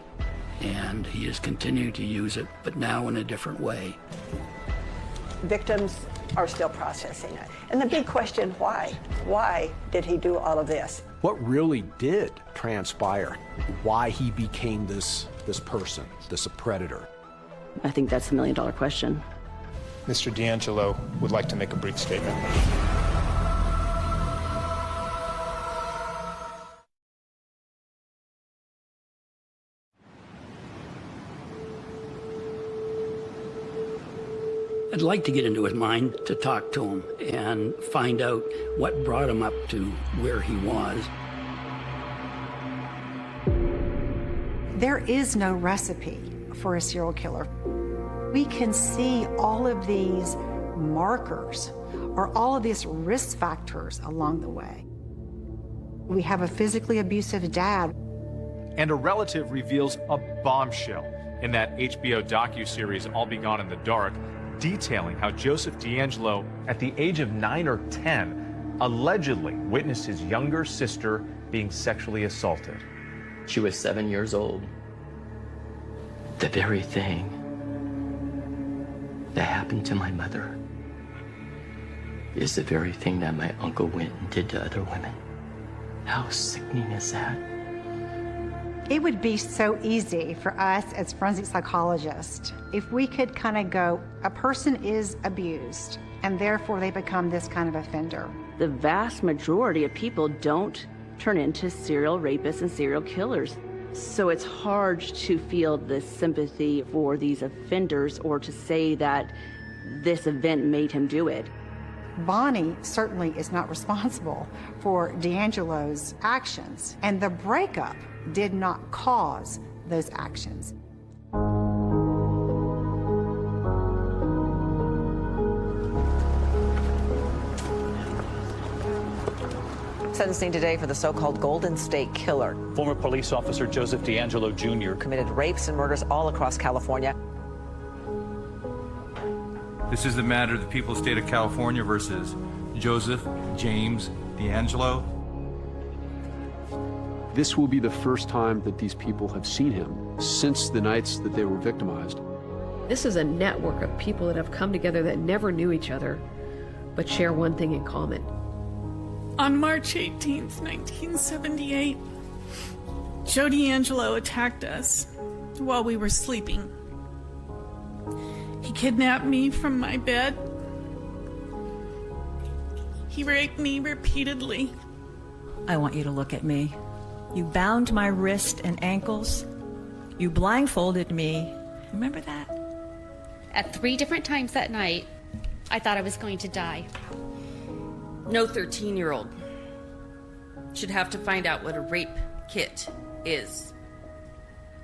and he has continued to use it, but now in a different way. Victims are still processing it. And the big question, why? Why did he do all of this? What really did transpire? Why he became this person, this predator? I think that's the million-dollar question. Mr. 𝐄𝐏𝐻𝐒 would like to make a brief statement. I'd like to get into his mind to talk to him and find out what brought him up to where he was. There is no recipe for a serial killer. We can see all of these markers or all of these risk factors along the way. We have a physically abusive dad. And a relative reveals a bombshell in that HBO docuseries I'll Be Gone in the Dark, detailing how Joseph 𝐄𝐏𝐻𝐒, at the age of 9 or 10, allegedly witnessed his younger sister being sexually assaulted. She was 7 years old. The very thing that happened to my mother is the very thing that my uncle went and did to other women. How sickening is that? It would be so easy for us as forensic psychologists if we could kind of go, a person is abused, and therefore they become this kind of offender. The vast majority of people don't turn into serial rapists and serial killers. So it's hard to feel this sympathy for these offenders or to say that this event made him do it. Bonnie certainly is not responsible for 𝐄𝐏𝐻𝐒's actions, and the breakup did not cause those actions. Sentencing today for the so-called Golden State Killer. Former police officer Joseph 𝐄𝐏𝐻𝐒 Jr. committed rapes and murders all across California. This is the matter of the people's state of California versus Joseph James 𝐄𝐏𝐻𝐒. This will be the first time that these people have seen him since the nights that they were victimized. This is a network of people that have come together that never knew each other, but share one thing in common. On March 18th, 1978, Joe 𝐄𝐏𝐻𝐒 attacked us while we were sleeping. He kidnapped me from my bed. He raped me repeatedly. I want you to look at me. You bound my wrist and ankles. You blindfolded me. Remember that? At 3 different times that night, I thought I was going to die. No 13-year-old should have to find out what a rape kit is.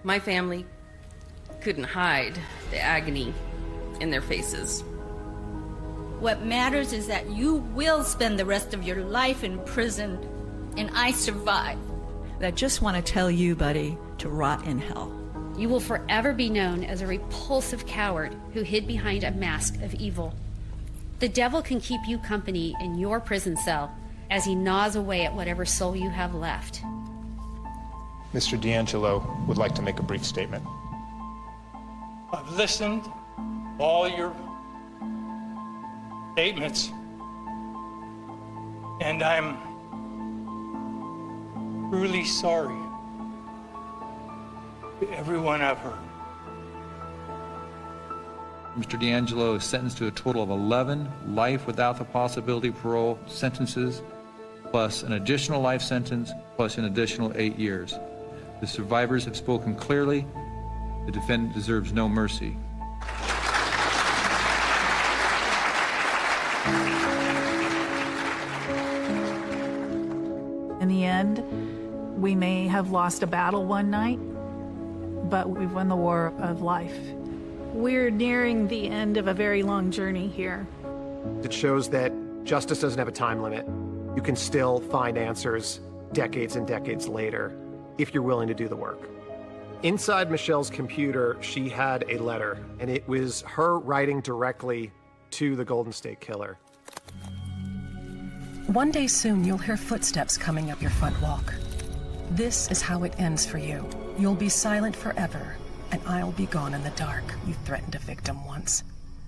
My family couldn't hide the agony in their faces. What matters is that you will spend the rest of your life in prison, and I survived. that just want to tell you, buddy, to rot in hell. You will forever be known as a repulsive coward who hid behind a mask of evil. The devil can keep you company in your prison cell as he gnaws away at whatever soul you have left. Mr. DeAngelo would like to make a brief statement. I've listened to all your statements, and I'm truly sorry to everyone I've hurt. Mr. DeAngelo is sentenced to a total of 11 life without the possibility of parole sentences, plus an additional life sentence, plus an additional 8 years. The survivors have spoken clearly. The defendant deserves no mercy. In the end, we may have lost a battle one night, but we've won the war of life. We're nearing the end of a very long journey here. It shows that justice doesn't have a time limit. You can still find answers decades and decades later if you're willing to do the work. Inside Michelle's computer, she had a letter, and it was her writing directly to the Golden State Killer. One day soon, you'll hear footsteps coming up your front walk. This is how it ends for you. You'll be silent forever, and I'll be gone in the dark. You threatened a victim once.